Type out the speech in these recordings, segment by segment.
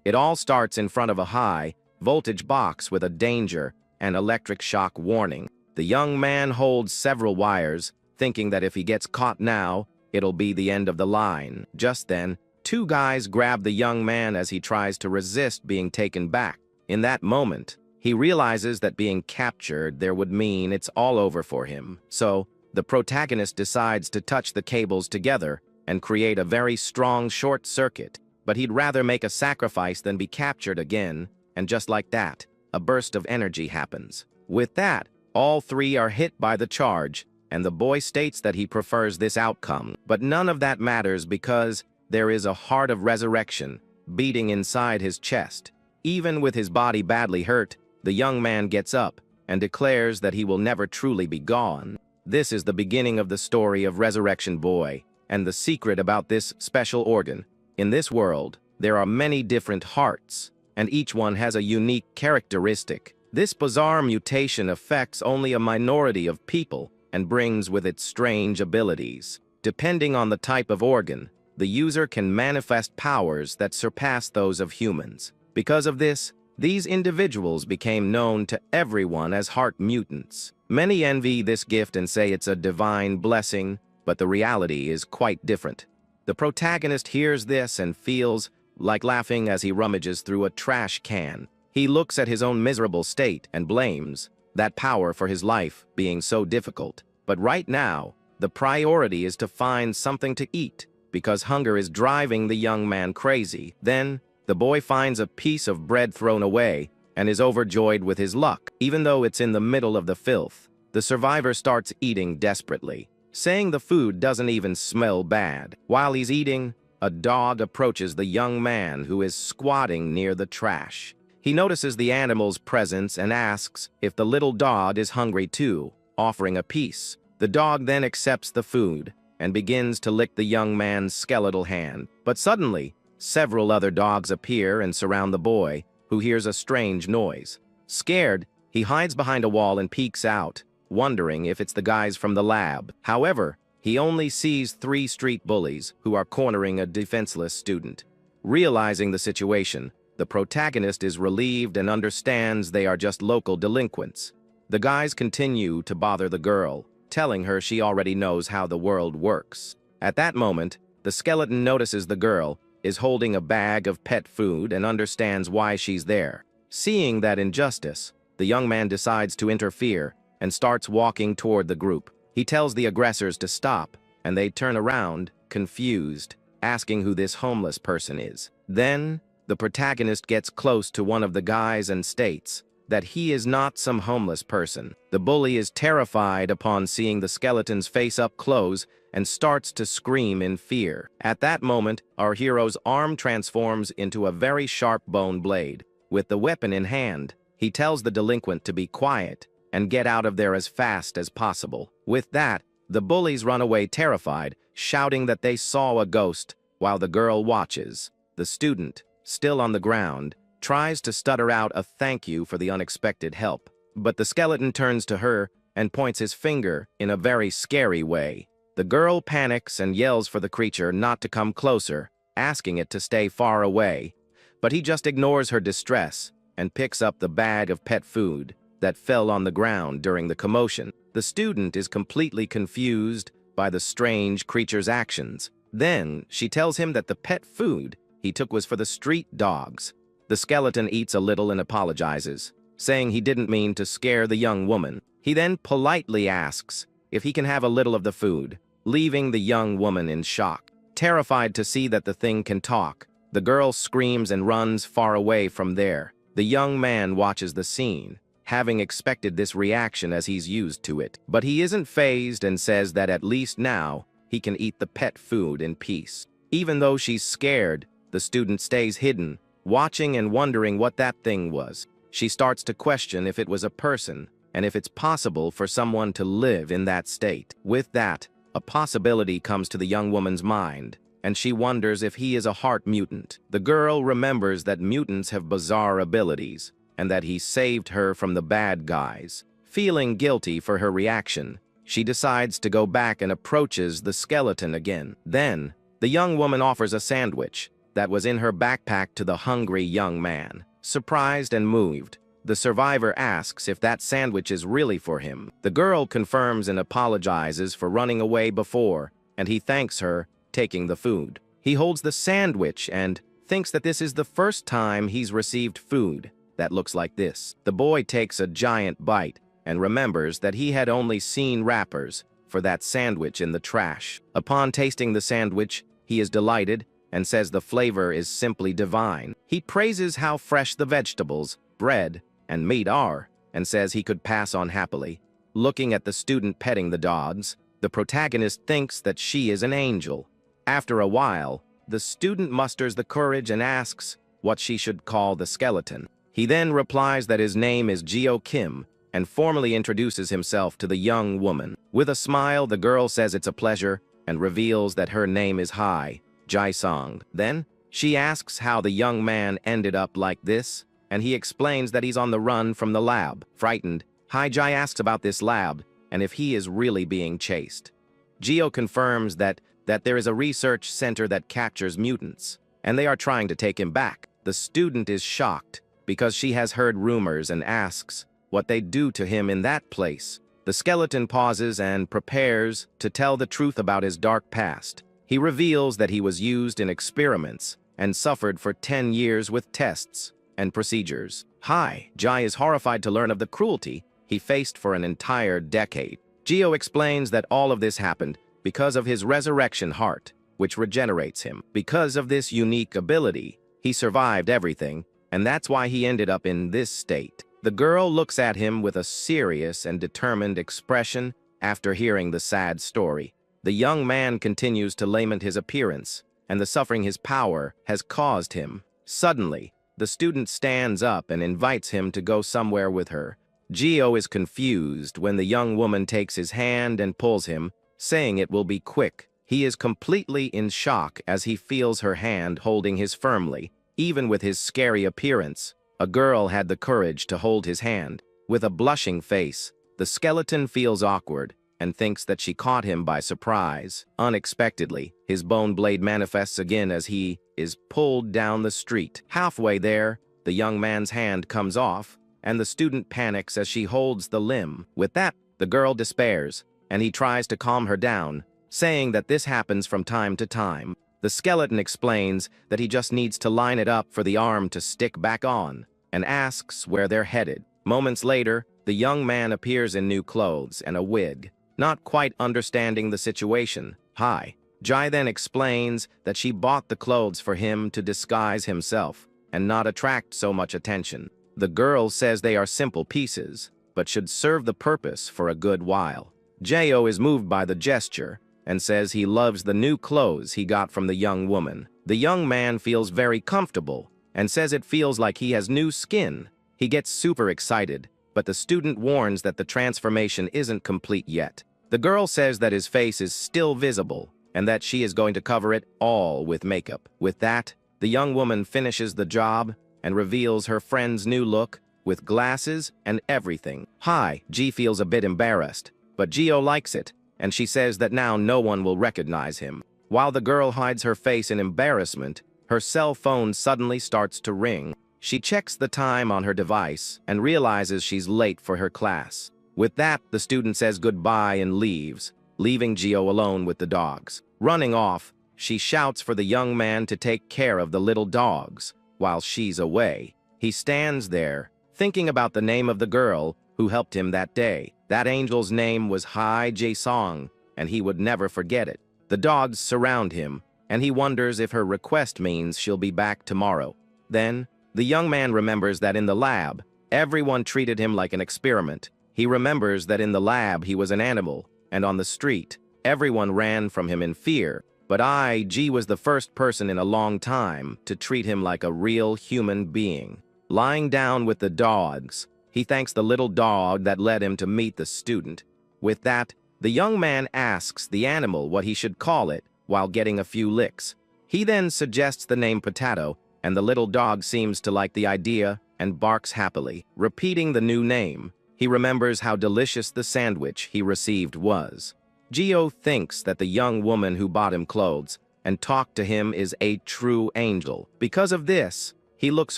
It all starts in front of a high-voltage box with a danger and electric shock warning. The young man holds several wires, thinking that if he gets caught now, it'll be the end of the line. Just then, two guys grab the young man as he tries to resist being taken back. In that moment, he realizes that being captured there would mean it's all over for him. So, the protagonist decides to touch the cables together and create a very strong short circuit. But he'd rather make a sacrifice than be captured again, and just like that, a burst of energy happens. With that, all three are hit by the charge, and the boy states that he prefers this outcome. But none of that matters because there is a heart of resurrection beating inside his chest. Even with his body badly hurt, the young man gets up and declares that he will never truly be gone. This is the beginning of the story of Resurrection Boy, and the secret about this special organ. In this world, there are many different hearts, and each one has a unique characteristic. This bizarre mutation affects only a minority of people and brings with it strange abilities. Depending on the type of organ, the user can manifest powers that surpass those of humans. Because of this, these individuals became known to everyone as heart mutants. Many envy this gift and say it's a divine blessing, but the reality is quite different. The protagonist hears this and feels like laughing as he rummages through a trash can. He looks at his own miserable state and blames that power for his life being so difficult. But right now, the priority is to find something to eat, because hunger is driving the young man crazy. Then, the boy finds a piece of bread thrown away and is overjoyed with his luck. Even though it's in the middle of the filth, the survivor starts eating desperately, saying the food doesn't even smell bad. While he's eating, a dog approaches the young man who is squatting near the trash. He notices the animal's presence and asks if the little dog is hungry too, offering a piece. The dog then accepts the food and begins to lick the young man's skeletal hand. But suddenly, several other dogs appear and surround the boy, who hears a strange noise. Scared, he hides behind a wall and peeks out, wondering if it's the guys from the lab. However, he only sees three street bullies who are cornering a defenseless student. Realizing the situation, the protagonist is relieved and understands they are just local delinquents. The guys continue to bother the girl, telling her she already knows how the world works. At that moment, the skeleton notices the girl is holding a bag of pet food and understands why she's there. Seeing that injustice, the young man decides to interfere and starts walking toward the group. He tells the aggressors to stop, and they turn around, confused, asking who this homeless person is. Then, the protagonist gets close to one of the guys and states that he is not some homeless person. The bully is terrified upon seeing the skeleton's face up close and starts to scream in fear. At that moment, our hero's arm transforms into a very sharp bone blade. With the weapon in hand, he tells the delinquent to be quiet and get out of there as fast as possible. With that, the bullies run away terrified, shouting that they saw a ghost while the girl watches. The student, still on the ground, tries to stutter out a thank you for the unexpected help. But the skeleton turns to her and points his finger in a very scary way. The girl panics and yells for the creature not to come closer, asking it to stay far away. But he just ignores her distress and picks up the bag of pet food that fell on the ground during the commotion. The student is completely confused by the strange creature's actions. Then she tells him that the pet food he took was for the street dogs. The skeleton eats a little and apologizes, saying he didn't mean to scare the young woman. He then politely asks if he can have a little of the food, leaving the young woman in shock. Terrified to see that the thing can talk, the girl screams and runs far away from there. The young man watches the scene, having expected this reaction as he's used to it. But he isn't fazed and says that at least now he can eat the pet food in peace. Even though she's scared, the student stays hidden, watching and wondering what that thing was. She starts to question if it was a person and if it's possible for someone to live in that state. With that, a possibility comes to the young woman's mind, and she wonders if he is a heart mutant. The girl remembers that mutants have bizarre abilities, and that he saved her from the bad guys. Feeling guilty for her reaction, she decides to go back and approaches the skeleton again. Then, the young woman offers a sandwich, that was in her backpack to the hungry young man. Surprised and moved, the survivor asks if that sandwich is really for him. The girl confirms and apologizes for running away before, and he thanks her, taking the food. He holds the sandwich and thinks that this is the first time he's received food that looks like this. The boy takes a giant bite and remembers that he had only seen wrappers for that sandwich in the trash. Upon tasting the sandwich, he is delighted and says the flavor is simply divine. He praises how fresh the vegetables, bread, and meat are, and says he could pass on happily. Looking at the student petting the dogs, the protagonist thinks that she is an angel. After a while, the student musters the courage and asks what she should call the skeleton. He then replies that his name is Geo Kim and formally introduces himself to the young woman. With a smile, the girl says it's a pleasure and reveals that her name is Hai Jae-song. Then, she asks how the young man ended up like this, and he explains that he's on the run from the lab. Frightened, Hai Jae asks about this lab and if he is really being chased. Geo confirms that there is a research center that captures mutants, and they are trying to take him back. The student is shocked because she has heard rumors and asks what they do to him in that place. The skeleton pauses and prepares to tell the truth about his dark past. He reveals that he was used in experiments and suffered for 10 years with tests and procedures. Hai Jae is horrified to learn of the cruelty he faced for an entire decade. Geo explains that all of this happened because of his resurrection heart, which regenerates him. Because of this unique ability, he survived everything, and that's why he ended up in this state. The girl looks at him with a serious and determined expression after hearing the sad story. The young man continues to lament his appearance and the suffering his power has caused him. Suddenly, the student stands up and invites him to go somewhere with her. Geo is confused when the young woman takes his hand and pulls him, saying it will be quick. He is completely in shock as he feels her hand holding his firmly. Even with his scary appearance, a girl had the courage to hold his hand. With a blushing face, the skeleton feels awkward and thinks that she caught him by surprise. Unexpectedly, his bone blade manifests again as he is pulled down the street. Halfway there, the young man's hand comes off, and the student panics as she holds the limb. With that, the girl despairs, and he tries to calm her down, saying that this happens from time to time. The skeleton explains that he just needs to line it up for the arm to stick back on, and asks where they're headed. Moments later, the young man appears in new clothes and a wig. Not quite understanding the situation, Hai Jae then explains that she bought the clothes for him to disguise himself and not attract so much attention. The girl says they are simple pieces, but should serve the purpose for a good while. Jae is moved by the gesture and says he loves the new clothes he got from the young woman. The young man feels very comfortable and says it feels like he has new skin. He gets super excited, but the student warns that the transformation isn't complete yet. The girl says that his face is still visible and that she is going to cover it all with makeup. With that, the young woman finishes the job and reveals her friend's new look with glasses and everything. Hai Jae feels a bit embarrassed, but Geo likes it, and she says that now no one will recognize him. While the girl hides her face in embarrassment, her cell phone suddenly starts to ring. She checks the time on her device and realizes she's late for her class. With that, the student says goodbye and leaves, leaving Geo alone with the dogs. Running off, she shouts for the young man to take care of the little dogs while she's away. He stands there, thinking about the name of the girl who helped him that day. That angel's name was Hai Jae-song, and he would never forget it. The dogs surround him, and he wonders if her request means she'll be back tomorrow. Then, the young man remembers that in the lab, everyone treated him like an experiment. He remembers that in the lab he was an animal, and on the street, everyone ran from him in fear. But Jae was the first person in a long time to treat him like a real human being. Lying down with the dogs, he thanks the little dog that led him to meet the student. With that, the young man asks the animal what he should call it while getting a few licks. He then suggests the name Potato, and the little dog seems to like the idea and barks happily. Repeating the new name, he remembers how delicious the sandwich he received was. Geo thinks that the young woman who bought him clothes and talk to him is a true angel. Because of this, he looks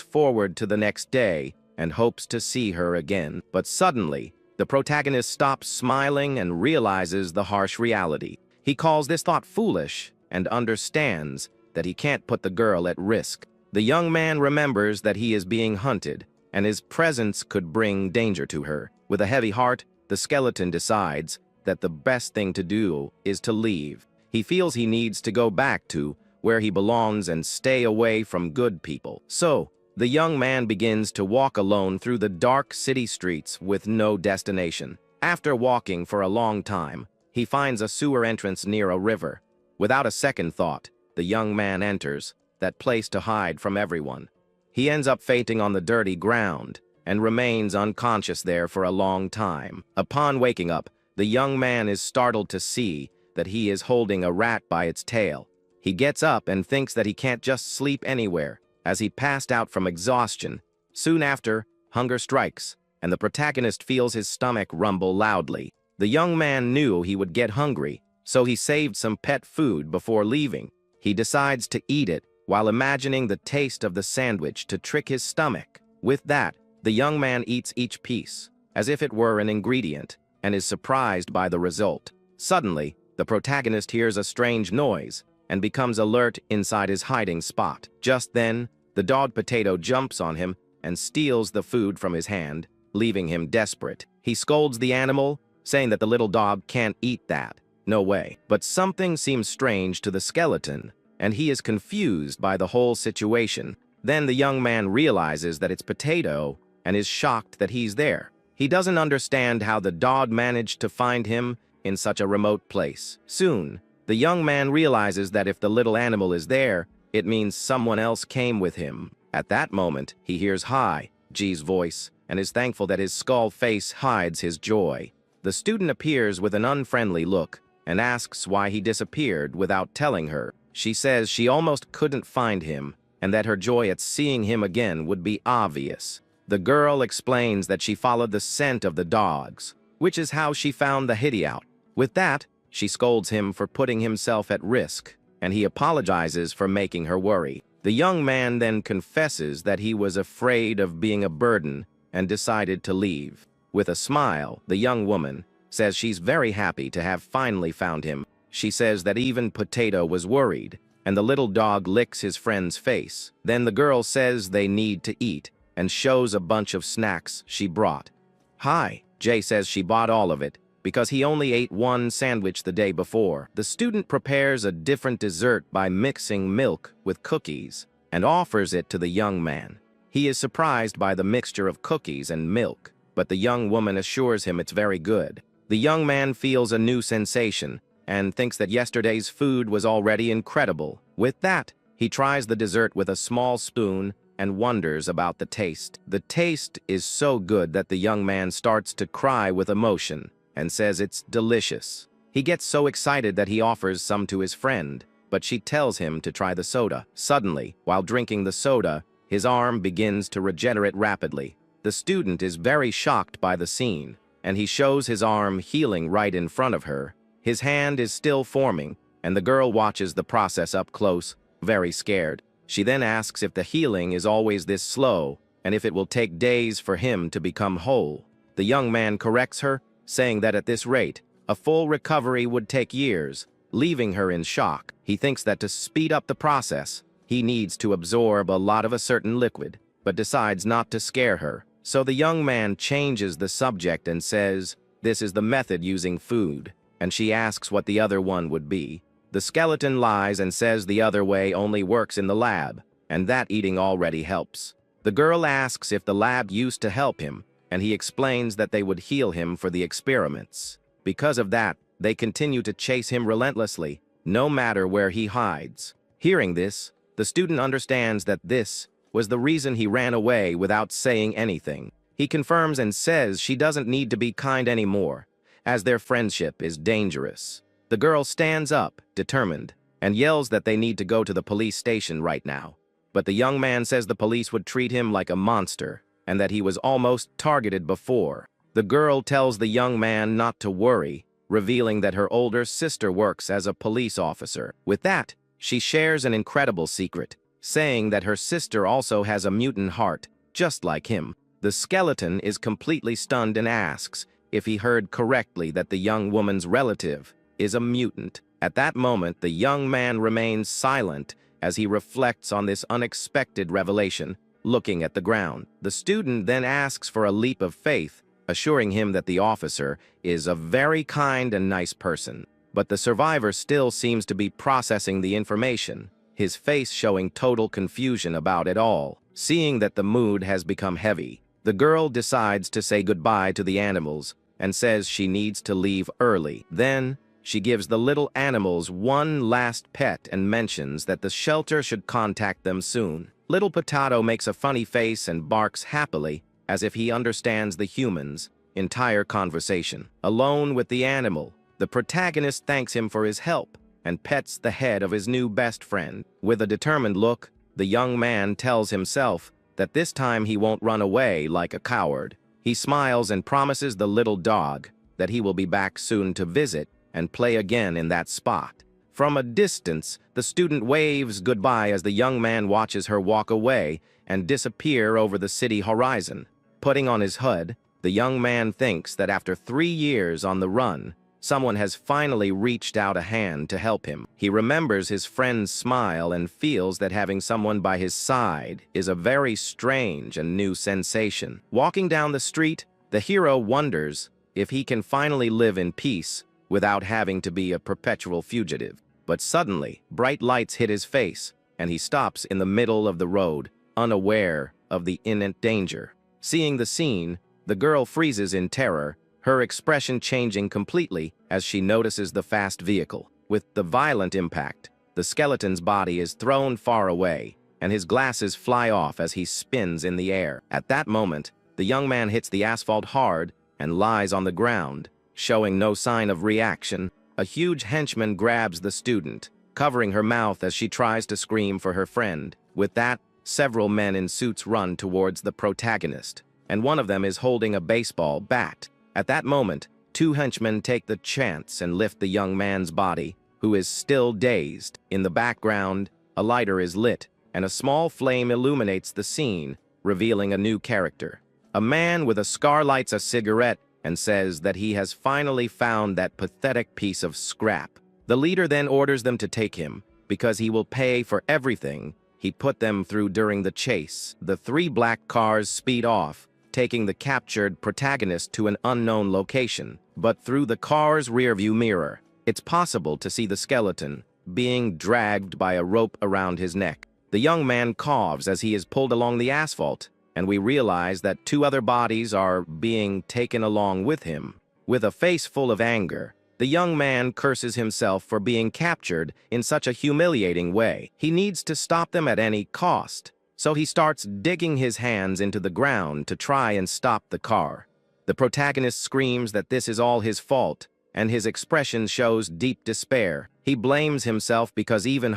forward to the next day and hopes to see her again. But suddenly, the protagonist stops smiling and realizes the harsh reality. He calls this thought foolish and understands that he can't put the girl at risk. The young man remembers that he is being hunted, and his presence could bring danger to her. With a heavy heart, the skeleton decides that the best thing to do is to leave. He feels he needs to go back to where he belongs and stay away from good people. So, the young man begins to walk alone through the dark city streets with no destination. After walking for a long time, he finds a sewer entrance near a river. Without a second thought, the young man enters that place to hide from everyone. He ends up fainting on the dirty ground and remains unconscious there for a long time. Upon waking up, the young man is startled to see that he is holding a rat by its tail. He gets up and thinks that he can't just sleep anywhere, as he passed out from exhaustion. Soon after, hunger strikes, and the protagonist feels his stomach rumble loudly. The young man knew he would get hungry, so he saved some pet food before leaving. He decides to eat it while imagining the taste of the sandwich to trick his stomach. With that, the young man eats each piece, as if it were an ingredient, and is surprised by the result. Suddenly, the protagonist hears a strange noise and becomes alert inside his hiding spot. Just then, the dog Potato jumps on him and steals the food from his hand, leaving him desperate. He scolds the animal, saying that the little dog can't eat that. No way. But something seems strange to the skeleton, and he is confused by the whole situation. Then the young man realizes that it's Potato and is shocked that he's there. He doesn't understand how the dog managed to find him in such a remote place. Soon, the young man realizes that if the little animal is there, it means someone else came with him. At that moment, he hears Hi, G's voice, and is thankful that his skull face hides his joy. The student appears with an unfriendly look and asks why he disappeared without telling her. She says she almost couldn't find him and that her joy at seeing him again would be obvious. The girl explains that she followed the scent of the dogs, which is how she found the hideout. With that, she scolds him for putting himself at risk, and he apologizes for making her worry. The young man then confesses that he was afraid of being a burden and decided to leave. With a smile, the young woman says she's very happy to have finally found him. She says that even Potato was worried, and the little dog licks his friend's face. Then the girl says they need to eat and shows a bunch of snacks she brought. Hi, Jay says she bought all of it because he only ate one sandwich the day before. The student prepares a different dessert by mixing milk with cookies and offers it to the young man. He is surprised by the mixture of cookies and milk, but the young woman assures him it's very good. The young man feels a new sensation and thinks that yesterday's food was already incredible. With that, he tries the dessert with a small spoon and wonders about the taste. The taste is so good that the young man starts to cry with emotion and says it's delicious. He gets so excited that he offers some to his friend, but she tells him to try the soda. Suddenly, while drinking the soda, his arm begins to regenerate rapidly. The student is very shocked by the scene, and he shows his arm healing right in front of her. His hand is still forming, and the girl watches the process up close, very scared. She then asks if the healing is always this slow, and if it will take days for him to become whole. The young man corrects her, saying that at this rate, a full recovery would take years, leaving her in shock. He thinks that to speed up the process, he needs to absorb a lot of a certain liquid, but decides not to scare her. So the young man changes the subject and says, this is the method using food, and she asks what the other one would be. The skeleton lies and says the other way only works in the lab, and that eating already helps. The girl asks if the lab used to help him, and he explains that they would heal him for the experiments. Because of that, they continue to chase him relentlessly, no matter where he hides. Hearing this, the student understands that this was the reason he ran away without saying anything. He confirms and says she doesn't need to be kind anymore, as their friendship is dangerous. The girl stands up, determined, and yells that they need to go to the police station right now. But the young man says the police would treat him like a monster, and that he was almost targeted before. The girl tells the young man not to worry, revealing that her older sister works as a police officer. With that, She shares an incredible secret, saying that her sister also has a mutant heart, just like him. The skeleton is completely stunned and asks if he heard correctly that the young woman's relative is a mutant. At that moment, the young man remains silent as he reflects on this unexpected revelation, looking at the ground. The student then asks for a leap of faith, assuring him that the officer is a very kind and nice person. But the survivor still seems to be processing the information, his face showing total confusion about it all. Seeing that the mood has become heavy, the girl decides to say goodbye to the animals and says she needs to leave early. Then, she gives the little animals one last pet and mentions that the shelter should contact them soon. Little Potato makes a funny face and barks happily, as if he understands the humans' entire conversation. Alone with the animal, the protagonist thanks him for his help and pets the head of his new best friend. With a determined look, the young man tells himself that this time he won't run away like a coward. He smiles and promises the little dog that he will be back soon to visit and play again in that spot. From a distance, the student waves goodbye as the young man watches her walk away and disappear over the city horizon. Putting on his hood, the young man thinks that after 3 years on the run, someone has finally reached out a hand to help him. He remembers his friend's smile and feels that having someone by his side is a very strange and new sensation. Walking down the street, the hero wonders if he can finally live in peace without having to be a perpetual fugitive. But suddenly, bright lights hit his face, and he stops in the middle of the road, unaware of the imminent danger. Seeing the scene, the girl freezes in terror, her expression changing completely as she notices the fast vehicle. With the violent impact, the skeleton's body is thrown far away, and his glasses fly off as he spins in the air. At that moment, the young man hits the asphalt hard and lies on the ground, showing no sign of reaction. A huge henchman grabs the student, covering her mouth as she tries to scream for her friend. With that, several men in suits run towards the protagonist, and one of them is holding a baseball bat. At that moment, 2 henchmen take the chance and lift the young man's body, who is still dazed. In the background, a lighter is lit, and a small flame illuminates the scene, revealing a new character. A man with a scar lights a cigarette and says that he has finally found that pathetic piece of scrap. The leader then orders them to take him, because he will pay for everything he put them through during the chase. The 3 black cars speed off, taking the captured protagonist to an unknown location. But through the car's rearview mirror, it's possible to see the skeleton being dragged by a rope around his neck. The young man coughs as he is pulled along the asphalt, and we realize that 2 other bodies are being taken along with him. With a face full of anger, the young man curses himself for being captured in such a humiliating way. He needs to stop them at any cost, so he starts digging his hands into the ground to try and stop the car. The protagonist screams that this is all his fault, and his expression shows deep despair. He blames himself because even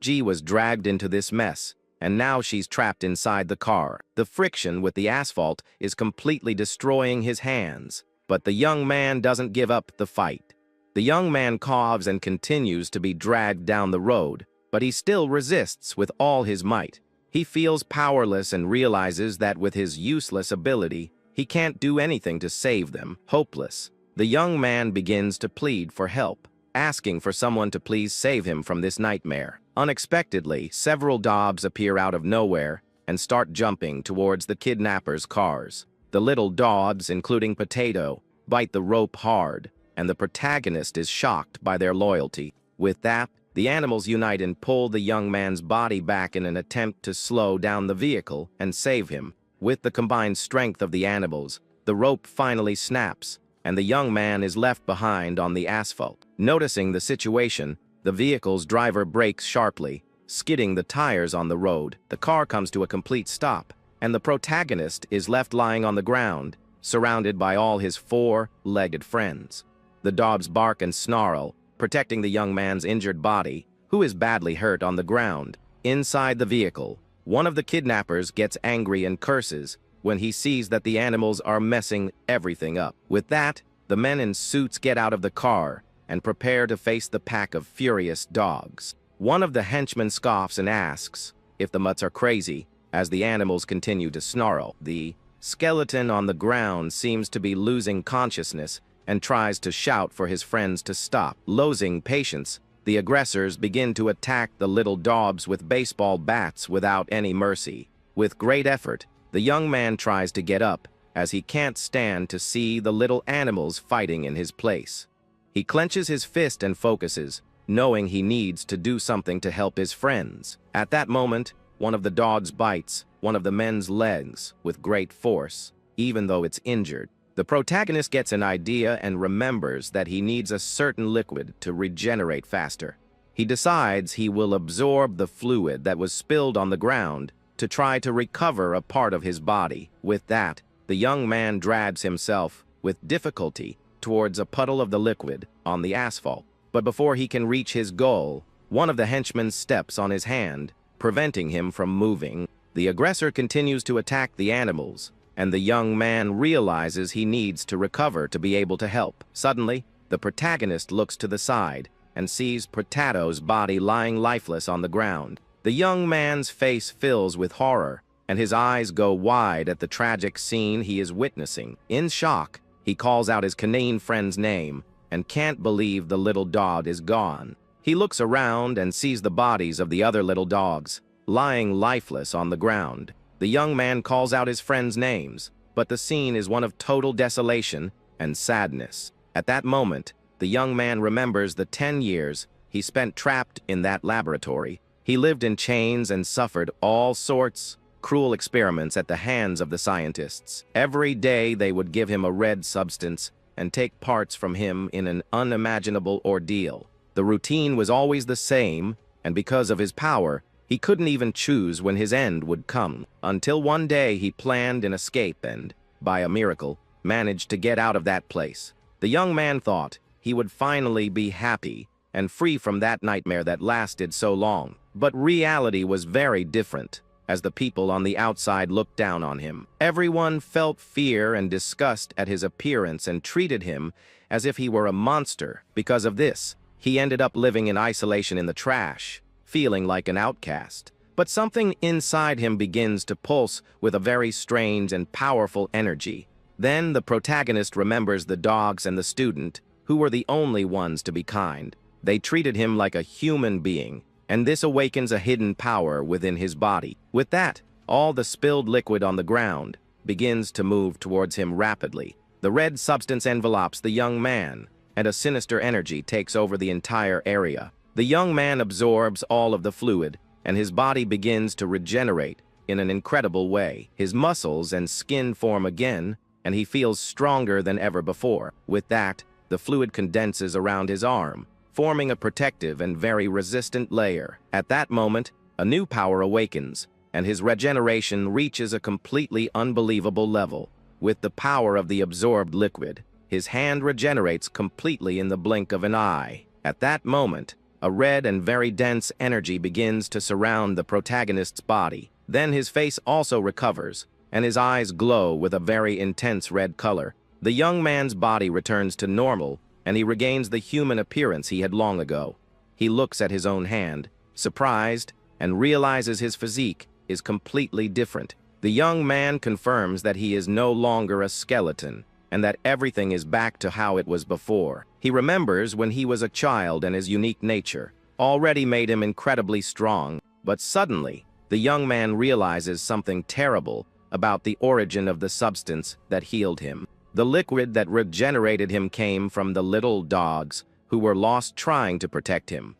G was dragged into this mess, and now she's trapped inside the car. The friction with the asphalt is completely destroying his hands, but the young man doesn't give up the fight. The young man coughs and continues to be dragged down the road, but he still resists with all his might. He feels powerless and realizes that with his useless ability, he can't do anything to save them. Hopeless, the young man begins to plead for help, asking for someone to please save him from this nightmare. Unexpectedly, several dogs appear out of nowhere and start jumping towards the kidnappers' cars. The little dogs, including Potato, bite the rope hard, and the protagonist is shocked by their loyalty. With that, the animals unite and pull the young man's body back in an attempt to slow down the vehicle and save him. With the combined strength of the animals, the rope finally snaps, and the young man is left behind on the asphalt. Noticing the situation, the vehicle's driver brakes sharply, skidding the tires on the road. The car comes to a complete stop, and the protagonist is left lying on the ground, surrounded by all his 4-legged friends. The dogs bark and snarl, protecting the young man's injured body, who is badly hurt on the ground. Inside the vehicle, one of the kidnappers gets angry and curses when he sees that the animals are messing everything up. With that, the men in suits get out of the car and prepare to face the pack of furious dogs. One of the henchmen scoffs and asks if the mutts are crazy, as the animals continue to snarl. The skeleton on the ground seems to be losing consciousness and tries to shout for his friends to stop. Losing patience, the aggressors begin to attack the little dogs with baseball bats without any mercy. With great effort, the young man tries to get up, as he can't stand to see the little animals fighting in his place. He clenches his fist and focuses, knowing he needs to do something to help his friends. At that moment, one of the dogs bites one of the men's legs with great force, even though it's injured. The protagonist gets an idea and remembers that he needs a certain liquid to regenerate faster. He decides he will absorb the fluid that was spilled on the ground to try to recover a part of his body. With that, the young man drags himself with difficulty towards a puddle of the liquid on the asphalt. But before he can reach his goal, one of the henchmen steps on his hand, preventing him from moving. The aggressor continues to attack the animals, and the young man realizes he needs to recover to be able to help. Suddenly, the protagonist looks to the side and sees Potato's body lying lifeless on the ground. The young man's face fills with horror, and his eyes go wide at the tragic scene he is witnessing. In shock, he calls out his canine friend's name and can't believe the little dog is gone. He looks around and sees the bodies of the other little dogs, lying lifeless on the ground. The young man calls out his friends' names, but the scene is one of total desolation and sadness. At that moment, the young man remembers the 10 years he spent trapped in that laboratory. He lived in chains and suffered all sorts cruel experiments at the hands of the scientists. Every day they would give him a red substance and take parts from him in an unimaginable ordeal. The routine was always the same, and because of his power, he couldn't even choose when his end would come. Until one day he planned an escape and, by a miracle, managed to get out of that place. The young man thought he would finally be happy and free from that nightmare that lasted so long. But reality was very different, as the people on the outside looked down on him. Everyone felt fear and disgust at his appearance and treated him as if he were a monster. Because of this, he ended up living in isolation in the trash, feeling like an outcast. But something inside him begins to pulse with a very strange and powerful energy. Then the protagonist remembers the dogs and the student, who were the only ones to be kind. They treated him like a human being, and this awakens a hidden power within his body. With that, all the spilled liquid on the ground begins to move towards him rapidly. The red substance envelopes the young man, and a sinister energy takes over the entire area. The young man absorbs all of the fluid, and his body begins to regenerate in an incredible way. His muscles and skin form again, and he feels stronger than ever before. With that, the fluid condenses around his arm, forming a protective and very resistant layer. At that moment, a new power awakens, and his regeneration reaches a completely unbelievable level. With the power of the absorbed liquid, his hand regenerates completely in the blink of an eye. At that moment, a red and very dense energy begins to surround the protagonist's body. Then his face also recovers, and his eyes glow with a very intense red color. The young man's body returns to normal, and he regains the human appearance he had long ago. He looks at his own hand, surprised, and realizes his physique is completely different. The young man confirms that he is no longer a skeleton, and that everything is back to how it was before. He remembers when he was a child, and his unique nature already made him incredibly strong. But suddenly, the young man realizes something terrible about the origin of the substance that healed him. The liquid that regenerated him came from the little dogs who were lost trying to protect him.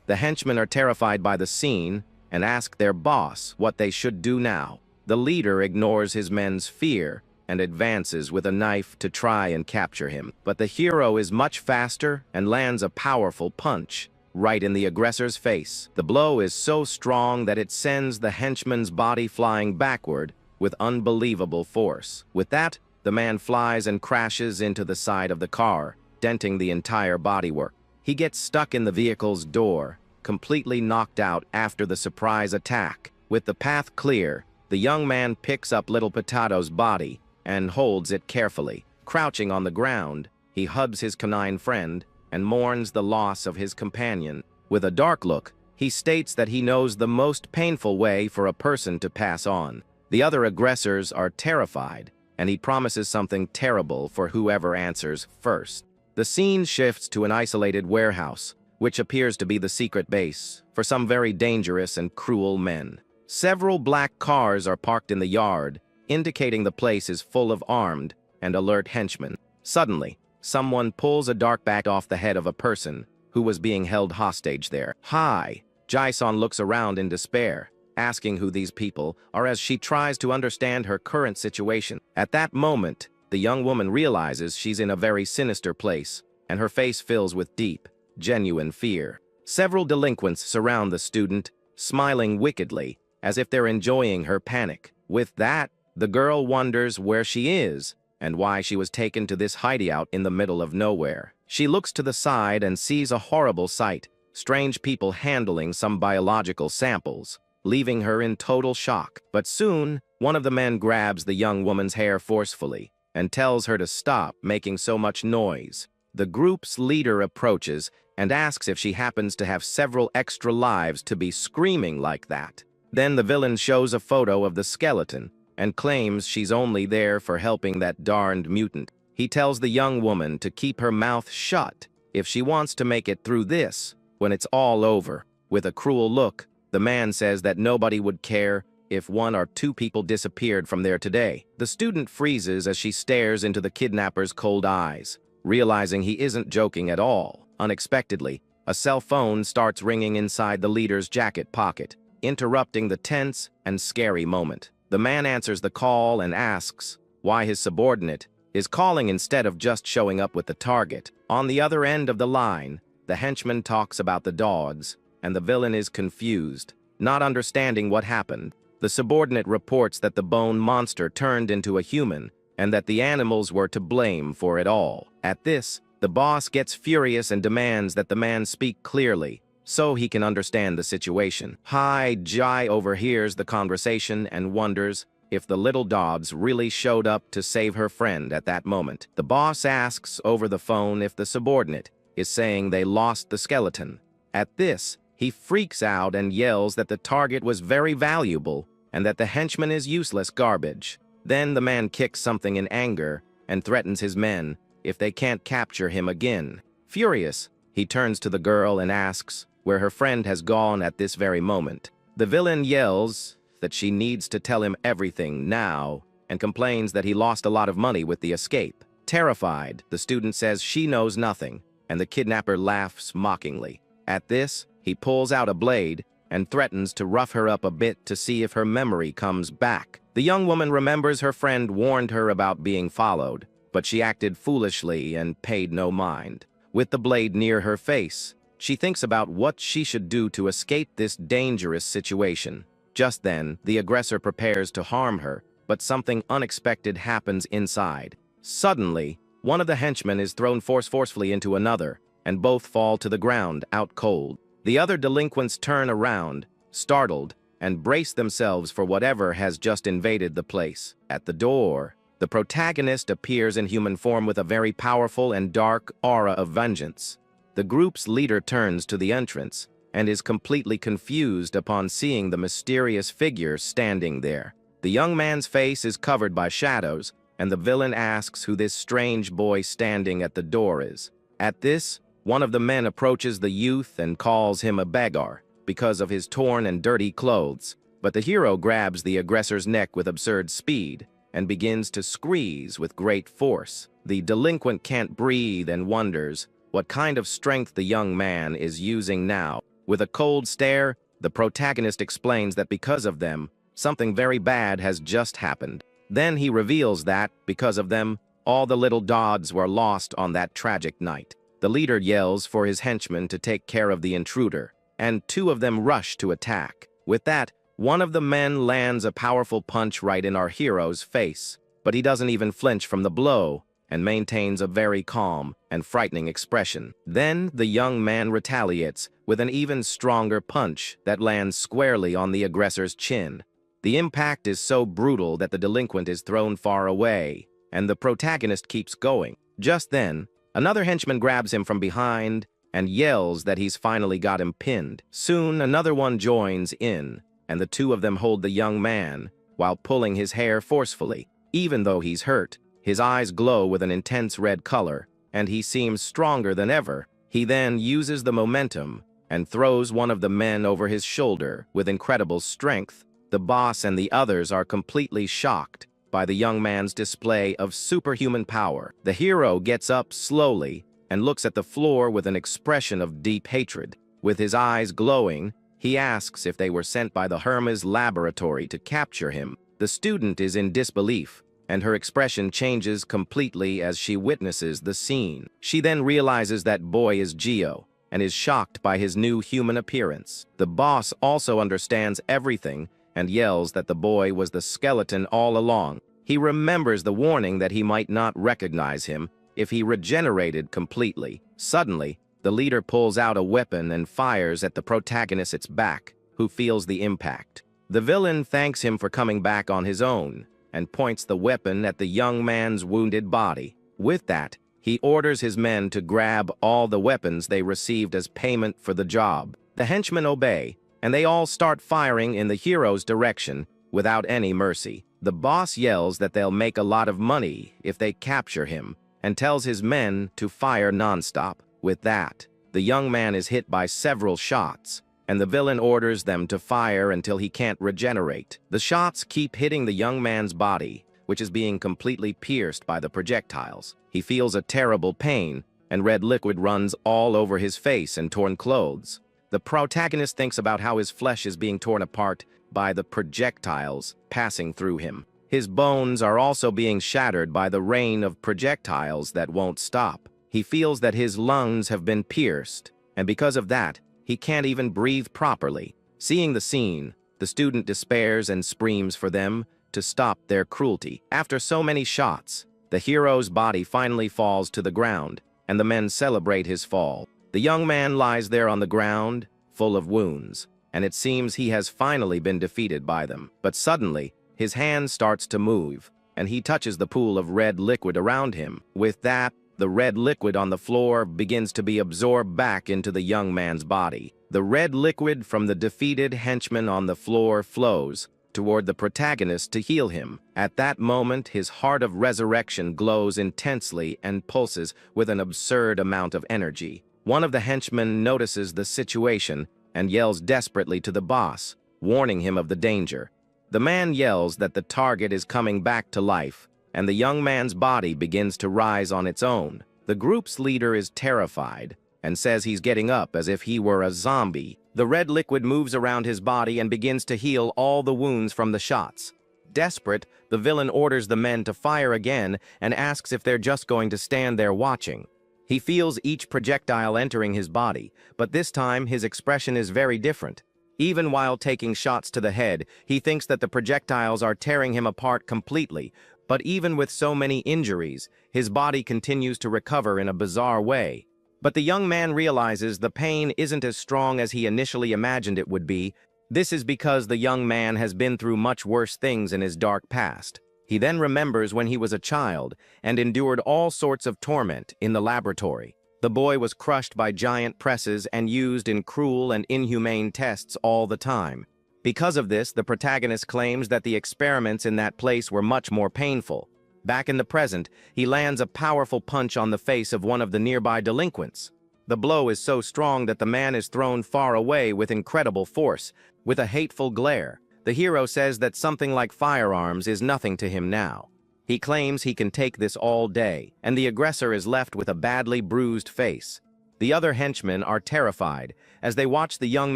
The henchmen are terrified by the scene and ask their boss what they should do now. The leader ignores his men's fear and advances with a knife to try and capture him. But the hero is much faster and lands a powerful punch right in the aggressor's face. The blow is so strong that it sends the henchman's body flying backward with unbelievable force. With that, the man flies and crashes into the side of the car, denting the entire bodywork. He gets stuck in the vehicle's door, completely knocked out after the surprise attack. With the path clear, the young man picks up little Potato's body and holds it carefully. Crouching on the ground, he hugs his canine friend and mourns the loss of his companion. With a dark look, He states that he knows the most painful way for a person to pass on. The other aggressors are terrified, and he promises something terrible for whoever answers first. The scene shifts to an isolated warehouse, which appears to be the secret base for some very dangerous and cruel men. Several black cars are parked in the yard, indicating the place is full of armed and alert henchmen. Suddenly, someone pulls a dark bag off the head of a person who was being held hostage there. Hi! Jason looks around in despair, asking who these people are as she tries to understand her current situation. At that moment, the young woman realizes she's in a very sinister place, and her face fills with deep, genuine fear. Several delinquents surround the student, smiling wickedly, as if they're enjoying her panic. With that, the girl wonders where she is and why she was taken to this hideout in the middle of nowhere. She looks to the side and sees a horrible sight: strange people handling some biological samples, leaving her in total shock. But soon, one of the men grabs the young woman's hair forcefully and tells her to stop making so much noise. The group's leader approaches and asks if she happens to have several extra lives to be screaming like that. Then the villain shows a photo of the skeleton and claims she's only there for helping that darned mutant. He tells the young woman to keep her mouth shut if she wants to make it through this when it's all over. With a cruel look, the man says that nobody would care if 1 or 2 people disappeared from there today. The student freezes as she stares into the kidnapper's cold eyes, realizing he isn't joking at all. Unexpectedly, a cell phone starts ringing inside the leader's jacket pocket, interrupting the tense and scary moment. The man answers the call and asks why his subordinate is calling instead of just showing up with the target. On the other end of the line, the henchman talks about the dogs, and the villain is confused, not understanding what happened. The subordinate reports that the bone monster turned into a human, and that the animals were to blame for it all. At this, the boss gets furious and demands that the man speak clearly, so he can understand the situation. Jai overhears the conversation and wonders if the little dogs really showed up to save her friend at that moment. The boss asks over the phone if the subordinate is saying they lost the skeleton. At this, he freaks out and yells that the target was very valuable and that the henchman is useless garbage. Then the man kicks something in anger and threatens his men if they can't capture him again. Furious, he turns to the girl and asks where her friend has gone at this very moment. The villain yells that she needs to tell him everything now and complains that he lost a lot of money with the escape. Terrified, the student says she knows nothing, and the kidnapper laughs mockingly. At this, he pulls out a blade and threatens to rough her up a bit to see if her memory comes back. The young woman remembers her friend warned her about being followed, but she acted foolishly and paid no mind. With the blade near her face, she thinks about what she should do to escape this dangerous situation. Just then, the aggressor prepares to harm her, but something unexpected happens inside. Suddenly, one of the henchmen is thrown forcefully into another, and both fall to the ground, out cold. The other delinquents turn around, startled, and brace themselves for whatever has just invaded the place. At the door, the protagonist appears in human form with a very powerful and dark aura of vengeance. The group's leader turns to the entrance and is completely confused upon seeing the mysterious figure standing there. The young man's face is covered by shadows, and the villain asks who this strange boy standing at the door is. At this, one of the men approaches the youth and calls him a beggar because of his torn and dirty clothes, but the hero grabs the aggressor's neck with absurd speed and begins to squeeze with great force. The delinquent can't breathe and wonders what kind of strength the young man is using now. With a cold stare, the protagonist explains that because of them, something very bad has just happened. Then he reveals that, because of them, all the little dogs were lost on that tragic night. The leader yells for his henchmen to take care of the intruder, and 2 of them rush to attack. With that, one of the men lands a powerful punch right in our hero's face, but he doesn't even flinch from the blow and maintains a very calm and frightening expression. Then the young man retaliates with an even stronger punch that lands squarely on the aggressor's chin. The impact is so brutal that the delinquent is thrown far away, and the protagonist keeps going. Just then, another henchman grabs him from behind and yells that he's finally got him pinned. Soon, another one joins in, and the two of them hold the young man while pulling his hair forcefully. Even though he's hurt, his eyes glow with an intense red color, and he seems stronger than ever. He then uses the momentum and throws one of the men over his shoulder with incredible strength. The boss and the others are completely shocked by the young man's display of superhuman power. The hero gets up slowly and looks at the floor with an expression of deep hatred. With his eyes glowing, he asks if they were sent by the Hermes laboratory to capture him. The student is in disbelief, and her expression changes completely as she witnesses the scene. She then realizes that boy is Geo, and is shocked by his new human appearance. The boss also understands everything and yells that the boy was the skeleton all along. He remembers the warning that he might not recognize him if he regenerated completely. Suddenly, the leader pulls out a weapon and fires at the protagonist's back, who feels the impact. The villain thanks him for coming back on his own and points the weapon at the young man's wounded body. With that, he orders his men to grab all the weapons they received as payment for the job. The henchmen obey, and they all start firing in the hero's direction without any mercy. The boss yells that they'll make a lot of money if they capture him, and tells his men to fire nonstop. With that, the young man is hit by several shots, and the villain orders them to fire until he can't regenerate. The shots keep hitting the young man's body, which is being completely pierced by the projectiles. He feels a terrible pain, and red liquid runs all over his face and torn clothes. The protagonist thinks about how his flesh is being torn apart by the projectiles passing through him. His bones are also being shattered by the rain of projectiles that won't stop. He feels that his lungs have been pierced, and because of that, he can't even breathe properly. Seeing the scene, the student despairs and screams for them to stop their cruelty. After so many shots, the hero's body finally falls to the ground, and the men celebrate his fall. The young man lies there on the ground, full of wounds, and it seems he has finally been defeated by them. But suddenly, his hand starts to move, and he touches the pool of red liquid around him. With that, the red liquid on the floor begins to be absorbed back into the young man's body. The red liquid from the defeated henchman on the floor flows toward the protagonist to heal him. At that moment, his heart of resurrection glows intensely and pulses with an absurd amount of energy. One of the henchmen notices the situation and yells desperately to the boss, warning him of the danger. The man yells that the target is coming back to life, and the young man's body begins to rise on its own. The group's leader is terrified and says he's getting up as if he were a zombie. The red liquid moves around his body and begins to heal all the wounds from the shots. Desperate, the villain orders the men to fire again and asks if they're just going to stand there watching. He feels each projectile entering his body, but this time his expression is very different. Even while taking shots to the head, he thinks that the projectiles are tearing him apart completely, but even with so many injuries, his body continues to recover in a bizarre way. But the young man realizes the pain isn't as strong as he initially imagined it would be. This is because the young man has been through much worse things in his dark past. He then remembers when he was a child and endured all sorts of torment in the laboratory. The boy was crushed by giant presses and used in cruel and inhumane tests all the time. Because of this, the protagonist claims that the experiments in that place were much more painful. Back in the present, he lands a powerful punch on the face of one of the nearby delinquents. The blow is so strong that the man is thrown far away with incredible force, with a hateful glare. The hero says that something like firearms is nothing to him now. He claims he can take this all day, and the aggressor is left with a badly bruised face. The other henchmen are terrified as they watch the young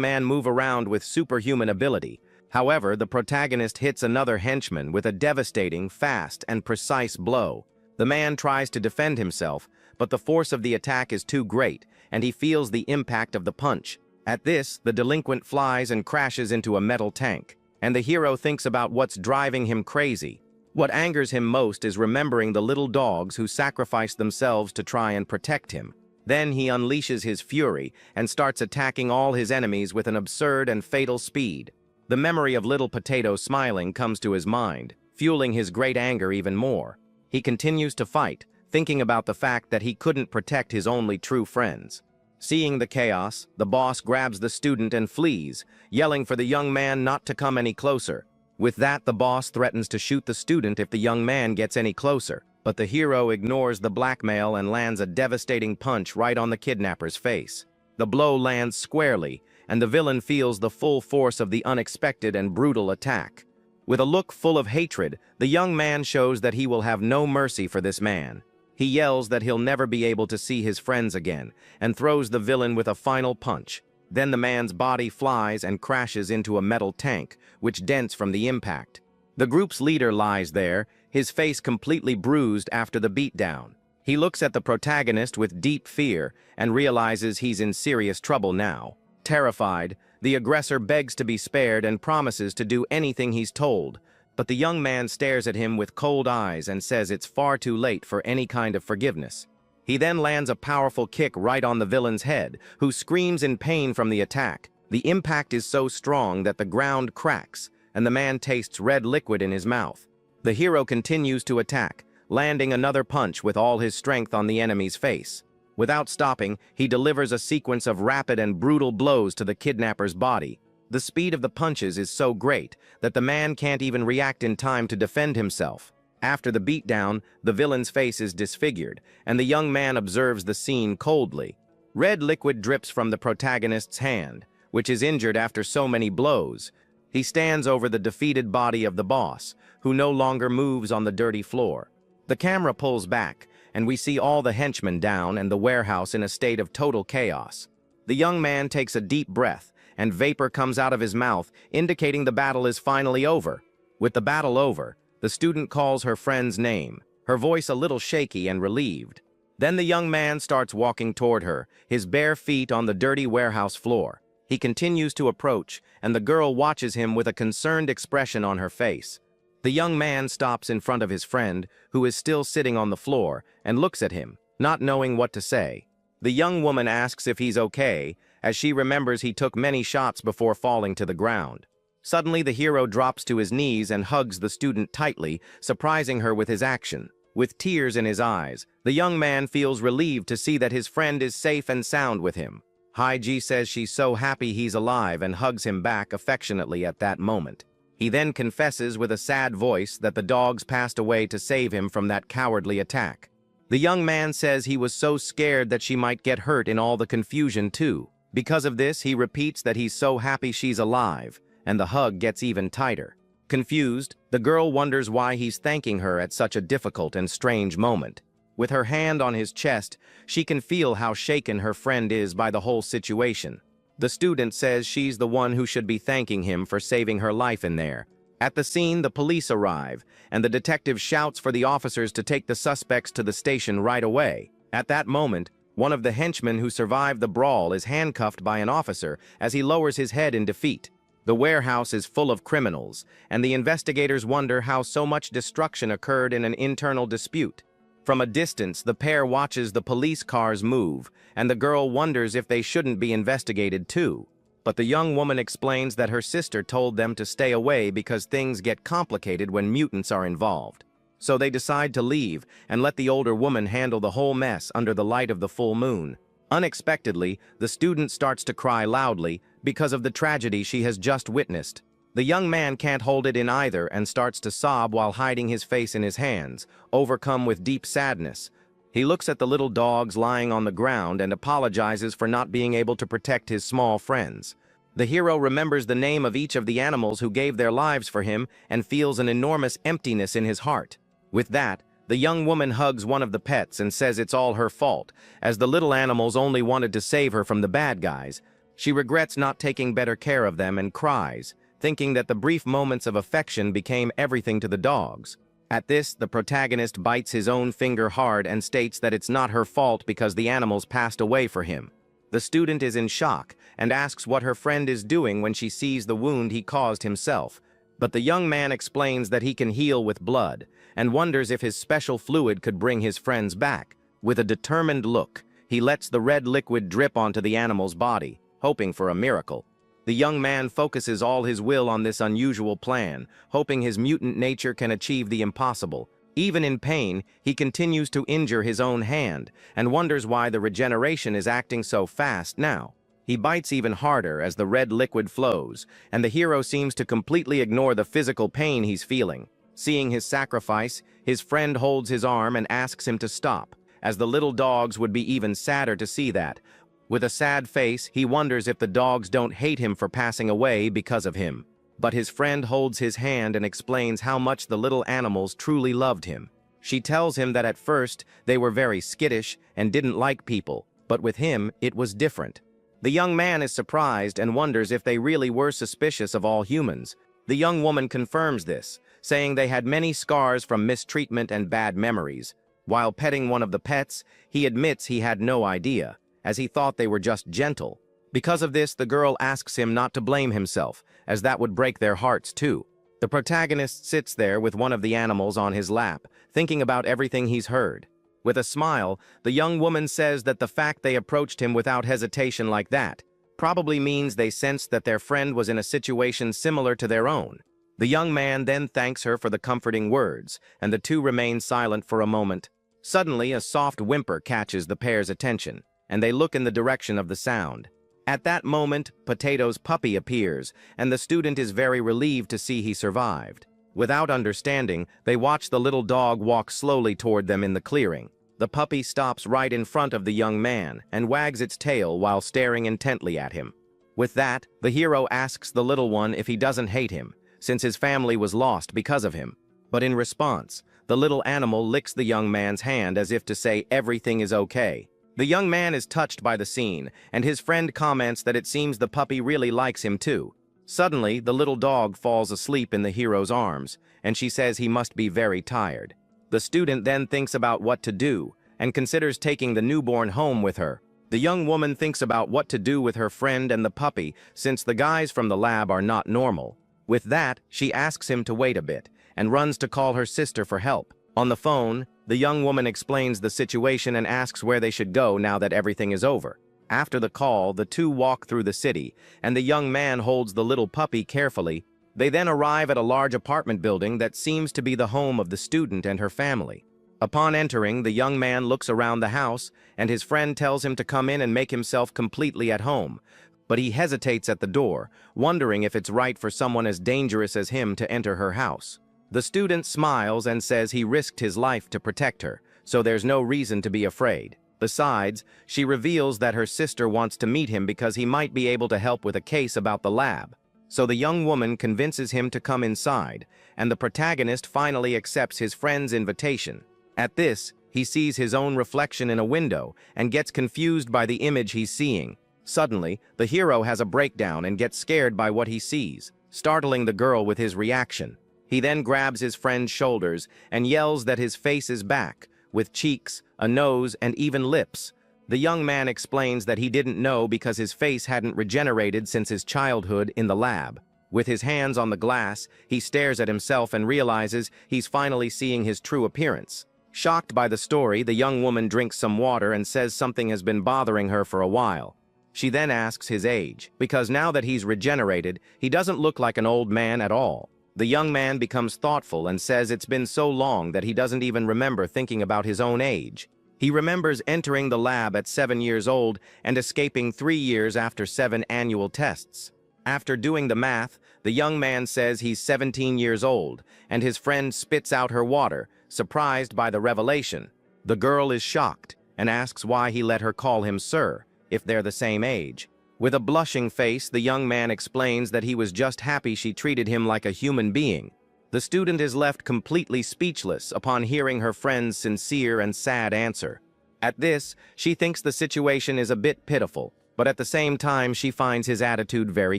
man move around with superhuman ability. However, the protagonist hits another henchman with a devastating, fast, and precise blow. The man tries to defend himself, but the force of the attack is too great, and he feels the impact of the punch. At this, the delinquent flies and crashes into a metal tank, and the hero thinks about what's driving him crazy. What angers him most is remembering the little dogs who sacrificed themselves to try and protect him. Then he unleashes his fury and starts attacking all his enemies with an absurd and fatal speed. The memory of Little Potato smiling comes to his mind, fueling his great anger even more. He continues to fight, thinking about the fact that he couldn't protect his only true friends. Seeing the chaos, the boss grabs the student and flees, yelling for the young man not to come any closer. With that, the boss threatens to shoot the student if the young man gets any closer, but the hero ignores the blackmail and lands a devastating punch right on the kidnapper's face. The blow lands squarely, and the villain feels the full force of the unexpected and brutal attack. With a look full of hatred, the young man shows that he will have no mercy for this man. He yells that he'll never be able to see his friends again, and throws the villain with a final punch. Then the man's body flies and crashes into a metal tank, which dents from the impact. The group's leader lies there, his face completely bruised after the beatdown. He looks at the protagonist with deep fear and realizes he's in serious trouble now. Terrified, the aggressor begs to be spared and promises to do anything he's told, but the young man stares at him with cold eyes and says it's far too late for any kind of forgiveness. He then lands a powerful kick right on the villain's head, who screams in pain from the attack. The impact is so strong that the ground cracks, and the man tastes red liquid in his mouth. The hero continues to attack, landing another punch with all his strength on the enemy's face. Without stopping, he delivers a sequence of rapid and brutal blows to the kidnapper's body. The speed of the punches is so great that the man can't even react in time to defend himself. After the beatdown, the villain's face is disfigured, and the young man observes the scene coldly. Red liquid drips from the protagonist's hand, which is injured after so many blows. He stands over the defeated body of the boss, who no longer moves on the dirty floor. The camera pulls back, and we see all the henchmen down and the warehouse in a state of total chaos. The young man takes a deep breath, and vapor comes out of his mouth, indicating the battle is finally over. With the battle over, the student calls her friend's name, her voice a little shaky and relieved. Then the young man starts walking toward her, his bare feet on the dirty warehouse floor. He continues to approach, and the girl watches him with a concerned expression on her face. The young man stops in front of his friend, who is still sitting on the floor, and looks at him, not knowing what to say. The young woman asks if he's okay, as she remembers he took many shots before falling to the ground. Suddenly, the hero drops to his knees and hugs the student tightly, surprising her with his action. With tears in his eyes, the young man feels relieved to see that his friend is safe and sound with him. Haiji says she's so happy he's alive and hugs him back affectionately at that moment. He then confesses with a sad voice that the dogs passed away to save him from that cowardly attack. The young man says he was so scared that she might get hurt in all the confusion too. Because of this, he repeats that he's so happy she's alive, and the hug gets even tighter. Confused, the girl wonders why he's thanking her at such a difficult and strange moment. With her hand on his chest, she can feel how shaken her friend is by the whole situation. The student says she's the one who should be thanking him for saving her life in there. At the scene, the police arrive, and the detective shouts for the officers to take the suspects to the station right away. At that moment, one of the henchmen who survived the brawl is handcuffed by an officer as he lowers his head in defeat. The warehouse is full of criminals, and the investigators wonder how so much destruction occurred in an internal dispute. From a distance, the pair watches the police cars move, and the girl wonders if they shouldn't be investigated too. But the young woman explains that her sister told them to stay away because things get complicated when mutants are involved. So they decide to leave and let the older woman handle the whole mess under the light of the full moon. Unexpectedly, the student starts to cry loudly because of the tragedy she has just witnessed. The young man can't hold it in either and starts to sob while hiding his face in his hands, overcome with deep sadness. He looks at the little dogs lying on the ground and apologizes for not being able to protect his small friends. The hero remembers the name of each of the animals who gave their lives for him and feels an enormous emptiness in his heart. With that, the young woman hugs one of the pets and says it's all her fault, as the little animals only wanted to save her from the bad guys. She regrets not taking better care of them and cries, thinking that the brief moments of affection became everything to the dogs. At this, the protagonist bites his own finger hard and states that it's not her fault because the animals passed away for him. The student is in shock and asks what her friend is doing when she sees the wound he caused himself. But the young man explains that he can heal with blood and wonders if his special fluid could bring his friends back. With a determined look, he lets the red liquid drip onto the animal's body, hoping for a miracle. The young man focuses all his will on this unusual plan, hoping his mutant nature can achieve the impossible. Even in pain, he continues to injure his own hand and wonders why the regeneration is acting so fast now. He bites even harder as the red liquid flows, and the hero seems to completely ignore the physical pain he's feeling. Seeing his sacrifice, his friend holds his arm and asks him to stop, as the little dogs would be even sadder to see that. With a sad face, he wonders if the dogs don't hate him for passing away because of him. But his friend holds his hand and explains how much the little animals truly loved him. She tells him that at first they were very skittish and didn't like people, but with him it was different. The young man is surprised and wonders if they really were suspicious of all humans. The young woman confirms this, saying they had many scars from mistreatment and bad memories. While petting one of the pets, he admits he had no idea, as he thought they were just gentle. Because of this, the girl asks him not to blame himself, as that would break their hearts too. The protagonist sits there with one of the animals on his lap, thinking about everything he's heard. With a smile, the young woman says that the fact they approached him without hesitation like that probably means they sensed that their friend was in a situation similar to their own. The young man then thanks her for the comforting words, and the two remain silent for a moment. Suddenly, a soft whimper catches the pair's attention, and they look in the direction of the sound. At that moment, Potato's puppy appears, and the student is very relieved to see he survived. Without understanding, they watch the little dog walk slowly toward them in the clearing. The puppy stops right in front of the young man and wags its tail while staring intently at him. With that, the hero asks the little one if he doesn't hate him, since his family was lost because of him. But in response, the little animal licks the young man's hand as if to say everything is okay. The young man is touched by the scene, and his friend comments that it seems the puppy really likes him too. Suddenly, the little dog falls asleep in the hero's arms, and she says he must be very tired. The student then thinks about what to do, and considers taking the newborn home with her. The young woman thinks about what to do with her friend and the puppy, since the guys from the lab are not normal. With that, she asks him to wait a bit, and runs to call her sister for help. On the phone, the young woman explains the situation and asks where they should go now that everything is over. After the call, the two walk through the city, and the young man holds the little puppy carefully. They then arrive at a large apartment building that seems to be the home of the student and her family. Upon entering, the young man looks around the house, and his friend tells him to come in and make himself completely at home. But he hesitates at the door, wondering if it's right for someone as dangerous as him to enter her house. The student smiles and says he risked his life to protect her, so there's no reason to be afraid. Besides, she reveals that her sister wants to meet him because he might be able to help with a case about the lab. So the young woman convinces him to come inside, and the protagonist finally accepts his friend's invitation. At this, he sees his own reflection in a window and gets confused by the image he's seeing. Suddenly, the hero has a breakdown and gets scared by what he sees, startling the girl with his reaction. He then grabs his friend's shoulders and yells that his face is back, with cheeks, a nose, and even lips. The young man explains that he didn't know because his face hadn't regenerated since his childhood in the lab. With his hands on the glass, he stares at himself and realizes he's finally seeing his true appearance. Shocked by the story, the young woman drinks some water and says something has been bothering her for a while. She then asks his age, because now that he's regenerated, he doesn't look like an old man at all. The young man becomes thoughtful and says it's been so long that he doesn't even remember thinking about his own age. He remembers entering the lab at 7 years old and escaping 3 years after 7 annual tests. After doing the math, the young man says he's 17 years old, and his friend spits out her water, surprised by the revelation. The girl is shocked and asks why he let her call him sir, if they're the same age. With a blushing face, the young man explains that he was just happy she treated him like a human being. The student is left completely speechless upon hearing her friend's sincere and sad answer. At this, she thinks the situation is a bit pitiful, but at the same time she finds his attitude very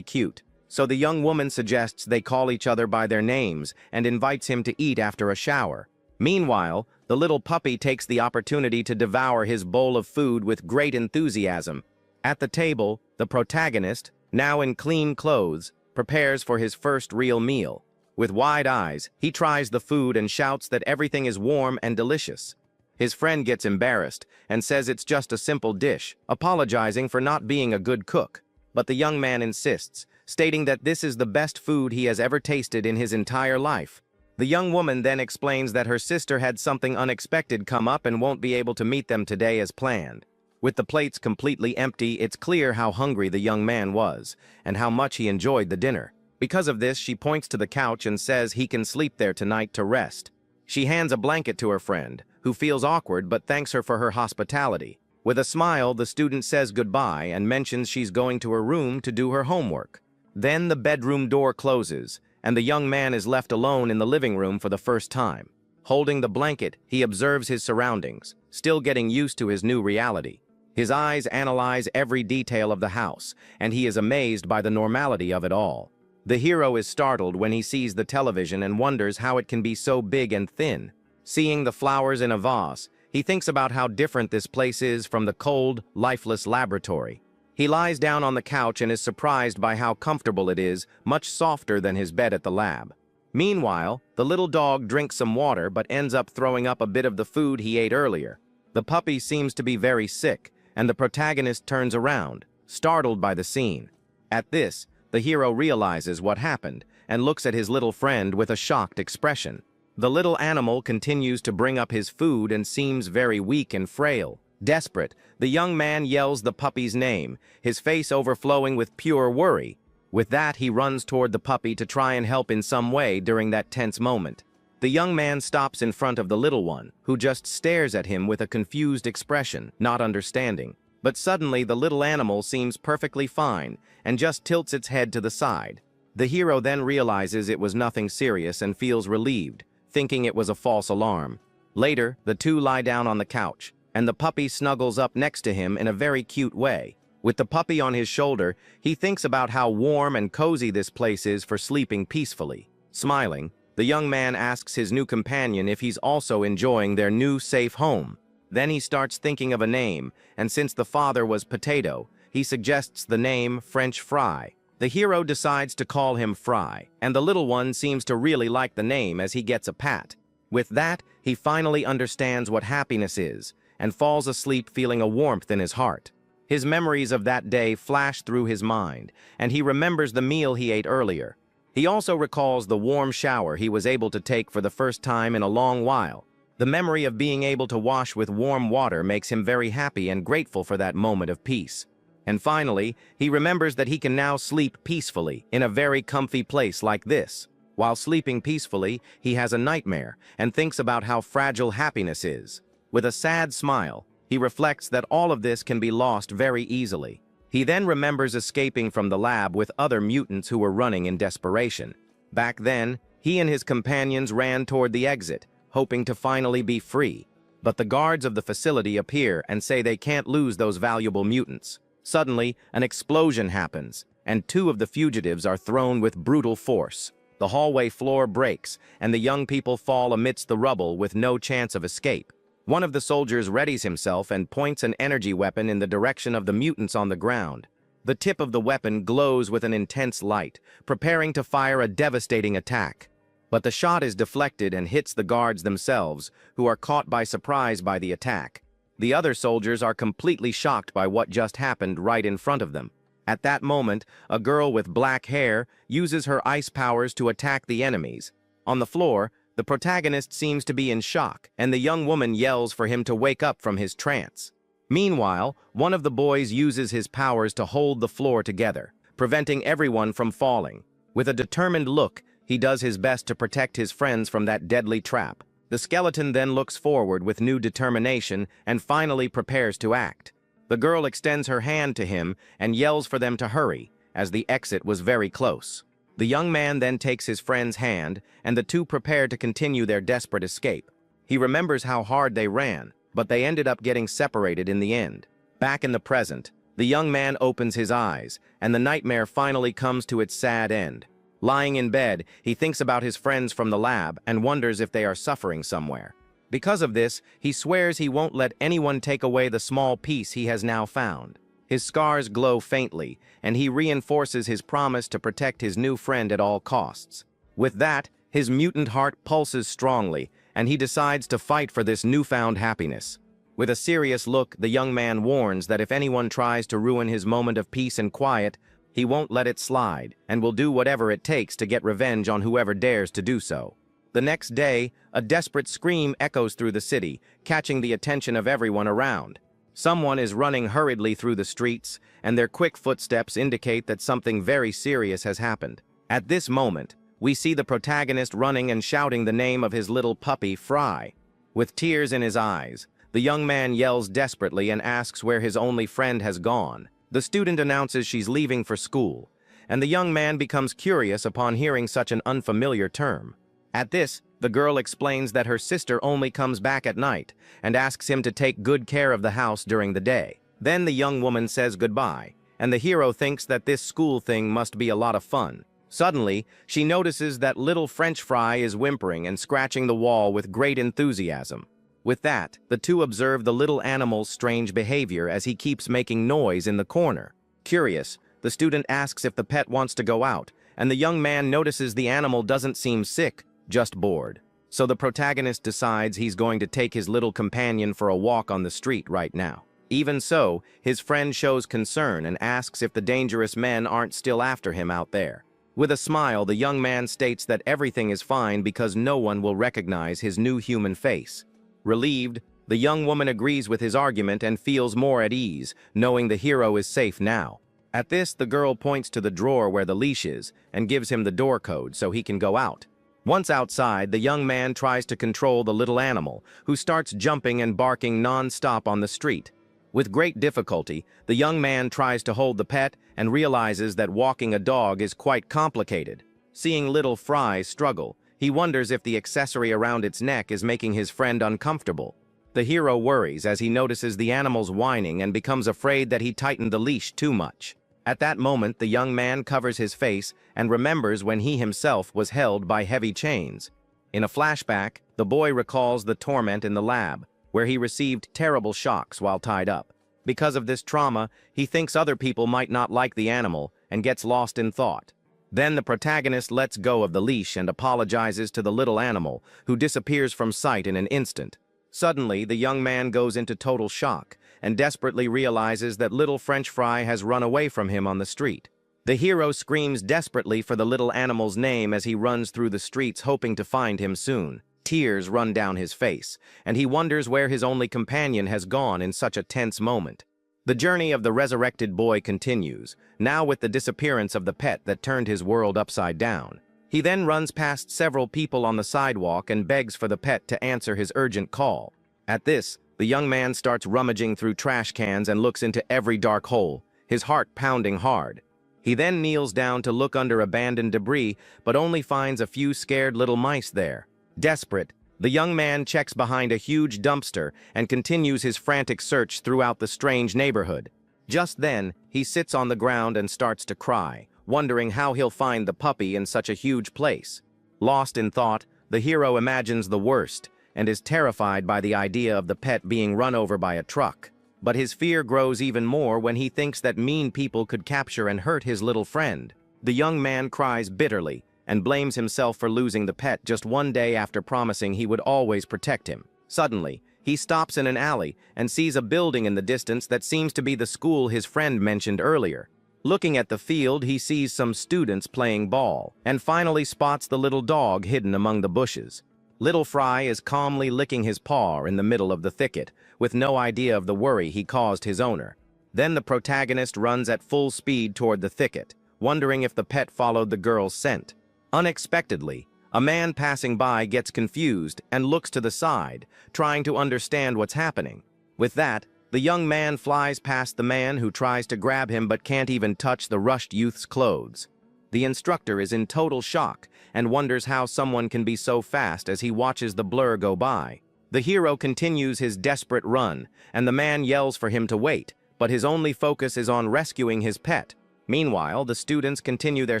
cute. So the young woman suggests they call each other by their names and invites him to eat after a shower. Meanwhile, the little puppy takes the opportunity to devour his bowl of food with great enthusiasm. At the table, the protagonist, now in clean clothes, prepares for his first real meal. With wide eyes, he tries the food and shouts that everything is warm and delicious. His friend gets embarrassed and says it's just a simple dish, apologizing for not being a good cook. But the young man insists, stating that this is the best food he has ever tasted in his entire life. The young woman then explains that her sister had something unexpected come up and won't be able to meet them today as planned. With the plates completely empty, it's clear how hungry the young man was, and how much he enjoyed the dinner. Because of this, she points to the couch and says he can sleep there tonight to rest. She hands a blanket to her friend, who feels awkward but thanks her for her hospitality. With a smile, the student says goodbye and mentions she's going to her room to do her homework. Then the bedroom door closes, and the young man is left alone in the living room for the first time. Holding the blanket, he observes his surroundings, still getting used to his new reality. His eyes analyze every detail of the house, and he is amazed by the normality of it all. The hero is startled when he sees the television and wonders how it can be so big and thin. Seeing the flowers in a vase, he thinks about how different this place is from the cold, lifeless laboratory. He lies down on the couch and is surprised by how comfortable it is, much softer than his bed at the lab. Meanwhile, the little dog drinks some water but ends up throwing up a bit of the food he ate earlier. The puppy seems to be very sick, and the protagonist turns around, startled by the scene. At this, the hero realizes what happened and looks at his little friend with a shocked expression. The little animal continues to bring up his food and seems very weak and frail. Desperate, the young man yells the puppy's name, his face overflowing with pure worry. With that, he runs toward the puppy to try and help in some way during that tense moment. The young man stops in front of the little one, who just stares at him with a confused expression, not understanding. But suddenly the little animal seems perfectly fine and just tilts its head to the side. The hero then realizes it was nothing serious and feels relieved, thinking it was a false alarm. Later, the two lie down on the couch, and the puppy snuggles up next to him in a very cute way. With the puppy on his shoulder, he thinks about how warm and cozy this place is for sleeping peacefully. Smiling, the young man asks his new companion if he's also enjoying their new safe home. Then he starts thinking of a name, and since the father was Potato, he suggests the name French Fry. The hero decides to call him Fry, and the little one seems to really like the name as he gets a pat. With that, he finally understands what happiness is, and falls asleep feeling a warmth in his heart. His memories of that day flash through his mind, and he remembers the meal he ate earlier. He also recalls the warm shower he was able to take for the first time in a long while. The memory of being able to wash with warm water makes him very happy and grateful for that moment of peace. And finally, he remembers that he can now sleep peacefully in a very comfy place like this. While sleeping peacefully, he has a nightmare and thinks about how fragile happiness is. With a sad smile, he reflects that all of this can be lost very easily. He then remembers escaping from the lab with other mutants who were running in desperation. Back then, he and his companions ran toward the exit, hoping to finally be free. But the guards of the facility appear and say they can't lose those valuable mutants. Suddenly, an explosion happens, and two of the fugitives are thrown with brutal force. The hallway floor breaks, and the young people fall amidst the rubble with no chance of escape. One of the soldiers readies himself and points an energy weapon in the direction of the mutants on the ground. The tip of the weapon glows with an intense light, preparing to fire a devastating attack. But the shot is deflected and hits the guards themselves, who are caught by surprise by the attack. The other soldiers are completely shocked by what just happened right in front of them. At that moment, a girl with black hair uses her ice powers to attack the enemies. On the floor, the protagonist seems to be in shock, and the young woman yells for him to wake up from his trance. Meanwhile, one of the boys uses his powers to hold the floor together, preventing everyone from falling. With a determined look, he does his best to protect his friends from that deadly trap. The skeleton then looks forward with new determination and finally prepares to act. The girl extends her hand to him and yells for them to hurry, as the exit was very close. The young man then takes his friend's hand, and the two prepare to continue their desperate escape. He remembers how hard they ran, but they ended up getting separated in the end. Back in the present, the young man opens his eyes, and the nightmare finally comes to its sad end. Lying in bed, he thinks about his friends from the lab and wonders if they are suffering somewhere. Because of this, he swears he won't let anyone take away the small peace he has now found. His scars glow faintly, and he reinforces his promise to protect his new friend at all costs. With that, his mutant heart pulses strongly, and he decides to fight for this newfound happiness. With a serious look, the young man warns that if anyone tries to ruin his moment of peace and quiet, he won't let it slide, and will do whatever it takes to get revenge on whoever dares to do so. The next day, a desperate scream echoes through the city, catching the attention of everyone around. Someone is running hurriedly through the streets, and their quick footsteps indicate that something very serious has happened. At this moment, we see the protagonist running and shouting the name of his little puppy, Fry. With tears in his eyes, the young man yells desperately and asks where his only friend has gone. The student announces she's leaving for school, and the young man becomes curious upon hearing such an unfamiliar term. At this, the girl explains that her sister only comes back at night and asks him to take good care of the house during the day. Then the young woman says goodbye, and the hero thinks that this school thing must be a lot of fun. Suddenly, she notices that little French Fry is whimpering and scratching the wall with great enthusiasm. With that, the two observe the little animal's strange behavior as he keeps making noise in the corner. Curious, the student asks if the pet wants to go out, and the young man notices the animal doesn't seem sick, just bored. So the protagonist decides he's going to take his little companion for a walk on the street right now. Even so, his friend shows concern and asks if the dangerous men aren't still after him out there. With a smile, the young man states that everything is fine because no one will recognize his new human face. Relieved, the young woman agrees with his argument and feels more at ease, knowing the hero is safe now. At this, the girl points to the drawer where the leash is and gives him the door code so he can go out. Once outside, the young man tries to control the little animal, who starts jumping and barking non-stop on the street. With great difficulty, the young man tries to hold the pet and realizes that walking a dog is quite complicated. Seeing little Fry struggle, he wonders if the accessory around its neck is making his friend uncomfortable. The hero worries as he notices the animal's whining and becomes afraid that he tightened the leash too much. At that moment, the young man covers his face and remembers when he himself was held by heavy chains. In a flashback, the boy recalls the torment in the lab, where he received terrible shocks while tied up. Because of this trauma, he thinks other people might not like the animal and gets lost in thought. Then the protagonist lets go of the leash and apologizes to the little animal, who disappears from sight in an instant. Suddenly, the young man goes into total shock and desperately realizes that little French Fry has run away from him on the street. The hero screams desperately for the little animal's name as he runs through the streets hoping to find him soon. Tears run down his face, and he wonders where his only companion has gone in such a tense moment. The journey of the resurrected boy continues, now with the disappearance of the pet that turned his world upside down. He then runs past several people on the sidewalk and begs for the pet to answer his urgent call. At this, the young man starts rummaging through trash cans and looks into every dark hole, his heart pounding hard. He then kneels down to look under abandoned debris, but only finds a few scared little mice there. Desperate, the young man checks behind a huge dumpster and continues his frantic search throughout the strange neighborhood. Just then, he sits on the ground and starts to cry, wondering how he'll find the puppy in such a huge place. Lost in thought, the hero imagines the worst and is terrified by the idea of the pet being run over by a truck. But his fear grows even more when he thinks that mean people could capture and hurt his little friend. The young man cries bitterly and blames himself for losing the pet just one day after promising he would always protect him. Suddenly, he stops in an alley and sees a building in the distance that seems to be the school his friend mentioned earlier. Looking at the field, he sees some students playing ball and finally spots the little dog hidden among the bushes. Little Fry is calmly licking his paw in the middle of the thicket, with no idea of the worry he caused his owner. Then the protagonist runs at full speed toward the thicket, wondering if the pet followed the girl's scent. Unexpectedly, a man passing by gets confused and looks to the side, trying to understand what's happening. With that, the young man flies past the man who tries to grab him but can't even touch the rushed youth's clothes. The instructor is in total shock and wonders how someone can be so fast as he watches the blur go by. The hero continues his desperate run, and the man yells for him to wait, but his only focus is on rescuing his pet. Meanwhile, the students continue their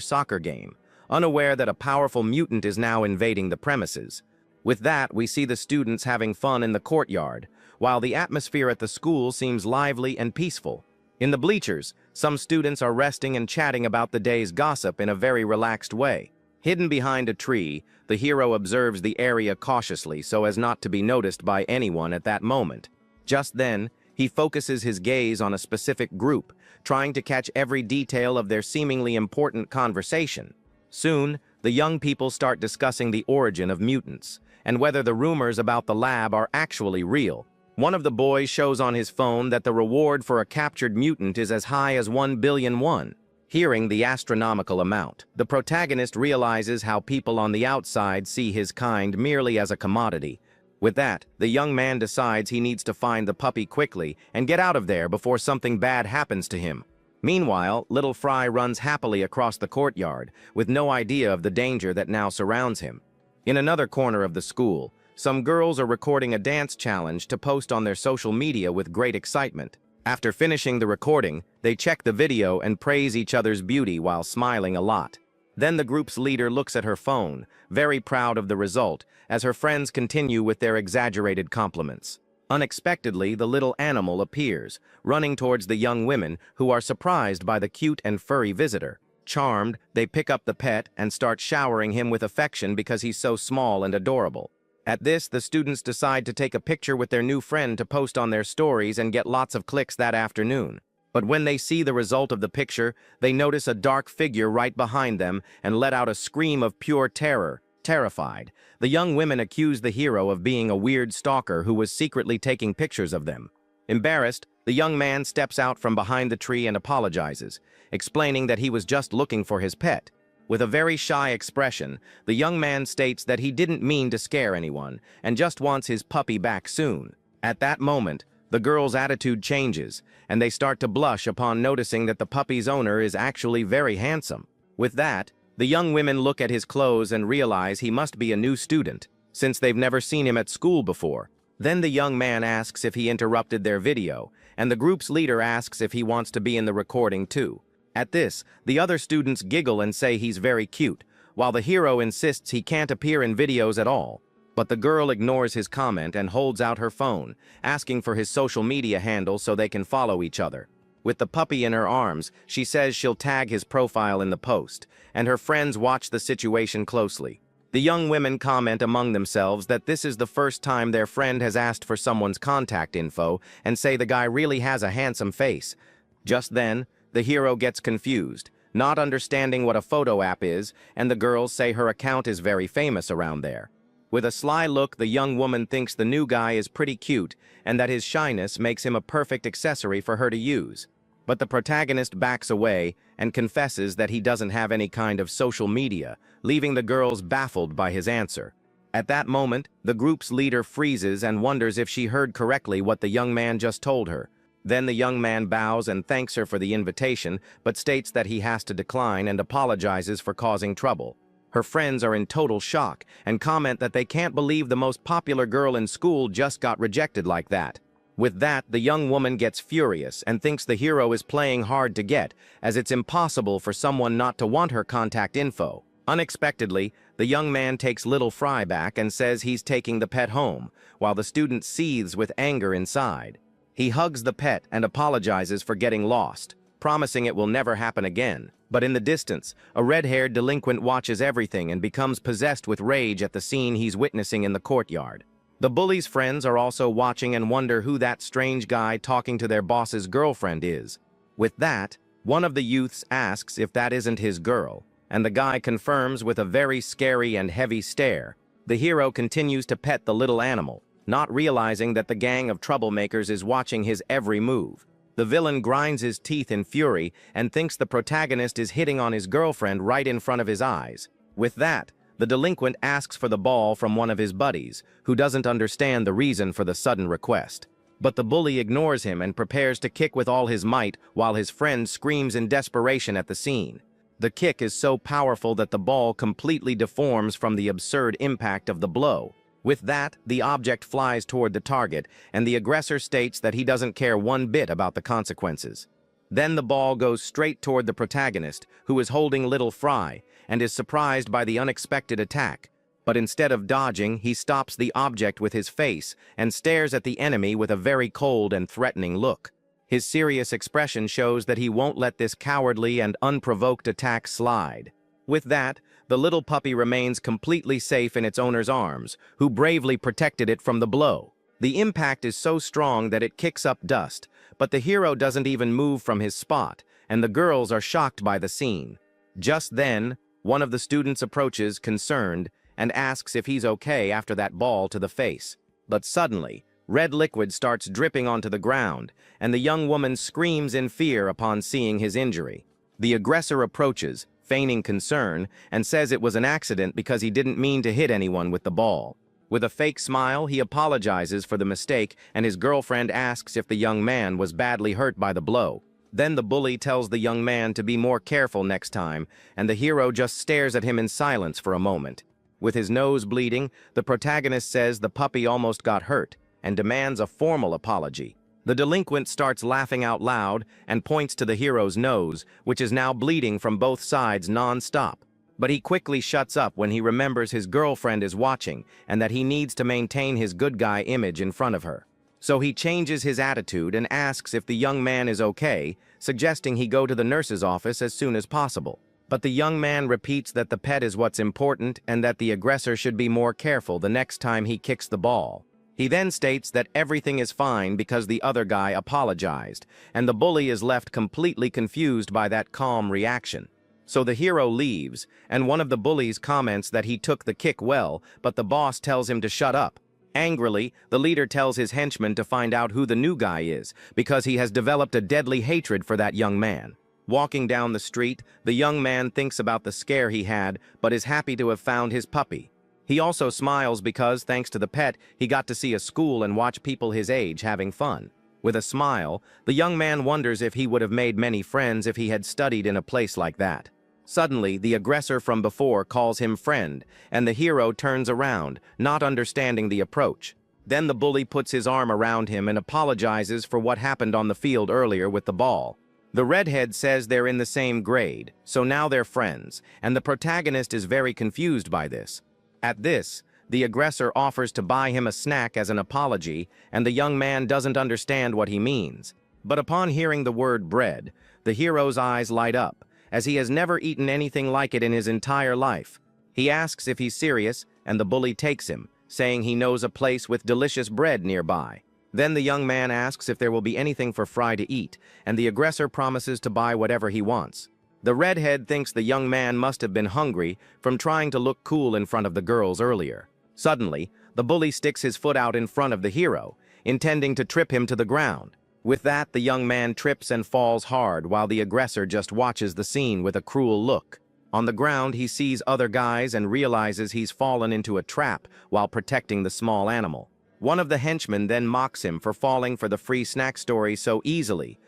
soccer game, unaware that a powerful mutant is now invading the premises. With that, we see the students having fun in the courtyard, while the atmosphere at the school seems lively and peaceful. In the bleachers, some students are resting and chatting about the day's gossip in a very relaxed way. Hidden behind a tree, the hero observes the area cautiously so as not to be noticed by anyone at that moment. Just then, he focuses his gaze on a specific group, trying to catch every detail of their seemingly important conversation. Soon, the young people start discussing the origin of mutants, and whether the rumors about the lab are actually real. One of the boys shows on his phone that the reward for a captured mutant is as high as 1 billion won. Hearing the astronomical amount, the protagonist realizes how people on the outside see his kind merely as a commodity. With that, the young man decides he needs to find the puppy quickly and get out of there before something bad happens to him. Meanwhile, little Fry runs happily across the courtyard, with no idea of the danger that now surrounds him. In another corner of the school, some girls are recording a dance challenge to post on their social media with great excitement. After finishing the recording, they check the video and praise each other's beauty while smiling a lot. Then the group's leader looks at her phone, very proud of the result, as her friends continue with their exaggerated compliments. Unexpectedly, the little animal appears, running towards the young women, who are surprised by the cute and furry visitor. Charmed, they pick up the pet and start showering him with affection because he's so small and adorable. At this, the students decide to take a picture with their new friend to post on their stories and get lots of clicks that afternoon. But when they see the result of the picture, they notice a dark figure right behind them and let out a scream of pure terror. Terrified, the young women accuse the hero of being a weird stalker who was secretly taking pictures of them. Embarrassed, the young man steps out from behind the tree and apologizes, explaining that he was just looking for his pet. With a very shy expression, the young man states that he didn't mean to scare anyone and just wants his puppy back soon. At that moment, the girl's attitude changes, and they start to blush upon noticing that the puppy's owner is actually very handsome. With that, the young women look at his clothes and realize he must be a new student, since they've never seen him at school before. Then the young man asks if he interrupted their video, and the group's leader asks if he wants to be in the recording too. At this, the other students giggle and say he's very cute, while the hero insists he can't appear in videos at all. But the girl ignores his comment and holds out her phone, asking for his social media handle so they can follow each other. With the puppy in her arms, she says she'll tag his profile in the post, and her friends watch the situation closely. The young women comment among themselves that this is the first time their friend has asked for someone's contact info and say the guy really has a handsome face. Just then, the hero gets confused, not understanding what a photo app is, and the girls say her account is very famous around there. With a sly look, the young woman thinks the new guy is pretty cute and that his shyness makes him a perfect accessory for her to use. But the protagonist backs away and confesses that he doesn't have any kind of social media, leaving the girls baffled by his answer. At that moment, the group's leader freezes and wonders if she heard correctly what the young man just told her. Then the young man bows and thanks her for the invitation, but states that he has to decline and apologizes for causing trouble. Her friends are in total shock and comment that they can't believe the most popular girl in school just got rejected like that. With that, the young woman gets furious and thinks the hero is playing hard to get, as it's impossible for someone not to want her contact info. Unexpectedly, the young man takes little Fry back and says he's taking the pet home, while the student seethes with anger inside. He hugs the pet and apologizes for getting lost, promising it will never happen again. But in the distance, a red-haired delinquent watches everything and becomes possessed with rage at the scene he's witnessing in the courtyard. The bully's friends are also watching and wonder who that strange guy talking to their boss's girlfriend is. With that, one of the youths asks if that isn't his girl, and the guy confirms with a very scary and heavy stare. The hero continues to pet the little animal, not realizing that the gang of troublemakers is watching his every move. The villain grinds his teeth in fury and thinks the protagonist is hitting on his girlfriend right in front of his eyes. With that, the delinquent asks for the ball from one of his buddies, who doesn't understand the reason for the sudden request. But the bully ignores him and prepares to kick with all his might while his friend screams in desperation at the scene. The kick is so powerful that the ball completely deforms from the absurd impact of the blow. With that, the object flies toward the target, and the aggressor states that he doesn't care one bit about the consequences. Then the ball goes straight toward the protagonist, who is holding little Fry, and is surprised by the unexpected attack. But instead of dodging, he stops the object with his face and stares at the enemy with a very cold and threatening look. His serious expression shows that he won't let this cowardly and unprovoked attack slide. With that, the little puppy remains completely safe in its owner's arms, who bravely protected it from the blow. The impact is so strong that it kicks up dust, but the hero doesn't even move from his spot, and the girls are shocked by the scene. Just then, One of the students approaches, concerned, and asks if he's okay after that ball to the face. But suddenly, red liquid starts dripping onto the ground, and the young woman screams in fear upon seeing his injury. The aggressor approaches, feigning concern, and says it was an accident because he didn't mean to hit anyone with the ball. With a fake smile, he apologizes for the mistake, and his girlfriend asks if the young man was badly hurt by the blow. Then the bully tells the young man to be more careful next time, and the hero just stares at him in silence for a moment. With his nose bleeding, the protagonist says the puppy almost got hurt, and demands a formal apology. The delinquent starts laughing out loud and points to the hero's nose, which is now bleeding from both sides non-stop. But he quickly shuts up when he remembers his girlfriend is watching and that he needs to maintain his good guy image in front of her. So he changes his attitude and asks if the young man is okay, suggesting he go to the nurse's office as soon as possible. But the young man repeats that the pet is what's important and that the aggressor should be more careful the next time he kicks the ball. He then states that everything is fine because the other guy apologized, and the bully is left completely confused by that calm reaction. So the hero leaves, and one of the bullies comments that he took the kick well, but the boss tells him to shut up. Angrily, the leader tells his henchman to find out who the new guy is, because he has developed a deadly hatred for that young man. Walking down the street, the young man thinks about the scare he had, but is happy to have found his puppy. He also smiles because, thanks to the pet, he got to see a school and watch people his age having fun. With a smile, the young man wonders if he would have made many friends if he had studied in a place like that. Suddenly, the aggressor from before calls him friend, and the hero turns around, not understanding the approach. Then the bully puts his arm around him and apologizes for what happened on the field earlier with the ball. The redhead says they're in the same grade, so now they're friends, and the protagonist is very confused by this. At this, the aggressor offers to buy him a snack as an apology, and the young man doesn't understand what he means. But upon hearing the word bread, the hero's eyes light up, as he has never eaten anything like it in his entire life. He asks if he's serious, and the bully takes him, saying he knows a place with delicious bread nearby. Then the young man asks if there will be anything for Fry to eat, and the aggressor promises to buy whatever he wants. The redhead thinks the young man must have been hungry from trying to look cool in front of the girls earlier. Suddenly, the bully sticks his foot out in front of the hero, intending to trip him to the ground. With that, the young man trips and falls hard while the aggressor just watches the scene with a cruel look. On the ground, he sees other guys and realizes he's fallen into a trap while protecting the small animal. One of the henchmen then mocks him for falling for the free snack story so easily.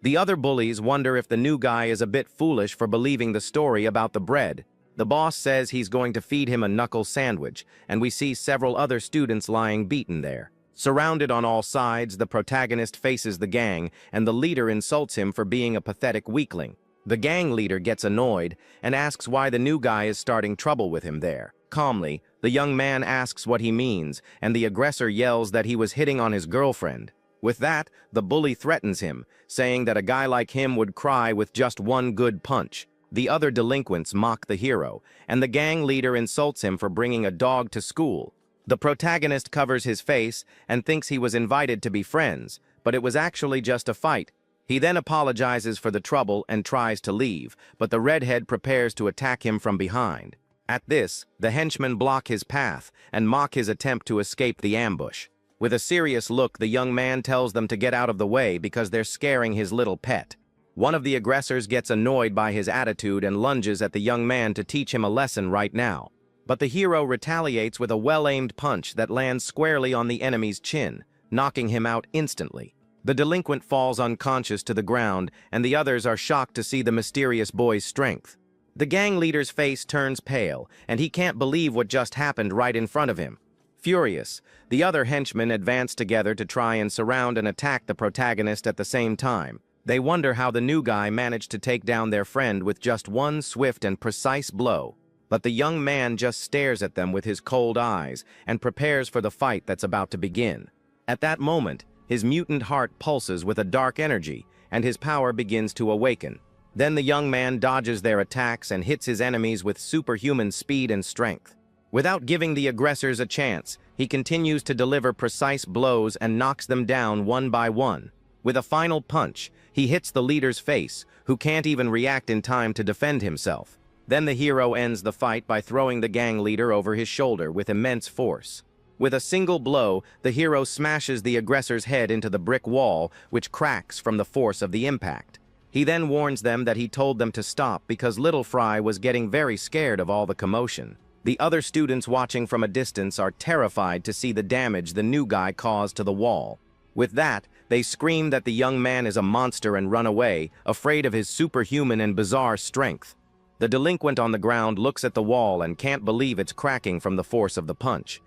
The other bullies wonder if the new guy is a bit foolish for believing the story about the bread. The boss says he's going to feed him a knuckle sandwich, and we see several other students lying beaten there. Surrounded on all sides, the protagonist faces the gang, and the leader insults him for being a pathetic weakling. The gang leader gets annoyed and asks why the new guy is starting trouble with him there. Calmly, the young man asks what he means, and the aggressor yells that he was hitting on his girlfriend. With that, the bully threatens him, saying that a guy like him would cry with just one good punch. The other delinquents mock the hero, and the gang leader insults him for bringing a dog to school. The protagonist covers his face and thinks he was invited to be friends, but it was actually just a fight. He then apologizes for the trouble and tries to leave, but the redhead prepares to attack him from behind. At this, the henchmen block his path and mock his attempt to escape the ambush. With a serious look, the young man tells them to get out of the way because they're scaring his little pet. One of the aggressors gets annoyed by his attitude and lunges at the young man to teach him a lesson right now. But the hero retaliates with a well-aimed punch that lands squarely on the enemy's chin, knocking him out instantly. The delinquent falls unconscious to the ground, and the others are shocked to see the mysterious boy's strength. The gang leader's face turns pale, and he can't believe what just happened right in front of him. Furious, the other henchmen advance together to try and surround and attack the protagonist at the same time. They wonder how the new guy managed to take down their friend with just one swift and precise blow. But the young man just stares at them with his cold eyes and prepares for the fight that's about to begin. At that moment, his mutant heart pulses with a dark energy, and his power begins to awaken. Then the young man dodges their attacks and hits his enemies with superhuman speed and strength. Without giving the aggressors a chance, he continues to deliver precise blows and knocks them down one by one. With a final punch, he hits the leader's face, who can't even react in time to defend himself. Then the hero ends the fight by throwing the gang leader over his shoulder with immense force. With a single blow, the hero smashes the aggressor's head into the brick wall, which cracks from the force of the impact. He then warns them that he told them to stop because Little Fry was getting very scared of all the commotion. The other students watching from a distance are terrified to see the damage the new guy caused to the wall. With that, they scream that the young man is a monster and run away, afraid of his superhuman and bizarre strength. The delinquent on the ground looks at the wall and can't believe it's cracking from the force of the punch.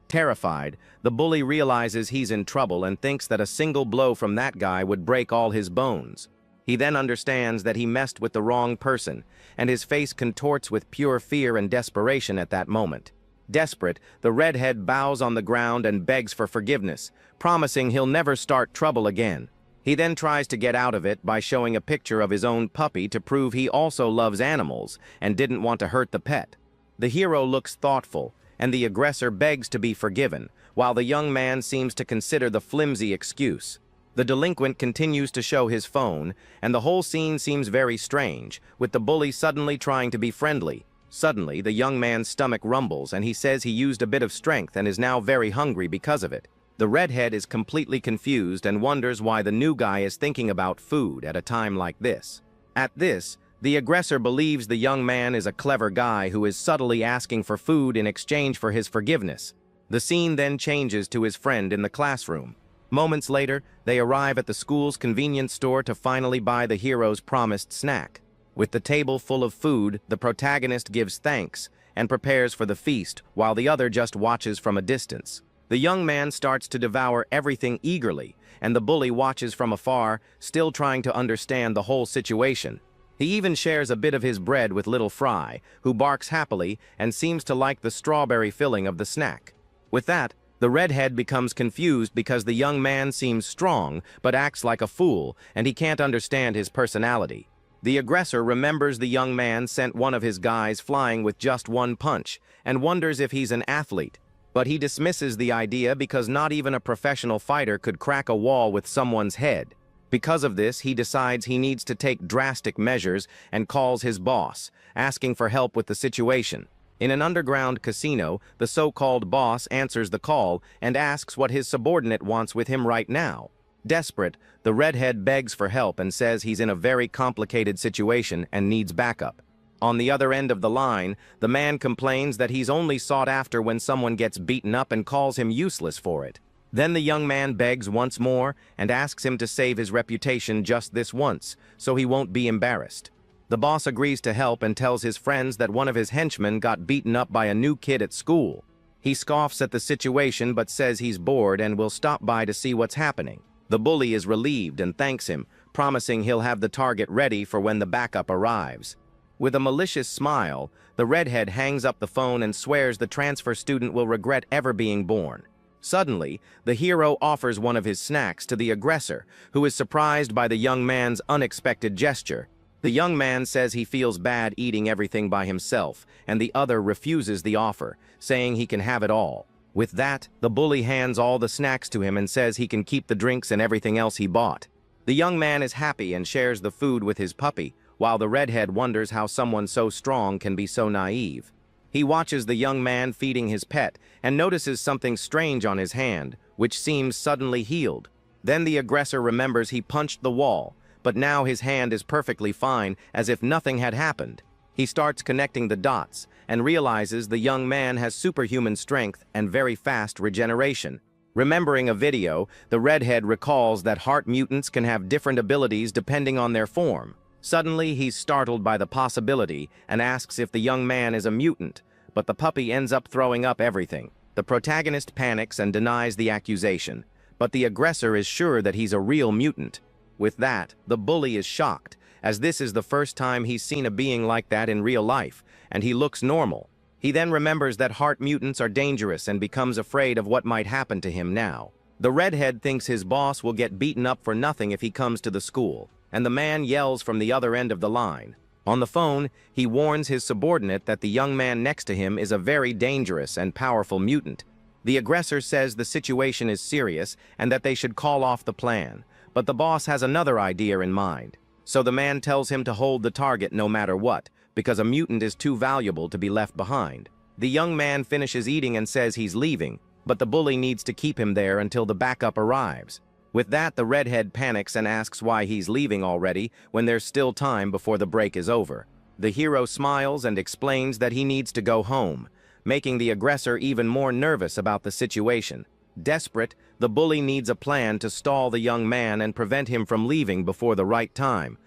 Terrified, the bully realizes he's in trouble and thinks that a single blow from that guy would break all his bones. He then understands that he messed with the wrong person, and his face contorts with pure fear and desperation at that moment. Desperate, the redhead bows on the ground and begs for forgiveness, promising he'll never start trouble again. He then tries to get out of it by showing a picture of his own puppy to prove he also loves animals and didn't want to hurt the pet. The hero looks thoughtful, and the aggressor begs to be forgiven, while the young man seems to consider the flimsy excuse. The delinquent continues to show his phone, and the whole scene seems very strange, with the bully suddenly trying to be friendly. Suddenly, the young man's stomach rumbles, and he says he used a bit of strength and is now very hungry because of it. The redhead is completely confused and wonders why the new guy is thinking about food at a time like this. At this, the aggressor believes the young man is a clever guy who is subtly asking for food in exchange for his forgiveness. The scene then changes to his friend in the classroom. Moments later, they arrive at the school's convenience store to finally buy the hero's promised snack. With the table full of food, the protagonist gives thanks and prepares for the feast, while the other just watches from a distance. The young man starts to devour everything eagerly, and the bully watches from afar, still trying to understand the whole situation. He even shares a bit of his bread with Little Fry, who barks happily and seems to like the strawberry filling of the snack. With that, the redhead becomes confused because the young man seems strong but acts like a fool, and he can't understand his personality. The aggressor remembers the young man sent one of his guys flying with just one punch, and wonders if he's an athlete. But he dismisses the idea because not even a professional fighter could crack a wall with someone's head. Because of this, he decides he needs to take drastic measures and calls his boss, asking for help with the situation. In an underground casino, the so-called boss answers the call and asks what his subordinate wants with him right now. Desperate, the redhead begs for help and says he's in a very complicated situation and needs backup. On the other end of the line, the man complains that he's only sought after when someone gets beaten up and calls him useless for it. Then the young man begs once more and asks him to save his reputation just this once, so he won't be embarrassed. The boss agrees to help and tells his friends that one of his henchmen got beaten up by a new kid at school. He scoffs at the situation but says he's bored and will stop by to see what's happening. The bully is relieved and thanks him, promising he'll have the target ready for when the backup arrives. With a malicious smile, the redhead hangs up the phone and swears the transfer student will regret ever being born. Suddenly, the hero offers one of his snacks to the aggressor, who is surprised by the young man's unexpected gesture. The young man says he feels bad eating everything by himself, and the other refuses the offer, saying he can have it all. With that, the bully hands all the snacks to him and says he can keep the drinks and everything else he bought. The young man is happy and shares the food with his puppy, while the redhead wonders how someone so strong can be so naive. He watches the young man feeding his pet and notices something strange on his hand, which seems suddenly healed. Then the aggressor remembers he punched the wall, but now his hand is perfectly fine, as if nothing had happened. He starts connecting the dots and realizes the young man has superhuman strength and very fast regeneration. Remembering a video, the redhead recalls that heart mutants can have different abilities depending on their form. Suddenly, he's startled by the possibility and asks if the young man is a mutant, but the puppy ends up throwing up everything. The protagonist panics and denies the accusation, but the aggressor is sure that he's a real mutant. With that, the bully is shocked, as this is the first time he's seen a being like that in real life, and he looks normal. He then remembers that heart mutants are dangerous and becomes afraid of what might happen to him now. The redhead thinks his boss will get beaten up for nothing if he comes to the school, and the man yells from the other end of the line. On the phone, he warns his subordinate that the young man next to him is a very dangerous and powerful mutant. The aggressor says the situation is serious and that they should call off the plan, but the boss has another idea in mind. So the man tells him to hold the target no matter what, because a mutant is too valuable to be left behind. The young man finishes eating and says he's leaving, but the bully needs to keep him there until the backup arrives. With that, the redhead panics and asks why he's leaving already when there's still time before the break is over. The hero smiles and explains that he needs to go home, making the aggressor even more nervous about the situation. Desperate, the bully needs a plan to stall the young man and prevent him from leaving before the right time.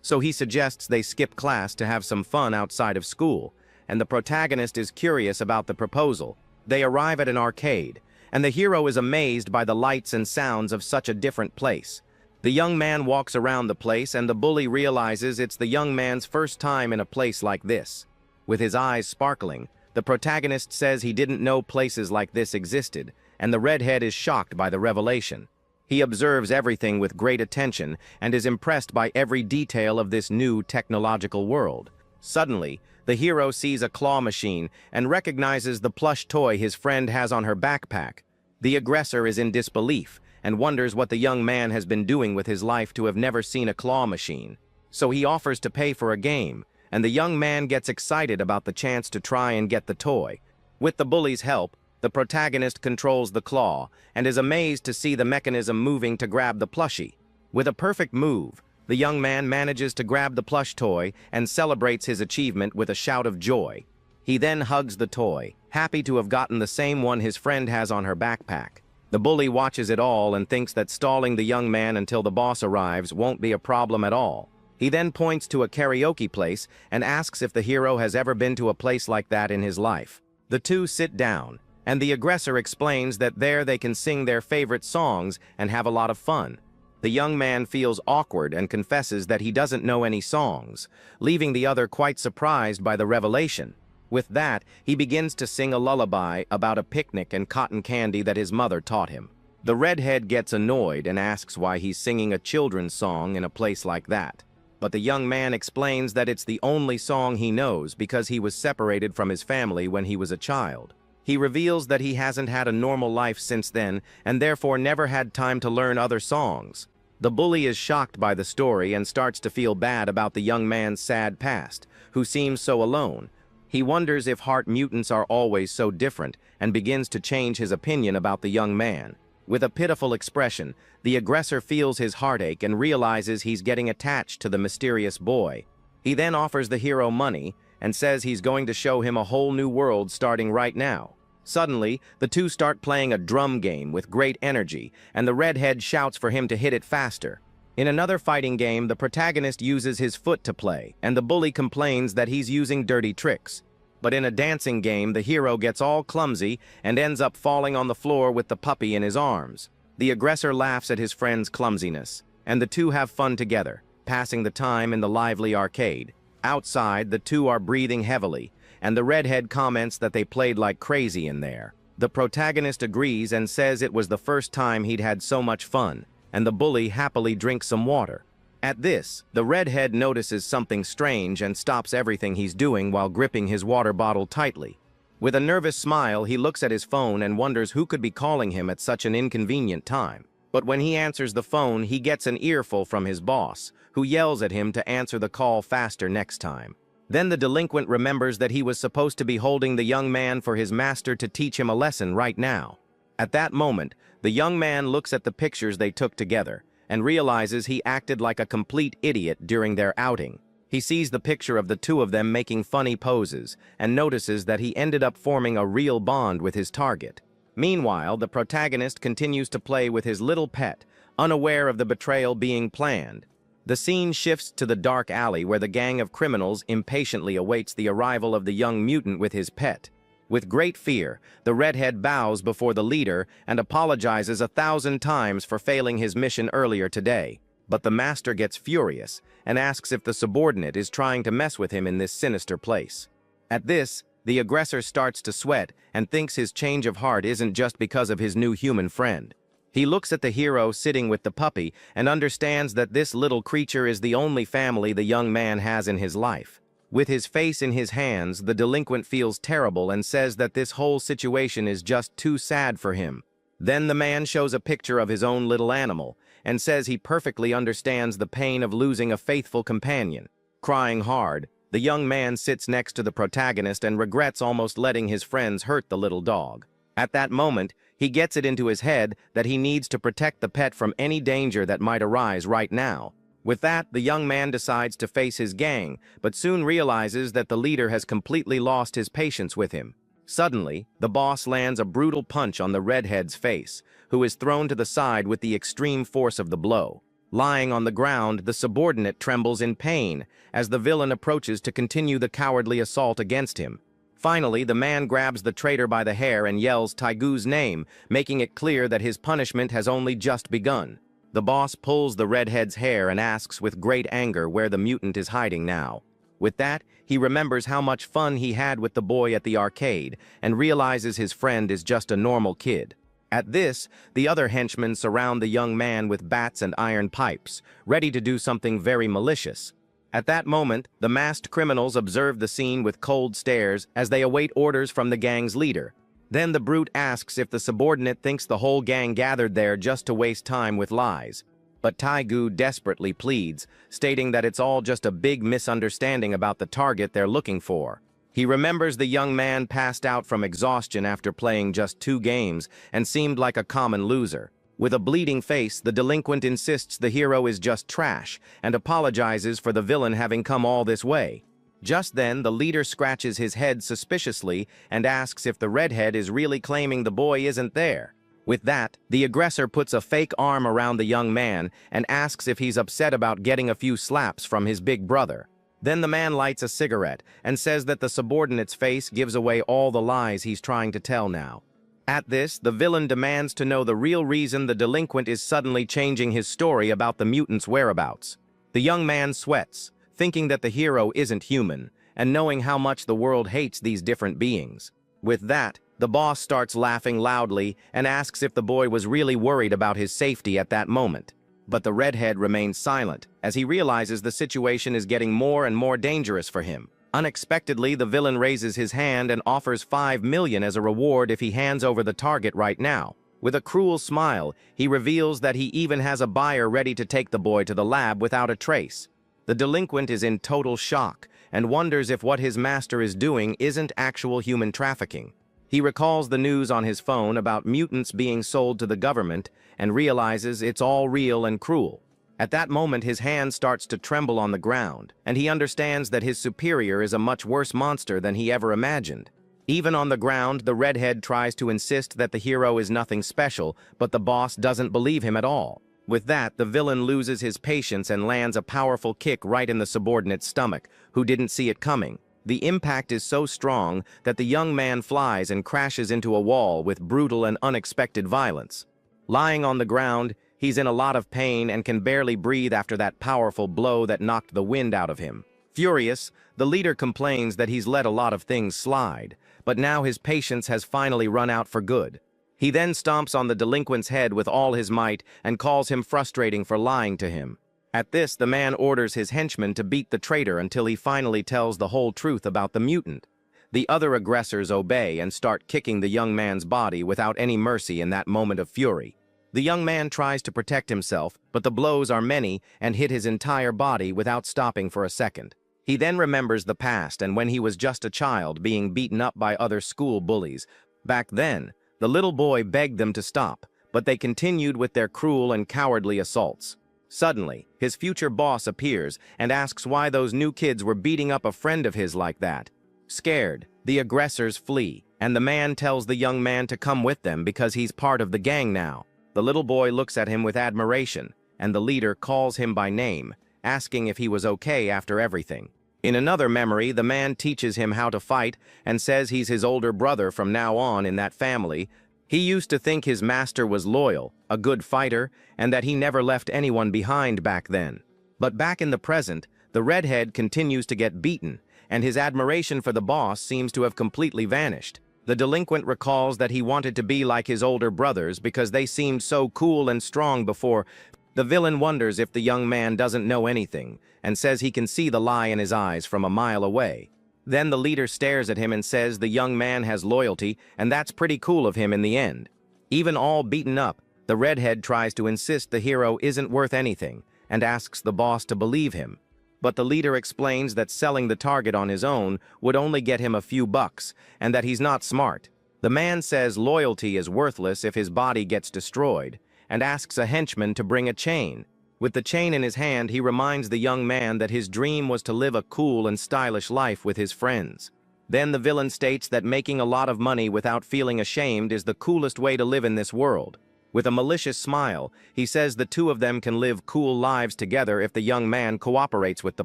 So he suggests they skip class to have some fun outside of school, and the protagonist is curious about the proposal. They arrive at an arcade, and the hero is amazed by the lights and sounds of such a different place. The young man walks around the place, and the bully realizes it's the young man's first time in a place like this. With his eyes sparkling, the protagonist says he didn't know places like this existed, and the redhead is shocked by the revelation. He observes everything with great attention and is impressed by every detail of this new technological world. Suddenly, the hero sees a claw machine and recognizes the plush toy his friend has on her backpack. The aggressor is in disbelief and wonders what the young man has been doing with his life to have never seen a claw machine. So he offers to pay for a game, and the young man gets excited about the chance to try and get the toy. With the bully's help, the protagonist controls the claw and is amazed to see the mechanism moving to grab the plushie. With a perfect move, the young man manages to grab the plush toy and celebrates his achievement with a shout of joy. He then hugs the toy, happy to have gotten the same one his friend has on her backpack. The bully watches it all and thinks that stalling the young man until the boss arrives won't be a problem at all. He then points to a karaoke place and asks if the hero has ever been to a place like that in his life. The two sit down, and the aggressor explains that there they can sing their favorite songs and have a lot of fun. The young man feels awkward and confesses that he doesn't know any songs, leaving the other quite surprised by the revelation. With that, he begins to sing a lullaby about a picnic and cotton candy that his mother taught him. The redhead gets annoyed and asks why he's singing a children's song in a place like that. But the young man explains that it's the only song he knows because he was separated from his family when he was a child. He reveals that he hasn't had a normal life since then and therefore never had time to learn other songs. The bully is shocked by the story and starts to feel bad about the young man's sad past, who seems so alone. He wonders if heart mutants are always so different and begins to change his opinion about the young man. With a pitiful expression, the aggressor feels his heartache and realizes he's getting attached to the mysterious boy. He then offers the hero money and says he's going to show him a whole new world starting right now. Suddenly, the two start playing a drum game with great energy, and the redhead shouts for him to hit it faster. In another fighting game, the protagonist uses his foot to play, and the bully complains that he's using dirty tricks. But in a dancing game, the hero gets all clumsy and ends up falling on the floor with the puppy in his arms. The aggressor laughs at his friend's clumsiness, and the two have fun together, passing the time in the lively arcade. Outside, the two are breathing heavily, and the redhead comments that they played like crazy in there. The protagonist agrees and says it was the first time he'd had so much fun, and the bully happily drinks some water. At this, the redhead notices something strange and stops everything he's doing while gripping his water bottle tightly. With a nervous smile, he looks at his phone and wonders who could be calling him at such an inconvenient time. But when he answers the phone, he gets an earful from his boss, who yells at him to answer the call faster next time. Then the delinquent remembers that he was supposed to be holding the young man for his master to teach him a lesson right now. At that moment, the young man looks at the pictures they took together and realizes he acted like a complete idiot during their outing. He sees the picture of the two of them making funny poses and notices that he ended up forming a real bond with his target. Meanwhile, the protagonist continues to play with his little pet, unaware of the betrayal being planned. The scene shifts to the dark alley where the gang of criminals impatiently awaits the arrival of the young mutant with his pet. With great fear, the redhead bows before the leader and apologizes 1,000 times for failing his mission earlier today. But the master gets furious and asks if the subordinate is trying to mess with him in this sinister place. At this, the aggressor starts to sweat and thinks his change of heart isn't just because of his new human friend. He looks at the hero sitting with the puppy and understands that this little creature is the only family the young man has in his life. With his face in his hands, the delinquent feels terrible and says that this whole situation is just too sad for him. Then the man shows a picture of his own little animal and says he perfectly understands the pain of losing a faithful companion. Crying hard, the young man sits next to the protagonist and regrets almost letting his friends hurt the little dog. At that moment, he gets it into his head that he needs to protect the pet from any danger that might arise right now. With that, the young man decides to face his gang, but soon realizes that the leader has completely lost his patience with him. Suddenly, the boss lands a brutal punch on the redhead's face, who is thrown to the side with the extreme force of the blow. Lying on the ground, the subordinate trembles in pain as the villain approaches to continue the cowardly assault against him. Finally, the man grabs the traitor by the hair and yells Taigu's name, making it clear that his punishment has only just begun. The boss pulls the redhead's hair and asks with great anger where the mutant is hiding now. With that, he remembers how much fun he had with the boy at the arcade and realizes his friend is just a normal kid. At this, the other henchmen surround the young man with bats and iron pipes, ready to do something very malicious. At that moment, the masked criminals observe the scene with cold stares as they await orders from the gang's leader. Then the brute asks if the subordinate thinks the whole gang gathered there just to waste time with lies. But Taigu desperately pleads, stating that it's all just a big misunderstanding about the target they're looking for. He remembers the young man passed out from exhaustion after playing just 2 games and seemed like a common loser. With a bleeding face, the delinquent insists the hero is just trash and apologizes for the villain having come all this way. Just then, the leader scratches his head suspiciously and asks if the redhead is really claiming the boy isn't there. With that, the aggressor puts a fake arm around the young man and asks if he's upset about getting a few slaps from his big brother. Then the man lights a cigarette and says that the subordinate's face gives away all the lies he's trying to tell now. At this, the villain demands to know the real reason the delinquent is suddenly changing his story about the mutant's whereabouts. The young man sweats, thinking that the hero isn't human, and knowing how much the world hates these different beings. With that, the boss starts laughing loudly and asks if the boy was really worried about his safety at that moment. But the redhead remains silent, as he realizes the situation is getting more and more dangerous for him. Unexpectedly, the villain raises his hand and offers 5 million as a reward if he hands over the target right now. With a cruel smile, he reveals that he even has a buyer ready to take the boy to the lab without a trace. The delinquent is in total shock and wonders if what his master is doing isn't actual human trafficking. He recalls the news on his phone about mutants being sold to the government and realizes it's all real and cruel. At that moment, his hand starts to tremble on the ground, and he understands that his superior is a much worse monster than he ever imagined. Even on the ground, the redhead tries to insist that the hero is nothing special, but the boss doesn't believe him at all. With that, the villain loses his patience and lands a powerful kick right in the subordinate's stomach, who didn't see it coming. The impact is so strong that the young man flies and crashes into a wall with brutal and unexpected violence. Lying on the ground, he's in a lot of pain and can barely breathe after that powerful blow that knocked the wind out of him. Furious, the leader complains that he's let a lot of things slide, but now his patience has finally run out for good. He then stomps on the delinquent's head with all his might and calls him frustrating for lying to him. At this, the man orders his henchmen to beat the traitor until he finally tells the whole truth about the mutant. The other aggressors obey and start kicking the young man's body without any mercy in that moment of fury. The young man tries to protect himself, but the blows are many and hit his entire body without stopping for a second. He then remembers the past and when he was just a child being beaten up by other school bullies. Back then, the little boy begged them to stop, but they continued with their cruel and cowardly assaults. Suddenly, his future boss appears and asks why those new kids were beating up a friend of his like that. Scared, the aggressors flee, and the man tells the young man to come with them because he's part of the gang now. The little boy looks at him with admiration, and the leader calls him by name, asking if he was okay after everything. In another memory, the man teaches him how to fight and says he's his older brother from now on in that family. He used to think his master was loyal, a good fighter, and that he never left anyone behind back then. But back in the present, the redhead continues to get beaten, and his admiration for the boss seems to have completely vanished. The delinquent recalls that he wanted to be like his older brothers because they seemed so cool and strong before. The villain wonders if the young man doesn't know anything, and says he can see the lie in his eyes from a mile away. Then the leader stares at him and says the young man has loyalty, and that's pretty cool of him in the end. Even all beaten up, the redhead tries to insist the hero isn't worth anything and asks the boss to believe him. But the leader explains that selling the target on his own would only get him a few bucks and that he's not smart. The man says loyalty is worthless if his body gets destroyed and asks a henchman to bring a chain. With the chain in his hand, he reminds the young man that his dream was to live a cool and stylish life with his friends. Then the villain states that making a lot of money without feeling ashamed is the coolest way to live in this world. With a malicious smile, he says the two of them can live cool lives together if the young man cooperates with the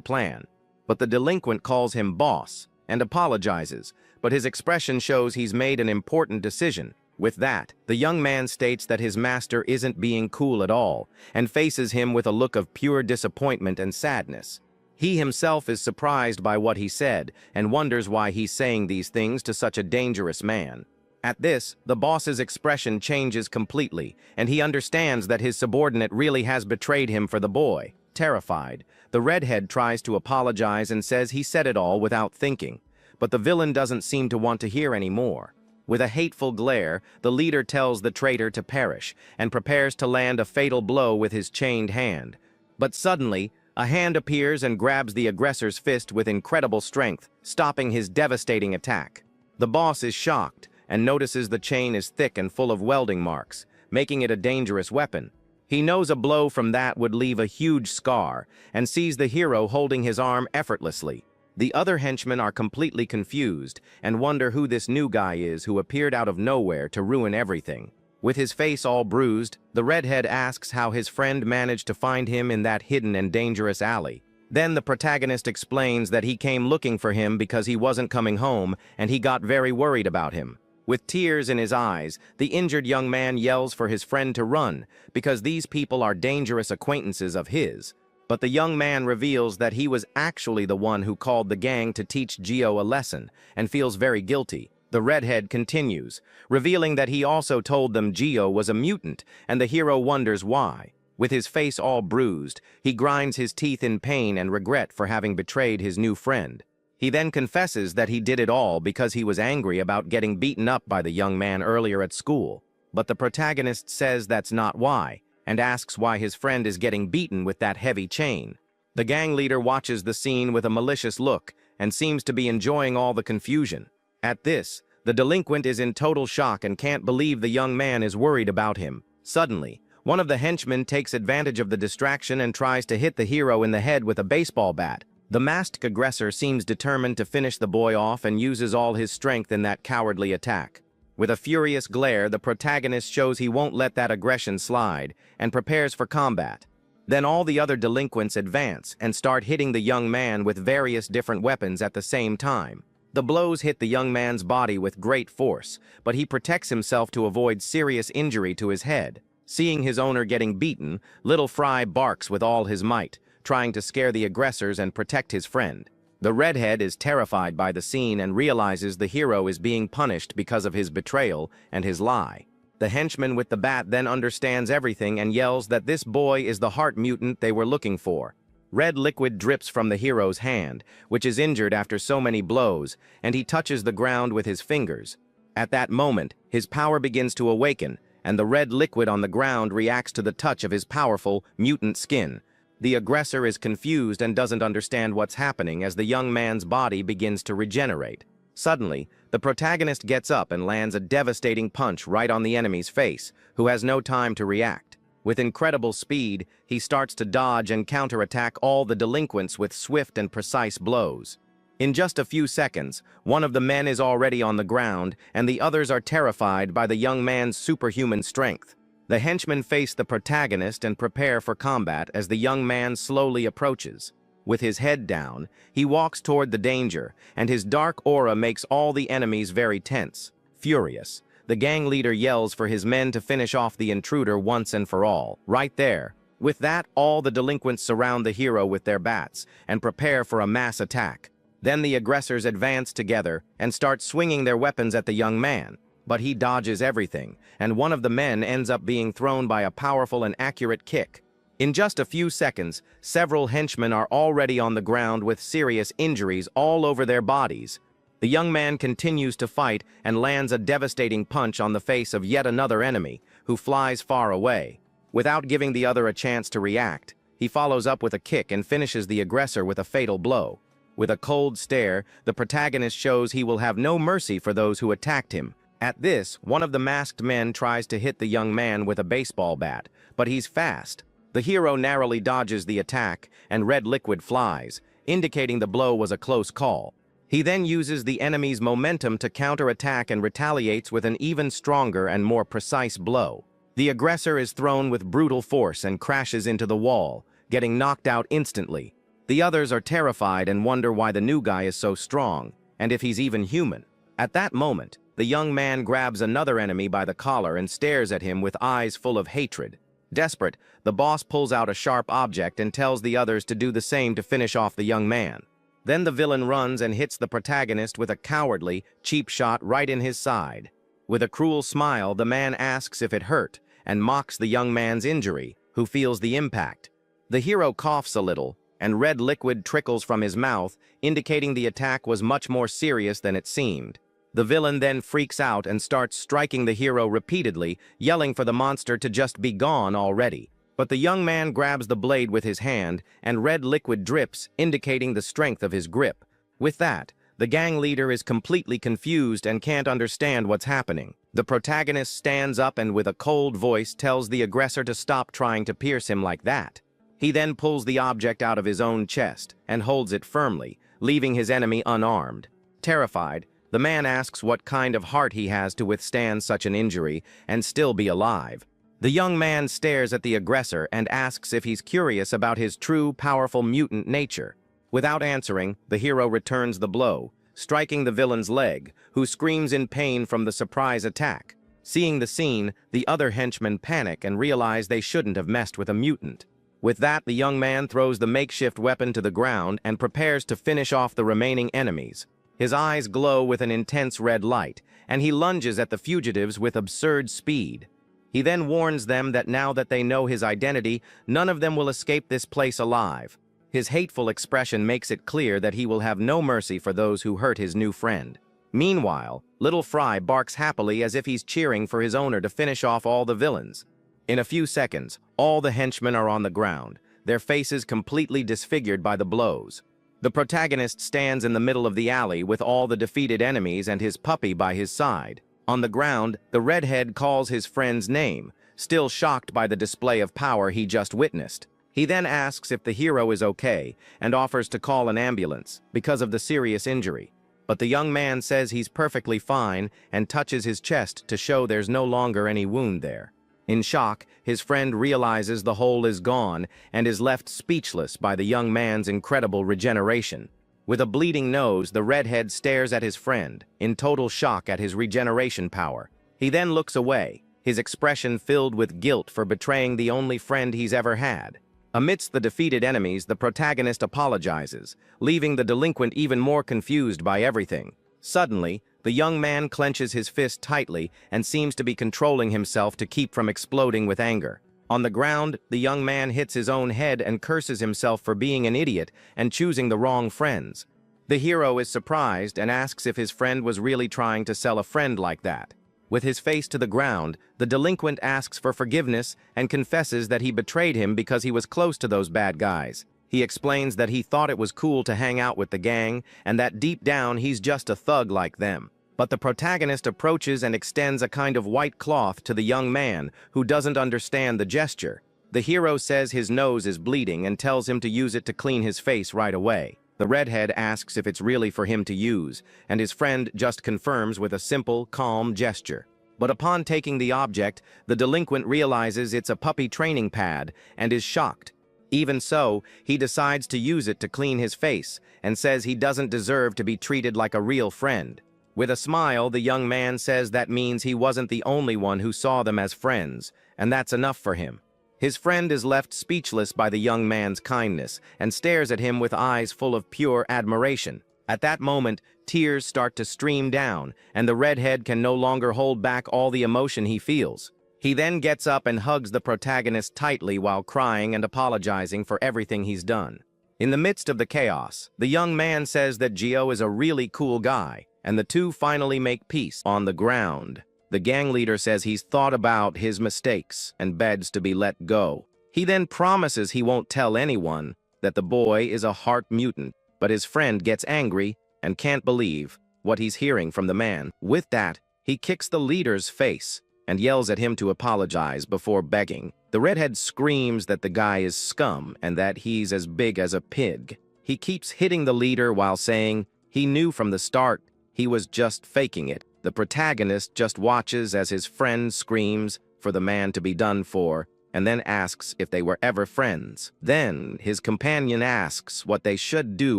plan. But the delinquent calls him boss and apologizes, but his expression shows he's made an important decision. With that, the young man states that his master isn't being cool at all and faces him with a look of pure disappointment and sadness. He himself is surprised by what he said and wonders why he's saying these things to such a dangerous man. At this, the boss's expression changes completely, and he understands that his subordinate really has betrayed him for the boy. Terrified, the redhead tries to apologize and says he said it all without thinking, but the villain doesn't seem to want to hear any more. With a hateful glare, the leader tells the traitor to perish and prepares to land a fatal blow with his chained hand. But suddenly, a hand appears and grabs the aggressor's fist with incredible strength, stopping his devastating attack. The boss is shocked and notices the chain is thick and full of welding marks, making it a dangerous weapon. He knows a blow from that would leave a huge scar and sees the hero holding his arm effortlessly. The other henchmen are completely confused and wonder who this new guy is who appeared out of nowhere to ruin everything. With his face all bruised, the redhead asks how his friend managed to find him in that hidden and dangerous alley. Then the protagonist explains that he came looking for him because he wasn't coming home and he got very worried about him. With tears in his eyes, the injured young man yells for his friend to run because these people are dangerous acquaintances of his. But the young man reveals that he was actually the one who called the gang to teach Gio a lesson and feels very guilty. The redhead continues, revealing that he also told them Gio was a mutant, and the hero wonders why. With his face all bruised, he grinds his teeth in pain and regret for having betrayed his new friend. He then confesses that he did it all because he was angry about getting beaten up by the young man earlier at school. But the protagonist says that's not why, and asks why his friend is getting beaten with that heavy chain. The gang leader watches the scene with a malicious look and seems to be enjoying all the confusion. At this, the delinquent is in total shock and can't believe the young man is worried about him. Suddenly, one of the henchmen takes advantage of the distraction and tries to hit the hero in the head with a baseball bat. The masked aggressor seems determined to finish the boy off and uses all his strength in that cowardly attack. With a furious glare, the protagonist shows he won't let that aggression slide and prepares for combat. Then all the other delinquents advance and start hitting the young man with various different weapons at the same time. The blows hit the young man's body with great force, but he protects himself to avoid serious injury to his head. Seeing his owner getting beaten, Little Fry barks with all his might, trying to scare the aggressors and protect his friend. The redhead is terrified by the scene and realizes the hero is being punished because of his betrayal and his lie. The henchman with the bat then understands everything and yells that this boy is the heart mutant they were looking for. Red liquid drips from the hero's hand, which is injured after so many blows, and he touches the ground with his fingers. At that moment, his power begins to awaken, and the red liquid on the ground reacts to the touch of his powerful, mutant skin. The aggressor is confused and doesn't understand what's happening as the young man's body begins to regenerate. Suddenly, the protagonist gets up and lands a devastating punch right on the enemy's face, who has no time to react. With incredible speed, he starts to dodge and counterattack all the delinquents with swift and precise blows. In just a few seconds, one of the men is already on the ground, and the others are terrified by the young man's superhuman strength. The henchmen face the protagonist and prepare for combat as the young man slowly approaches. With his head down, he walks toward the danger, and his dark aura makes all the enemies very tense. Furious, the gang leader yells for his men to finish off the intruder once and for all, right there. With that, all the delinquents surround the hero with their bats and prepare for a mass attack. Then the aggressors advance together and start swinging their weapons at the young man. But he dodges everything, and one of the men ends up being thrown by a powerful and accurate kick. In just a few seconds, several henchmen are already on the ground with serious injuries all over their bodies. The young man continues to fight and lands a devastating punch on the face of yet another enemy, who flies far away. Without giving the other a chance to react, he follows up with a kick and finishes the aggressor with a fatal blow. With a cold stare, the protagonist shows he will have no mercy for those who attacked him. At this, one of the masked men tries to hit the young man with a baseball bat, but he's fast. The hero narrowly dodges the attack, and red liquid flies, indicating the blow was a close call. He then uses the enemy's momentum to counterattack and retaliates with an even stronger and more precise blow. The aggressor is thrown with brutal force and crashes into the wall, getting knocked out instantly. The others are terrified and wonder why the new guy is so strong, and if he's even human. At that moment, the young man grabs another enemy by the collar and stares at him with eyes full of hatred. Desperate, the boss pulls out a sharp object and tells the others to do the same to finish off the young man. Then the villain runs and hits the protagonist with a cowardly, cheap shot right in his side. With a cruel smile, the man asks if it hurt, and mocks the young man's injury, who feels the impact. The hero coughs a little, and red liquid trickles from his mouth, indicating the attack was much more serious than it seemed. The villain then freaks out and starts striking the hero repeatedly, yelling for the monster to just be gone already. But the young man grabs the blade with his hand, and red liquid drips, indicating the strength of his grip. With that, the gang leader is completely confused and can't understand what's happening. The protagonist stands up and with a cold voice tells the aggressor to stop trying to pierce him like that. He then pulls the object out of his own chest and holds it firmly, leaving his enemy unarmed. Terrified, the man asks what kind of heart he has to withstand such an injury and still be alive. The young man stares at the aggressor and asks if he's curious about his true, powerful mutant nature. Without answering, the hero returns the blow, striking the villain's leg, who screams in pain from the surprise attack. Seeing the scene, the other henchmen panic and realize they shouldn't have messed with a mutant. With that, the young man throws the makeshift weapon to the ground and prepares to finish off the remaining enemies. His eyes glow with an intense red light, and he lunges at the fugitives with absurd speed. He then warns them that now that they know his identity, none of them will escape this place alive. His hateful expression makes it clear that he will have no mercy for those who hurt his new friend. Meanwhile, Little Fry barks happily as if he's cheering for his owner to finish off all the villains. In a few seconds, all the henchmen are on the ground, their faces completely disfigured by the blows. The protagonist stands in the middle of the alley with all the defeated enemies and his puppy by his side. On the ground, the redhead calls his friend's name, still shocked by the display of power he just witnessed. He then asks if the hero is okay and offers to call an ambulance because of the serious injury. But the young man says he's perfectly fine and touches his chest to show there's no longer any wound there. In shock, his friend realizes the hole is gone and is left speechless by the young man's incredible regeneration. With a bleeding nose, the redhead stares at his friend, in total shock at his regeneration power. He then looks away, his expression filled with guilt for betraying the only friend he's ever had. Amidst the defeated enemies, the protagonist apologizes, leaving the delinquent even more confused by everything. Suddenly, the young man clenches his fist tightly and seems to be controlling himself to keep from exploding with anger. On the ground, the young man hits his own head and curses himself for being an idiot and choosing the wrong friends. The hero is surprised and asks if his friend was really trying to sell a friend like that. With his face to the ground, the delinquent asks for forgiveness and confesses that he betrayed him because he was close to those bad guys. He explains that he thought it was cool to hang out with the gang and that deep down he's just a thug like them. But the protagonist approaches and extends a kind of white cloth to the young man, who doesn't understand the gesture. The hero says his nose is bleeding and tells him to use it to clean his face right away. The redhead asks if it's really for him to use, and his friend just confirms with a simple, calm gesture. But upon taking the object, the delinquent realizes it's a puppy training pad and is shocked. Even so, he decides to use it to clean his face and says he doesn't deserve to be treated like a real friend. With a smile, the young man says that means he wasn't the only one who saw them as friends, and that's enough for him. His friend is left speechless by the young man's kindness and stares at him with eyes full of pure admiration. At that moment, tears start to stream down, and the redhead can no longer hold back all the emotion he feels. He then gets up and hugs the protagonist tightly while crying and apologizing for everything he's done. In the midst of the chaos, the young man says that Gio is a really cool guy. and the two finally make peace. On the ground, the gang leader says he's thought about his mistakes and begs to be let go. He then promises he won't tell anyone that the boy is a heart mutant, but his friend gets angry and can't believe what he's hearing from the man. With that, he kicks the leader's face and yells at him to apologize before begging. The redhead screams that the guy is scum and that he's as big as a pig. He keeps hitting the leader while saying he knew from the start he was just faking it. The protagonist just watches as his friend screams for the man to be done for and then asks if they were ever friends. Then his companion asks what they should do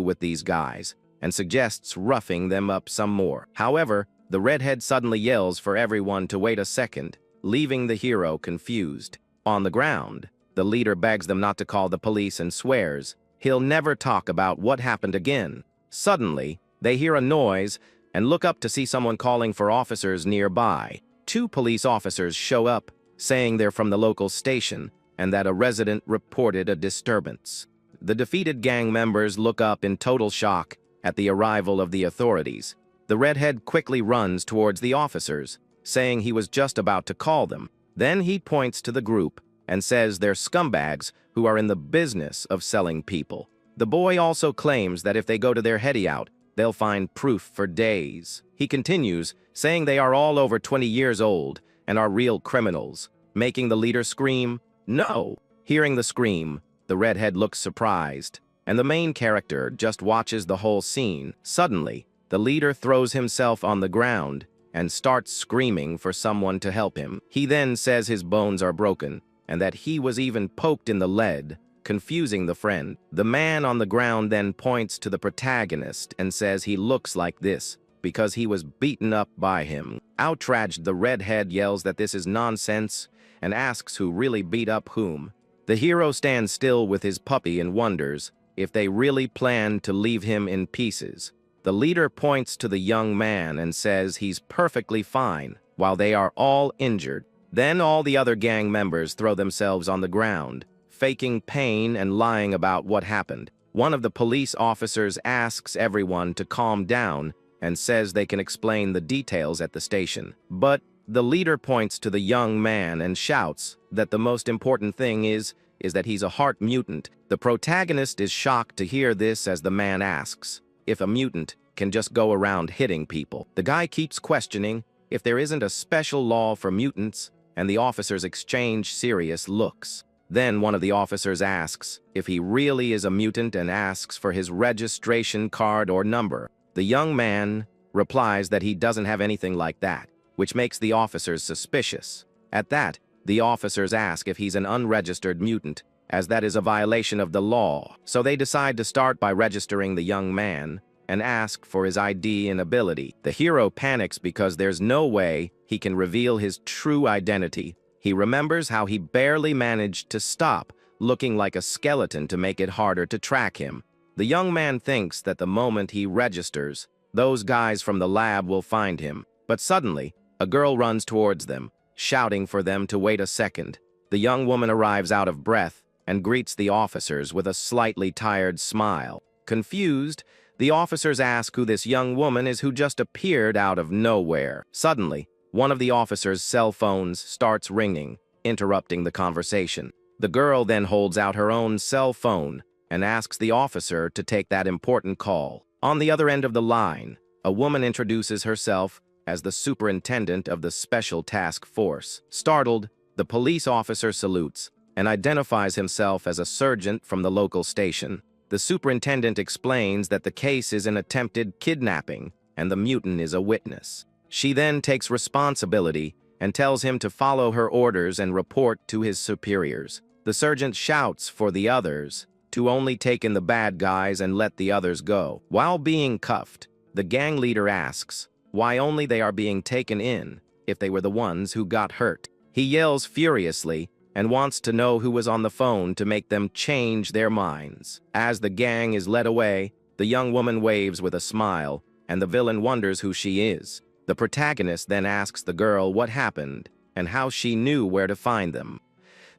with these guys and suggests roughing them up some more. However, the redhead suddenly yells for everyone to wait a second, leaving the hero confused. On the ground, the leader begs them not to call the police and swears he'll never talk about what happened again. Suddenly, they hear a noise and look up to see someone calling for officers nearby. Two police officers show up, saying they're from the local station and that a resident reported a disturbance. The defeated gang members look up in total shock at the arrival of the authorities. The redhead quickly runs towards the officers, saying he was just about to call them. Then he points to the group and says they're scumbags who are in the business of selling people. The boy also claims that if they go to their hideout, they'll find proof for days. He continues, saying they are all over 20 years old and are real criminals, making the leader scream, "No!" Hearing the scream, the redhead looks surprised, and the main character just watches the whole scene. Suddenly, the leader throws himself on the ground and starts screaming for someone to help him. He then says his bones are broken and that he was even poked in the leg, confusing the friend. The man on the ground then points to the protagonist and says he looks like this because he was beaten up by him. Outraged, the redhead yells that this is nonsense and asks who really beat up whom. The hero stands still with his puppy and wonders if they really plan to leave him in pieces. The leader points to the young man and says he's perfectly fine, while they are all injured. Then all the other gang members throw themselves on the ground, faking pain and lying about what happened. One of the police officers asks everyone to calm down and says they can explain the details at the station. But the leader points to the young man and shouts that the most important thing is that he's a heart mutant. The protagonist is shocked to hear this as the man asks if a mutant can just go around hitting people. The guy keeps questioning if there isn't a special law for mutants, and the officers exchange serious looks. Then one of the officers asks if he really is a mutant and asks for his registration card or number. The young man replies that he doesn't have anything like that, which makes the officers suspicious. At that, the officers ask if he's an unregistered mutant, as that is a violation of the law. So they decide to start by registering the young man and ask for his ID and ability. The hero panics because there's no way he can reveal his true identity. He remembers how he barely managed to stop looking like a skeleton to make it harder to track him. The young man thinks that the moment he registers, those guys from the lab will find him. But suddenly, a girl runs towards them, shouting for them to wait a second. The young woman arrives out of breath and greets the officers with a slightly tired smile. Confused, the officers ask who this young woman is who just appeared out of nowhere. Suddenly, one of the officers' cell phones starts ringing, interrupting the conversation. The girl then holds out her own cell phone and asks the officer to take that important call. On the other end of the line, a woman introduces herself as the superintendent of the Special Task Force. Startled, the police officer salutes and identifies himself as a sergeant from the local station. The superintendent explains that the case is an attempted kidnapping and the mutant is a witness. She then takes responsibility and tells him to follow her orders and report to his superiors. The sergeant shouts for the others to only take in the bad guys and let the others go. While being cuffed, the gang leader asks why only they are being taken in if they were the ones who got hurt. He yells furiously and wants to know who was on the phone to make them change their minds. As the gang is led away, the young woman waves with a smile, and the villain wonders who she is. The protagonist then asks the girl what happened and how she knew where to find them.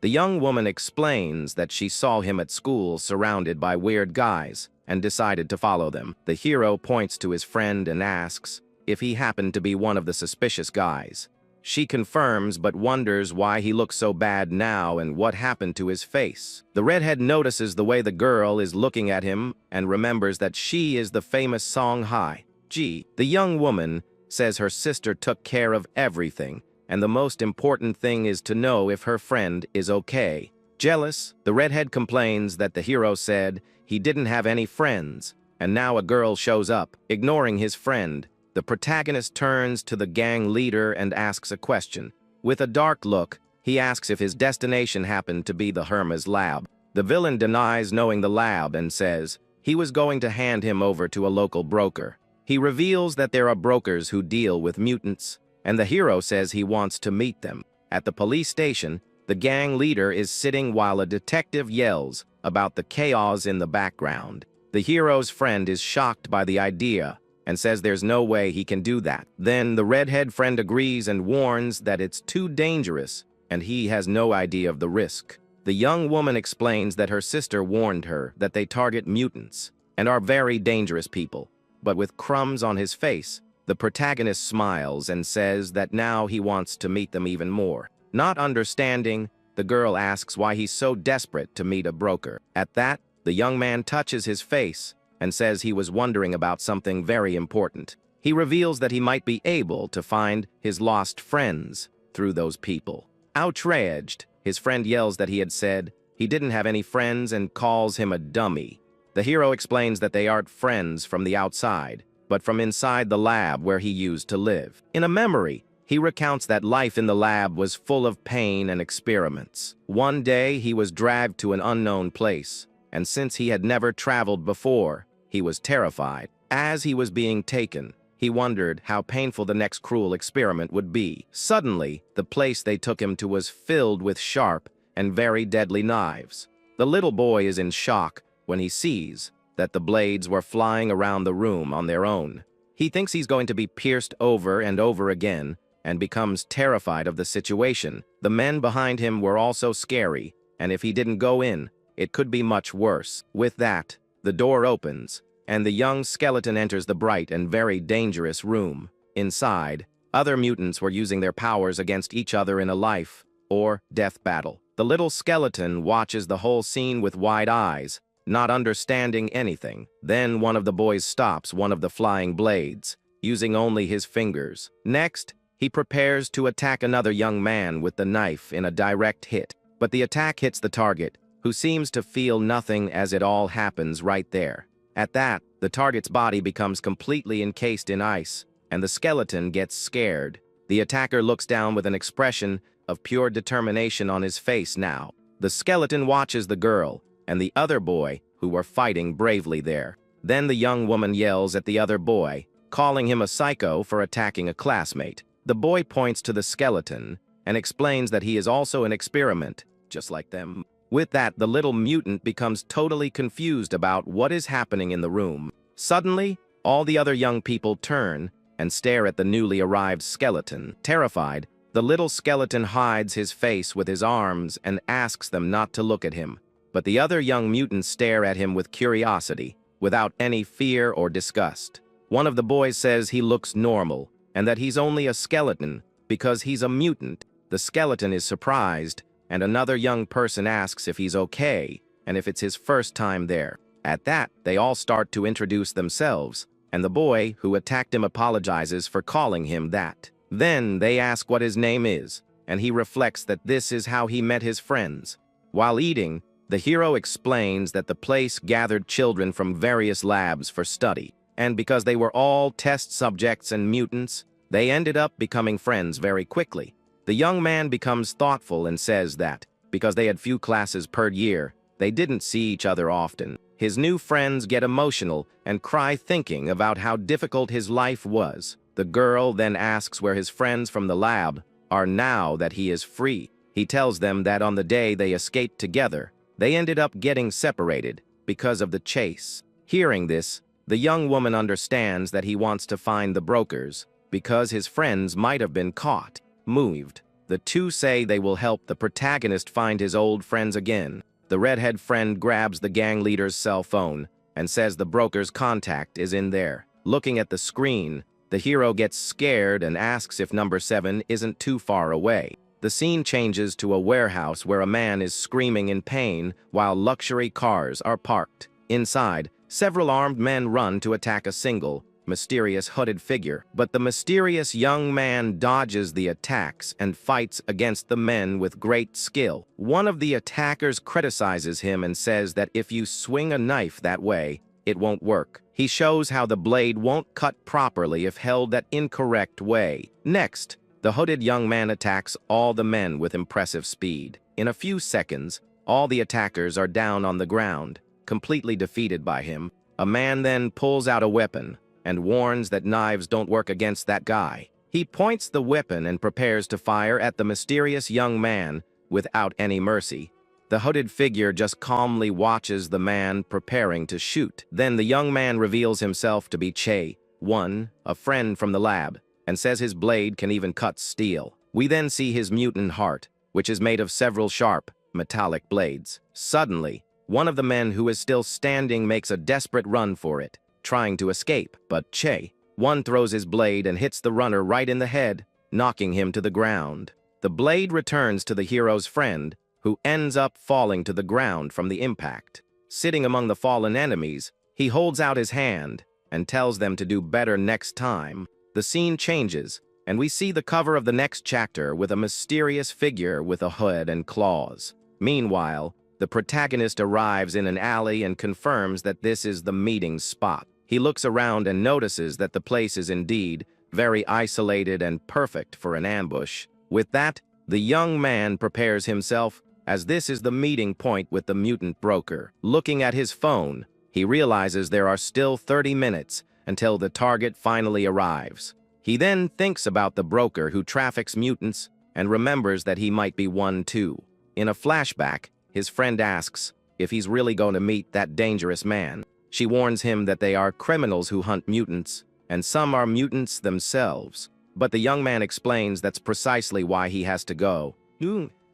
The young woman explains that she saw him at school surrounded by weird guys and decided to follow them. The hero points to his friend and asks if he happened to be one of the suspicious guys. She confirms but wonders why he looks so bad now and what happened to his face. The redhead notices the way the girl is looking at him and remembers that she is the famous Song Hai. The young woman says her sister took care of everything, and the most important thing is to know if her friend is okay. Jealous, the redhead complains that the hero said he didn't have any friends, and now a girl shows up, ignoring his friend. The protagonist turns to the gang leader and asks a question. With a dark look, he asks if his destination happened to be the Hermes lab. The villain denies knowing the lab and says he was going to hand him over to a local broker. He reveals that there are brokers who deal with mutants, and the hero says he wants to meet them. At the police station, the gang leader is sitting while a detective yells about the chaos in the background. The hero's friend is shocked by the idea and says there's no way he can do that. Then the redhead friend agrees and warns that it's too dangerous and he has no idea of the risk. The young woman explains that her sister warned her that they target mutants and are very dangerous people. But with crumbs on his face, the protagonist smiles and says that now he wants to meet them even more. Not understanding, the girl asks why he's so desperate to meet a broker. At that, the young man touches his face and says he was wondering about something very important. He reveals that he might be able to find his lost friends through those people. Outraged, his friend yells that he had said he didn't have any friends and calls him a dummy. The hero explains that they aren't friends from the outside, but from inside the lab where he used to live. In a memory, he recounts that life in the lab was full of pain and experiments. One day, he was dragged to an unknown place, and since he had never traveled before, he was terrified. As he was being taken, he wondered how painful the next cruel experiment would be. Suddenly, the place they took him to was filled with sharp and very deadly knives. The little boy is in shock when he sees that the blades were flying around the room on their own. He thinks he's going to be pierced over and over again and becomes terrified of the situation. The men behind him were also scary, and if he didn't go in, it could be much worse. With that, the door opens, and the young skeleton enters the bright and very dangerous room. Inside, other mutants were using their powers against each other in a life or death battle. The little skeleton watches the whole scene with wide eyes, not understanding anything. Then one of the boys stops one of the flying blades, using only his fingers. Next, he prepares to attack another young man with the knife in a direct hit. But the attack hits the target, who seems to feel nothing as it all happens right there. At that, the target's body becomes completely encased in ice, and the skeleton gets scared. The attacker looks down with an expression of pure determination on his face now. The skeleton watches the girl and the other boy who were fighting bravely there. Then the young woman yells at the other boy, calling him a psycho for attacking a classmate. The boy points to the skeleton and explains that he is also an experiment, just like them. With that, the little mutant becomes totally confused about what is happening in the room. Suddenly, all the other young people turn and stare at the newly arrived skeleton. Terrified, the little skeleton hides his face with his arms and asks them not to look at him. But the other young mutants stare at him with curiosity, without any fear or disgust. One of the boys says he looks normal, and that he's only a skeleton because he's a mutant. The skeleton is surprised, and another young person asks if he's okay and if it's his first time there. At that, they all start to introduce themselves, and the boy who attacked him apologizes for calling him that. Then they ask what his name is, and he reflects that this is how he met his friends. While eating, the hero explains that the place gathered children from various labs for study, and because they were all test subjects and mutants, they ended up becoming friends very quickly. The young man becomes thoughtful and says that, because they had few classes per year, they didn't see each other often. His new friends get emotional and cry thinking about how difficult his life was. The girl then asks where his friends from the lab are now that he is free. He tells them that on the day they escaped together, they ended up getting separated because of the chase. Hearing this, the young woman understands that he wants to find the brokers because his friends might have been caught. Moved, the two say they will help the protagonist find his old friends again. The redhead friend grabs the gang leader's cell phone and says the broker's contact is in there. Looking at the screen, The hero gets scared and asks if number 7 isn't too far away. The scene changes to a warehouse where a man is screaming in pain while luxury cars are parked. Inside, several armed men run to attack a single, mysterious hooded figure, but the mysterious young man dodges the attacks and fights against the men with great skill. One of the attackers criticizes him and says that if you swing a knife that way, it won't work. He shows how the blade won't cut properly if held that incorrect way. Next, the hooded young man attacks all the men with impressive speed. In a few seconds, all the attackers are down on the ground, completely defeated by him. A man then pulls out a weapon and warns that knives don't work against that guy. He points the weapon and prepares to fire at the mysterious young man without any mercy. The hooded figure just calmly watches the man preparing to shoot. Then the young man reveals himself to be Che-1, a friend from the lab, and says his blade can even cut steel. We then see his mutant heart, which is made of several sharp, metallic blades. Suddenly, one of the men who is still standing makes a desperate run for it, trying to escape, but Che-1 throws his blade and hits the runner right in the head, knocking him to the ground. The blade returns to the hero's friend, who ends up falling to the ground from the impact. Sitting among the fallen enemies, he holds out his hand and tells them to do better next time. The scene changes, and we see the cover of the next chapter with a mysterious figure with a hood and claws. Meanwhile, the protagonist arrives in an alley and confirms that this is the meeting spot. He looks around and notices that the place is indeed very isolated and perfect for an ambush. With that, the young man prepares himself, as this is the meeting point with the mutant broker. Looking at his phone, he realizes there are still 30 minutes until the target finally arrives. He then thinks about the broker who traffics mutants and remembers that he might be one too. In a flashback, his friend asks if he's really going to meet that dangerous man. She warns him that they are criminals who hunt mutants, and some are mutants themselves. But the young man explains that's precisely why he has to go,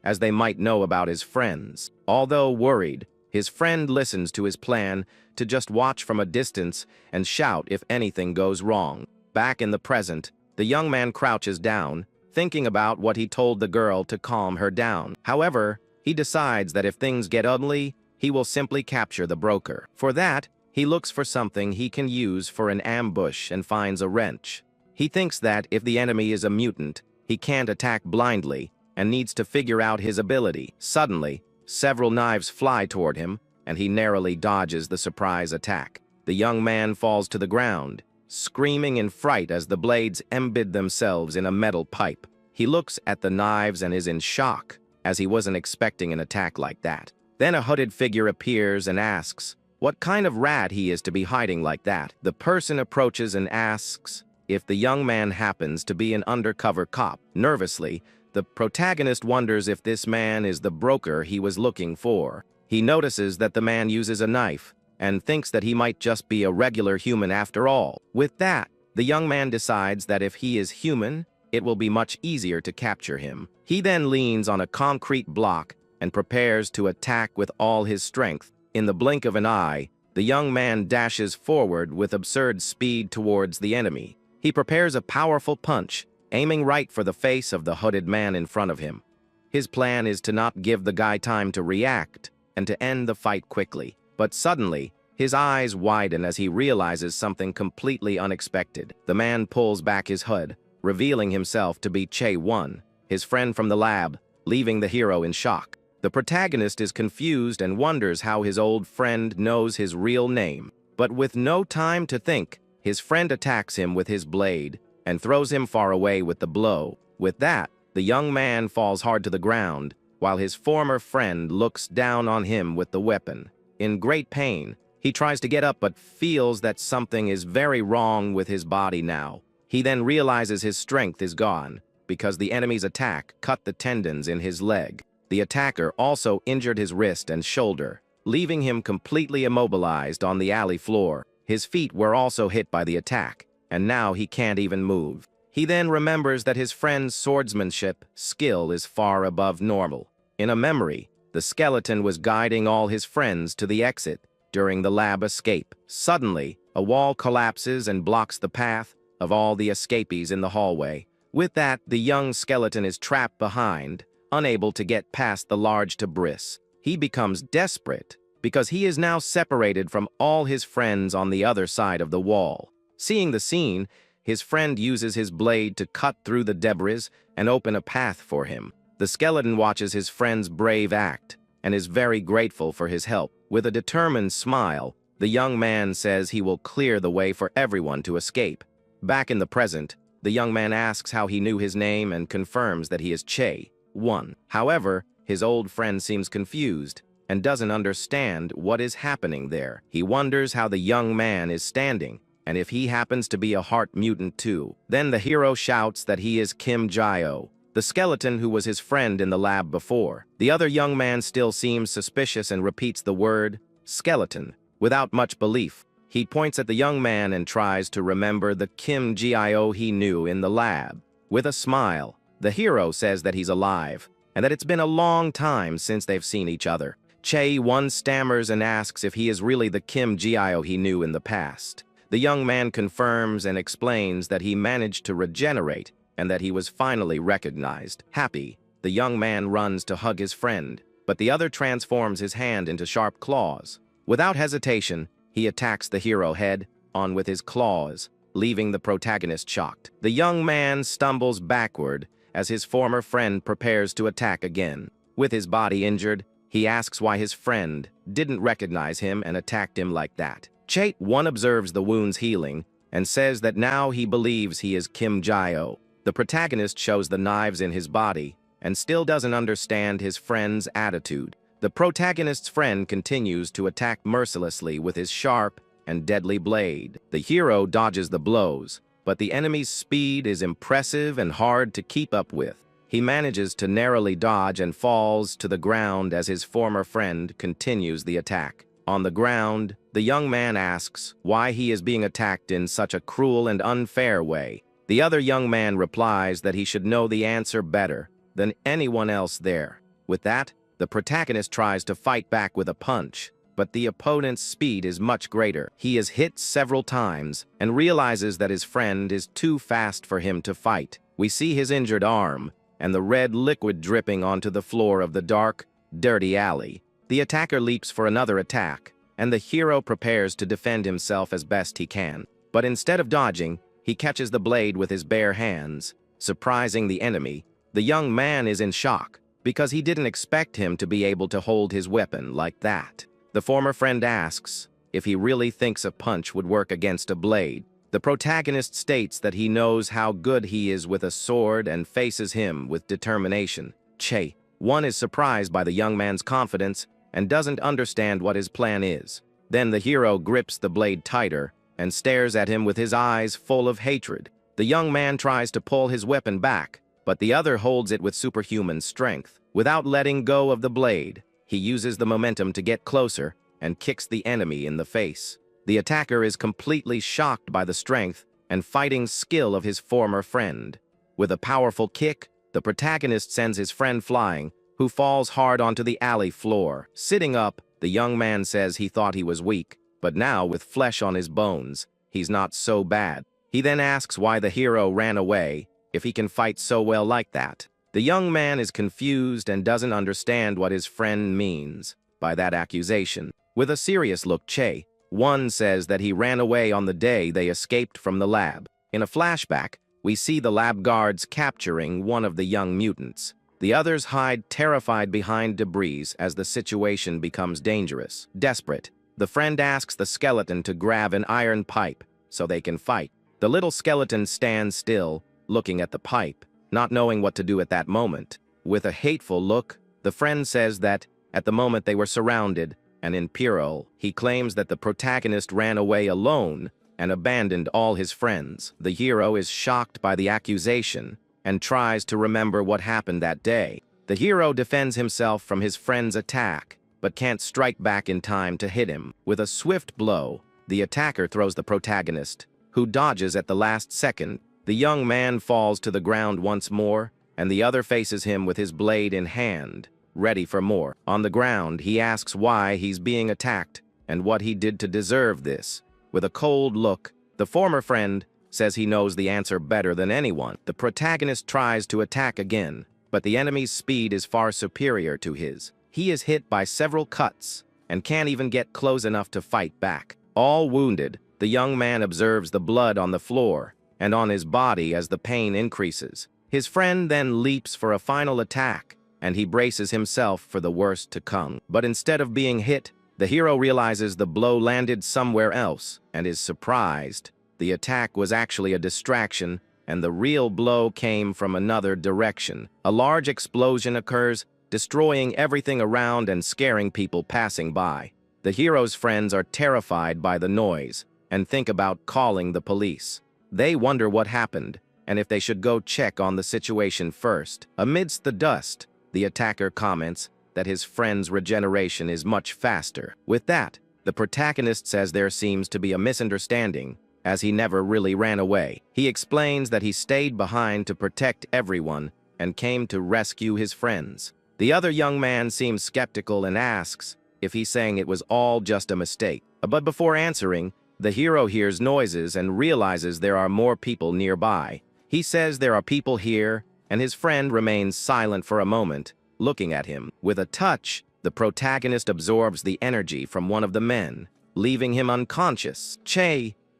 as they might know about his friends. Although worried, his friend listens to his plan to just watch from a distance and shout if anything goes wrong. Back in the present, the young man crouches down, thinking about what he told the girl to calm her down. However, he decides that if things get ugly, he will simply capture the broker. For that, he looks for something he can use for an ambush and finds a wrench. He thinks that if the enemy is a mutant, he can't attack blindly and needs to figure out his ability. Suddenly, several knives fly toward him, and he narrowly dodges the surprise attack. The young man falls to the ground, screaming in fright as the blades embed themselves in a metal pipe. He looks at the knives and is in shock, as he wasn't expecting an attack like that. Then a hooded figure appears and asks what kind of rat he is to be hiding like that. The person approaches and asks if the young man happens to be an undercover cop. Nervously, the protagonist wonders if this man is the broker he was looking for. He notices that the man uses a knife and thinks that he might just be a regular human after all. With that, the young man decides that if he is human, it will be much easier to capture him. He then leans on a concrete block and prepares to attack with all his strength. In the blink of an eye, the young man dashes forward with absurd speed towards the enemy. He prepares a powerful punch, aiming right for the face of the hooded man in front of him. His plan is to not give the guy time to react and to end the fight quickly. But suddenly, his eyes widen as he realizes something completely unexpected. The man pulls back his hood, revealing himself to be Che-1, his friend from the lab, leaving the hero in shock. The protagonist is confused and wonders how his old friend knows his real name. But with no time to think, his friend attacks him with his blade and throws him far away with the blow. With that, the young man falls hard to the ground, while his former friend looks down on him with the weapon. In great pain, he tries to get up but feels that something is very wrong with his body now. He then realizes his strength is gone, because the enemy's attack cut the tendons in his leg. The attacker also injured his wrist and shoulder, leaving him completely immobilized on the alley floor. His feet were also hit by the attack, and now he can't even move. He then remembers that his friend's swordsmanship skill is far above normal. In a memory, the skeleton was guiding all his friends to the exit during the lab escape. Suddenly, a wall collapses and blocks the path, of all the escapees in the hallway. With that, the young skeleton is trapped behind, unable to get past the large debris. He becomes desperate because he is now separated from all his friends on the other side of the wall. Seeing the scene, his friend uses his blade to cut through the debris and open a path for him. The skeleton watches his friend's brave act and is very grateful for his help. With a determined smile, the young man says he will clear the way for everyone to escape. Back in the present, the young man asks how he knew his name and confirms that he is Che-1. However, his old friend seems confused and doesn't understand what is happening there. He wonders how the young man is standing and if he happens to be a heart mutant too. Then the hero shouts that he is Kim Jae-oh, the skeleton who was his friend in the lab before. The other young man still seems suspicious and repeats the word skeleton without much belief. He points at the young man and tries to remember the Kim Jae-oh he knew in the lab. With a smile, the hero says that he's alive and that it's been a long time since they've seen each other. Che-1 stammers and asks if he is really the Kim Jae-oh he knew in the past. The young man confirms and explains that he managed to regenerate and that he was finally recognized. Happy, the young man runs to hug his friend, but the other transforms his hand into sharp claws. Without hesitation, he attacks the hero head-on with his claws, leaving the protagonist shocked. The young man stumbles backward as his former friend prepares to attack again. With his body injured, he asks why his friend didn't recognize him and attacked him like that. Che-1 observes the wound's healing and says that now he believes he is Kim Jae-oh. The protagonist shows the knives in his body and still doesn't understand his friend's attitude. The protagonist's friend continues to attack mercilessly with his sharp and deadly blade. The hero dodges the blows, but the enemy's speed is impressive and hard to keep up with. He manages to narrowly dodge and falls to the ground as his former friend continues the attack. On the ground, the young man asks why he is being attacked in such a cruel and unfair way. The other young man replies that he should know the answer better than anyone else there. With that, the protagonist tries to fight back with a punch, but the opponent's speed is much greater. He is hit several times and realizes that his friend is too fast for him to fight. We see his injured arm and the red liquid dripping onto the floor of the dark, dirty alley. The attacker leaps for another attack, and the hero prepares to defend himself as best he can. But instead of dodging, he catches the blade with his bare hands, surprising the enemy. The young man is in shock because he didn't expect him to be able to hold his weapon like that. The former friend asks if he really thinks a punch would work against a blade. The protagonist states that he knows how good he is with a sword and faces him with determination. Che-1 is surprised by the young man's confidence and doesn't understand what his plan is. Then the hero grips the blade tighter and stares at him with his eyes full of hatred. The young man tries to pull his weapon back, but the other holds it with superhuman strength. Without letting go of the blade, he uses the momentum to get closer and kicks the enemy in the face. The attacker is completely shocked by the strength and fighting skill of his former friend. With a powerful kick, the protagonist sends his friend flying, who falls hard onto the alley floor. Sitting up, the young man says he thought he was weak, but now with flesh on his bones, he's not so bad. He then asks why the hero ran away, if he can fight so well like that. The young man is confused and doesn't understand what his friend means by that accusation. With a serious look, Che-1 says that he ran away on the day they escaped from the lab. In a flashback, we see the lab guards capturing one of the young mutants. The others hide terrified behind debris as the situation becomes dangerous. Desperate, the friend asks the skeleton to grab an iron pipe so they can fight. The little skeleton stands still, looking at the pipe, not knowing what to do at that moment. With a hateful look, the friend says that, at the moment they were surrounded and in peril, he claims that the protagonist ran away alone and abandoned all his friends. The hero is shocked by the accusation and tries to remember what happened that day. The hero defends himself from his friend's attack, but can't strike back in time to hit him. With a swift blow, the attacker throws the protagonist, who dodges at the last second. The young man falls to the ground once more, and the other faces him with his blade in hand, ready for more. On the ground, he asks why he's being attacked and what he did to deserve this. With a cold look, the former friend says he knows the answer better than anyone. The protagonist tries to attack again, but the enemy's speed is far superior to his. He is hit by several cuts and can't even get close enough to fight back. All wounded, the young man observes the blood on the floor and on his body as the pain increases. His friend then leaps for a final attack, and he braces himself for the worst to come. But instead of being hit, the hero realizes the blow landed somewhere else and is surprised. The attack was actually a distraction, and the real blow came from another direction. A large explosion occurs, destroying everything around and scaring people passing by. The hero's friends are terrified by the noise and think about calling the police. They wonder what happened and if they should go check on the situation first. Amidst the dust, the attacker comments that his friend's regeneration is much faster. With that, the protagonist says there seems to be a misunderstanding, as he never really ran away. He explains that he stayed behind to protect everyone and came to rescue his friends. The other young man seems skeptical and asks if he's saying it was all just a mistake. But before answering, the hero hears noises and realizes there are more people nearby. He says there are people here, and his friend remains silent for a moment, looking at him. With a touch, the protagonist absorbs the energy from one of the men, leaving him unconscious.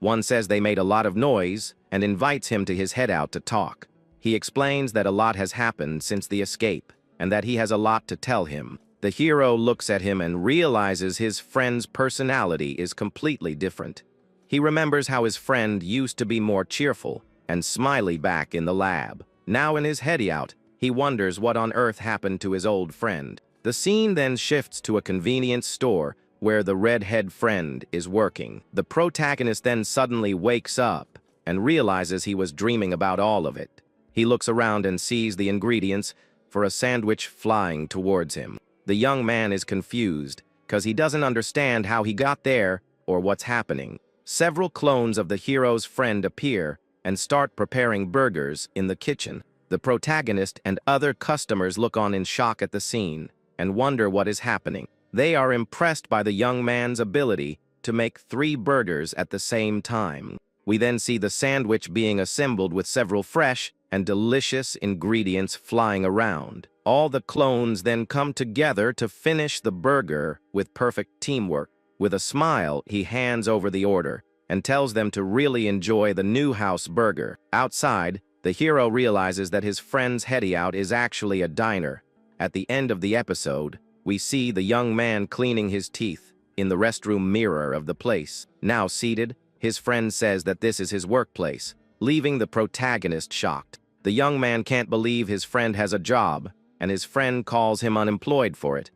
One says they made a lot of noise and invites him to his hideout to talk. He explains that a lot has happened since the escape, and that he has a lot to tell him. The hero looks at him and realizes his friend's personality is completely different. He remembers how his friend used to be more cheerful and smiley back in the lab. Now in his hideout, he wonders what on earth happened to his old friend. The scene then shifts to a convenience store where the redhead friend is working. The protagonist then suddenly wakes up and realizes he was dreaming about all of it. He looks around and sees the ingredients for a sandwich flying towards him. The young man is confused because he doesn't understand how he got there or what's happening. Several clones of the hero's friend appear and start preparing burgers in the kitchen. The protagonist and other customers look on in shock at the scene and wonder what is happening. They are impressed by the young man's ability to make 3 burgers at the same time. We then see the sandwich being assembled with several fresh and delicious ingredients flying around. All the clones then come together to finish the burger with perfect teamwork. With a smile, he hands over the order and tells them to really enjoy the new house burger. Outside, the hero realizes that his friend's hideout is actually a diner. At the end of the episode, we see the young man cleaning his teeth in the restroom mirror of the place. Now seated, his friend says that this is his workplace, leaving the protagonist shocked. The young man can't believe his friend has a job, and his friend calls him unemployed for it.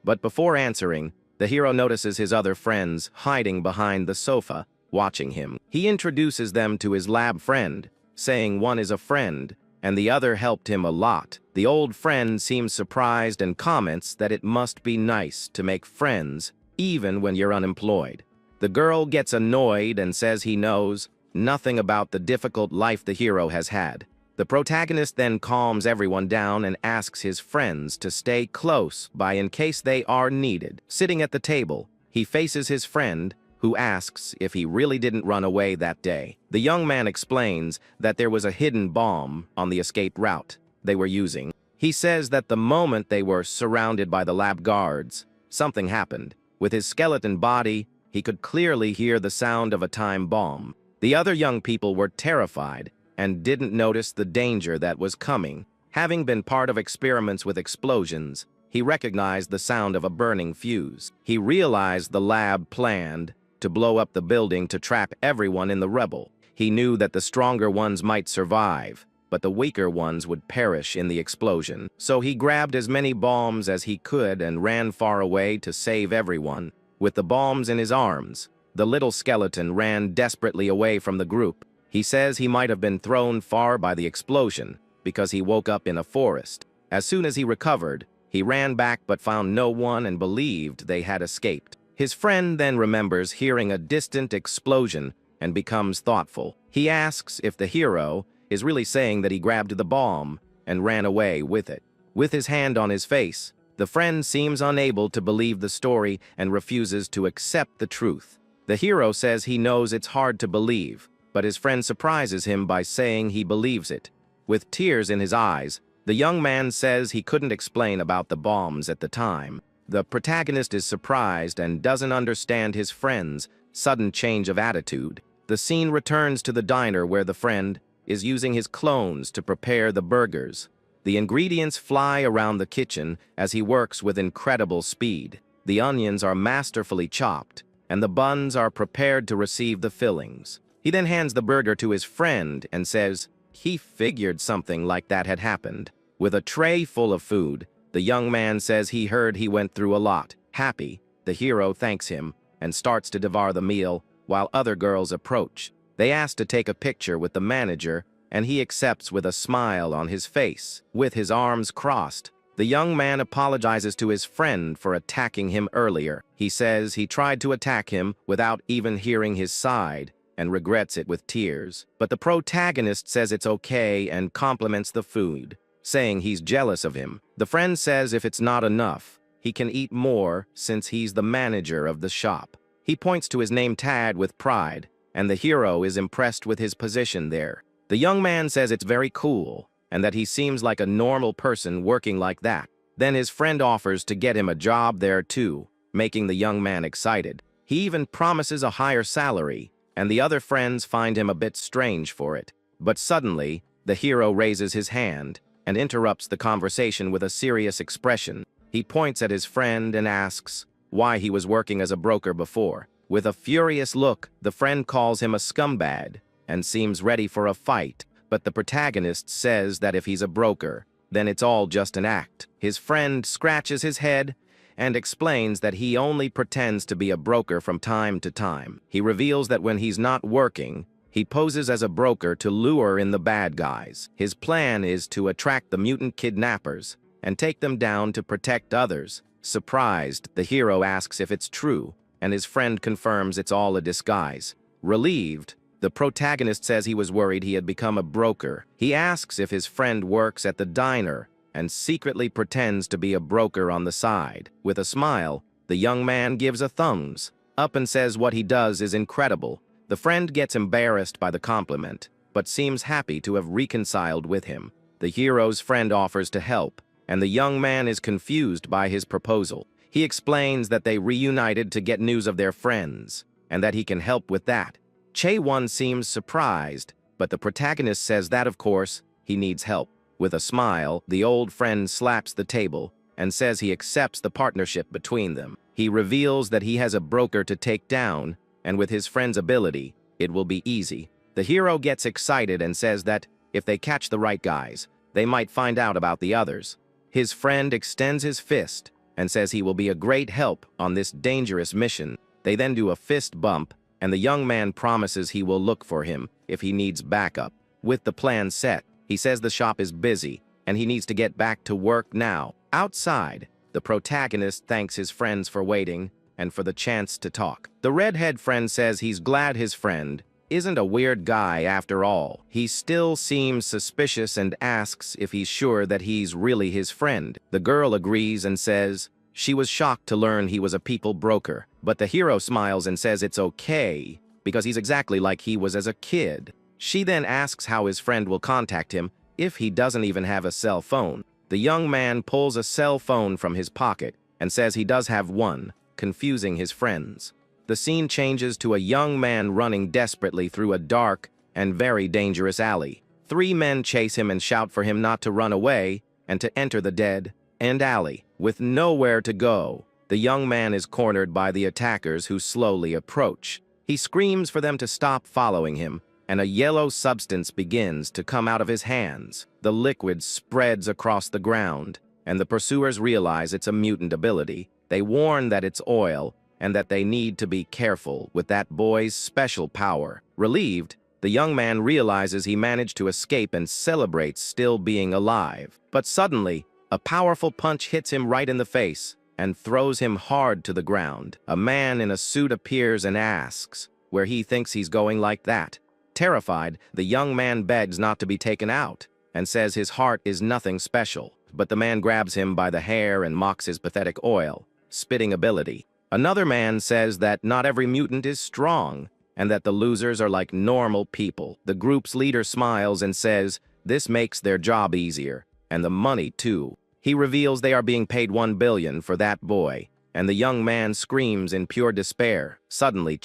But before answering, the hero notices his other friends hiding behind the sofa, watching him. He introduces them to his lab friend, saying one is a friend, and the other helped him a lot. The old friend seems surprised and comments that it must be nice to make friends, even when you're unemployed. The girl gets annoyed and says he knows nothing about the difficult life the hero has had. The protagonist then calms everyone down and asks his friends to stay close by in case they are needed. Sitting at the table, he faces his friend, who asks if he really didn't run away that day. The young man explains that there was a hidden bomb on the escape route they were using. He says that the moment they were surrounded by the lab guards, something happened. With his skeleton body, he could clearly hear the sound of a time bomb. The other young people were terrified and didn't notice the danger that was coming. Having been part of experiments with explosions, he recognized the sound of a burning fuse. He realized the lab planned to blow up the building to trap everyone in the rubble. He knew that the stronger ones might survive, but the weaker ones would perish in the explosion. So he grabbed as many bombs as he could and ran far away to save everyone. With the bombs in his arms, the little skeleton ran desperately away from the group. He says he might have been thrown far by the explosion because he woke up in a forest. As soon as he recovered, he ran back but found no one and believed they had escaped. His friend then remembers hearing a distant explosion and becomes thoughtful. He asks if the hero is really saying that he grabbed the bomb and ran away with it. With his hand on his face, the friend seems unable to believe the story and refuses to accept the truth. The hero says he knows it's hard to believe, but his friend surprises him by saying he believes it. With tears in his eyes, the young man says he couldn't explain about the bombs at the time. The protagonist is surprised and doesn't understand his friend's sudden change of attitude. The scene returns to the diner where the friend is using his clones to prepare the burgers. The ingredients fly around the kitchen as he works with incredible speed. The onions are masterfully chopped, and the buns are prepared to receive the fillings. He then hands the burger to his friend and says he figured something like that had happened. With a tray full of food, the young man says he heard he went through a lot. Happy, the hero thanks him and starts to devour the meal while other girls approach. They ask to take a picture with the manager, and he accepts with a smile on his face. With his arms crossed, the young man apologizes to his friend for attacking him earlier. He says he tried to attack him without even hearing his side and regrets it with tears. But the protagonist says it's okay and compliments the food, saying he's jealous of him. The friend says if it's not enough, he can eat more since he's the manager of the shop. He points to his name tag with pride, and the hero is impressed with his position there. The young man says it's very cool, and that he seems like a normal person working like that. Then his friend offers to get him a job there too, making the young man excited. He even promises a higher salary, and the other friends find him a bit strange for it. But suddenly, the hero raises his hand and interrupts the conversation with a serious expression. He points at his friend and asks why he was working as a broker before. With a furious look, the friend calls him a scumbag and seems ready for a fight, but the protagonist says that if he's a broker, then it's all just an act. His friend scratches his head and explains that he only pretends to be a broker from time to time. He reveals that when he's not working, he poses as a broker to lure in the bad guys. His plan is to attract the mutant kidnappers and take them down to protect others. Surprised, the hero asks if it's true, and his friend confirms it's all a disguise. Relieved, the protagonist says he was worried he had become a broker. He asks if his friend works at the diner and secretly pretends to be a broker on the side. With a smile, the young man gives a thumbs up and says what he does is incredible. The friend gets embarrassed by the compliment, but seems happy to have reconciled with him. The hero's friend offers to help, and the young man is confused by his proposal. He explains that they reunited to get news of their friends, and that he can help with that. Chae-won seems surprised, but the protagonist says that, of course, he needs help. With a smile, the old friend slaps the table and says he accepts the partnership between them. He reveals that he has a broker to take down, and with his friend's ability, it will be easy. The hero gets excited and says that if they catch the right guys, they might find out about the others. His friend extends his fist and says he will be a great help on this dangerous mission. They then do a fist bump, and the young man promises he will look for him if he needs backup. With the plan set, he says the shop is busy, and he needs to get back to work now. Outside, the protagonist thanks his friends for waiting and for the chance to talk. The redhead friend says he's glad his friend isn't a weird guy after all. He still seems suspicious and asks if he's sure that he's really his friend. The girl agrees and says she was shocked to learn he was a people broker, but the hero smiles and says it's okay because he's exactly like he was as a kid. She then asks how his friend will contact him if he doesn't even have a cell phone. The young man pulls a cell phone from his pocket and says he does have one, confusing his friends. The scene changes to a young man running desperately through a dark and very dangerous alley. 3 men chase him and shout for him not to run away and to enter the dead-end alley. With nowhere to go, the young man is cornered by the attackers who slowly approach. He screams for them to stop following him, and a yellow substance begins to come out of his hands. The liquid spreads across the ground, and the pursuers realize it's a mutant ability. They warn that it's oil, and that they need to be careful with that boy's special power. Relieved, the young man realizes he managed to escape and celebrates still being alive. But suddenly, a powerful punch hits him right in the face and throws him hard to the ground. A man in a suit appears and asks where he thinks he's going like that. Terrified, the young man begs not to be taken out and says his heart is nothing special. But the man grabs him by the hair and mocks his pathetic oil spitting ability. Another man says that not every mutant is strong, and that the losers are like normal people. The group's leader smiles and says this makes their job easier, and the money too. He reveals they are being paid 1 billion for that boy, and the young man screams in pure despair. Suddenly,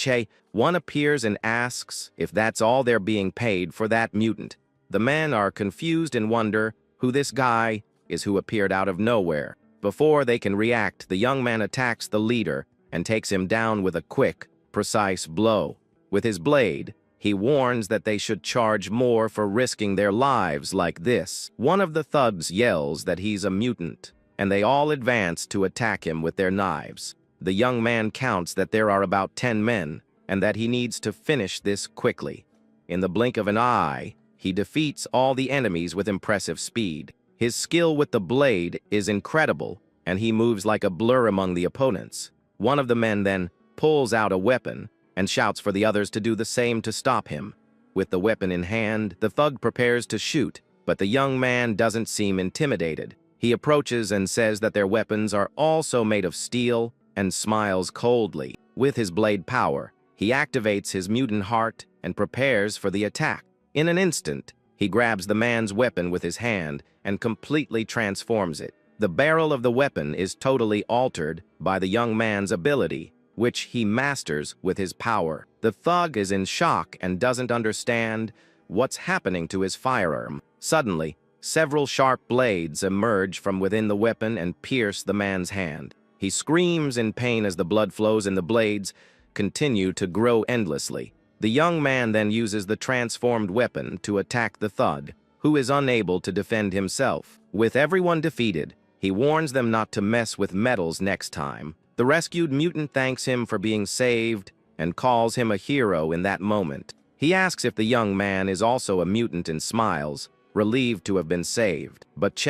one appears and asks if that's all they're being paid for that mutant. The men are confused and wonder who this guy is who appeared out of nowhere. Before they can react, the young man attacks the leader and takes him down with a quick, precise blow. With his blade, he warns that they should charge more for risking their lives like this. One of the thugs yells that he's a mutant, and they all advance to attack him with their knives. The young man counts that there are about 10 men, and that he needs to finish this quickly. In the blink of an eye, he defeats all the enemies with impressive speed. His skill with the blade is incredible, and he moves like a blur among the opponents. One of the men then pulls out a weapon and shouts for the others to do the same to stop him. With the weapon in hand, the thug prepares to shoot, but the young man doesn't seem intimidated. He approaches and says that their weapons are also made of steel and smiles coldly. With his blade power, he activates his mutant heart and prepares for the attack. In an instant, he grabs the man's weapon with his hand and completely transforms it. The barrel of the weapon is totally altered by the young man's ability, which he masters with his power. The thug is in shock and doesn't understand what's happening to his firearm. Suddenly, several sharp blades emerge from within the weapon and pierce the man's hand. He screams in pain as the blood flows and the blades continue to grow endlessly. The young man then uses the transformed weapon to attack the thug, who is unable to defend himself. With everyone defeated, he warns them not to mess with metals next time. The rescued mutant thanks him for being saved and calls him a hero in that moment. He asks if the young man is also a mutant and smiles, relieved to have been saved. But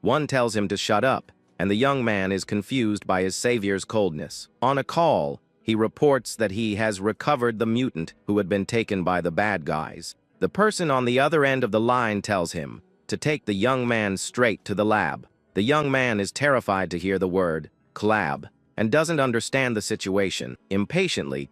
one tells him to shut up, and the young man is confused by his savior's coldness. On a call, he reports that he has recovered the mutant who had been taken by the bad guys. The person on the other end of the line tells him to take the young man straight to the lab. The young man is terrified to hear the word collab and doesn't understand the situation. Impatiently,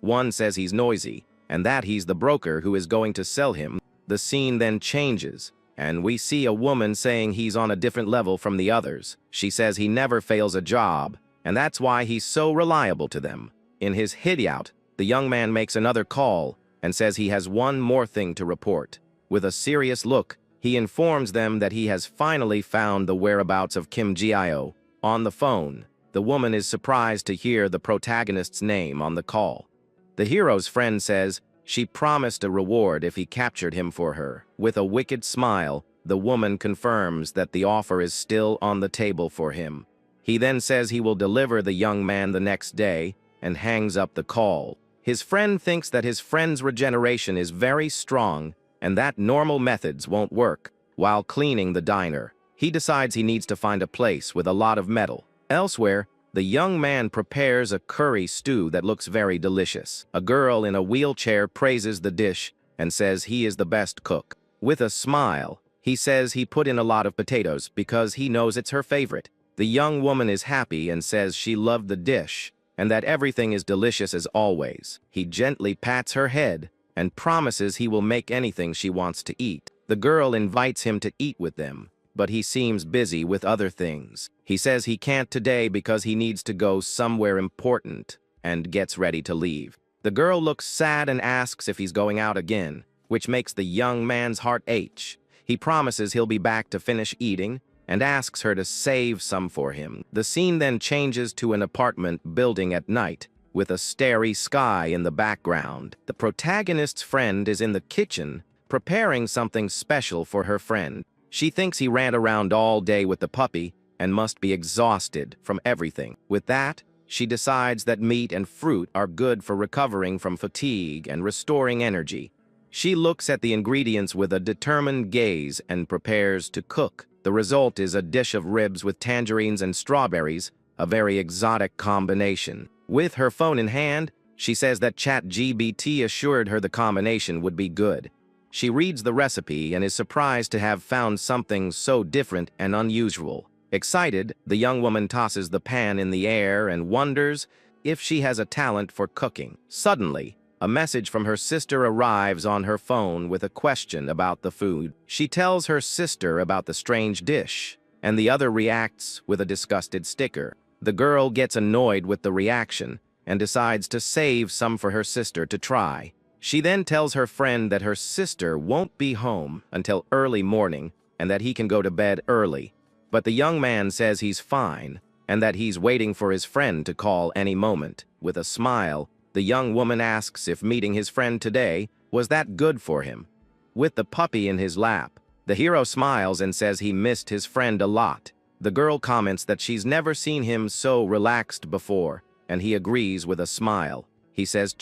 one says he's noisy and that he's the broker who is going to sell him. The scene then changes, and we see a woman saying he's on a different level from the others. She says he never fails a job, and that's why he's so reliable to them. In his hideout, the young man makes another call and says he has one more thing to report. With a serious look, he informs them that he has finally found the whereabouts of Kim Jio. On the phone, the woman is surprised to hear the protagonist's name on the call. The hero's friend says she promised a reward if he captured him for her. With a wicked smile, the woman confirms that the offer is still on the table for him. He then says he will deliver the young man the next day and hangs up the call. His friend thinks that his friend's regeneration is very strong and that normal methods won't work. While cleaning the diner, he decides he needs to find a place with a lot of metal. Elsewhere, the young man prepares a curry stew that looks very delicious. A girl in a wheelchair praises the dish and says he is the best cook. With a smile, he says he put in a lot of potatoes because he knows it's her favorite. The young woman is happy and says she loved the dish and that everything is delicious as always. He gently pats her head and promises he will make anything she wants to eat. The girl invites him to eat with them, but he seems busy with other things. He says he can't today because he needs to go somewhere important and gets ready to leave. The girl looks sad and asks if he's going out again, which makes the young man's heart ache. He promises he'll be back to finish eating and asks her to save some for him. The scene then changes to an apartment building at night, with a starry sky in the background. The protagonist's friend is in the kitchen, preparing something special for her friend. She thinks he ran around all day with the puppy and must be exhausted from everything. With that, she decides that meat and fruit are good for recovering from fatigue and restoring energy. She looks at the ingredients with a determined gaze and prepares to cook. The result is a dish of ribs with tangerines and strawberries, a very exotic combination. With her phone in hand, she says that ChatGPT assured her the combination would be good. She reads the recipe and is surprised to have found something so different and unusual. Excited, the young woman tosses the pan in the air and wonders if she has a talent for cooking. Suddenly, A message from her sister arrives on her phone with a question about the food. She tells her sister about the strange dish, and the other reacts with a disgusted sticker. The girl gets annoyed with the reaction and decides to save some for her sister to try. She then tells her friend that her sister won't be home until early morning and that he can go to bed early. But the young man says he's fine and that he's waiting for his friend to call any moment. With a smile, the young woman asks if meeting his friend today was that good for him. With the puppy in his lap, the hero smiles and says he missed his friend a lot. The girl comments that she's never seen him so relaxed before, and he agrees with a smile. He says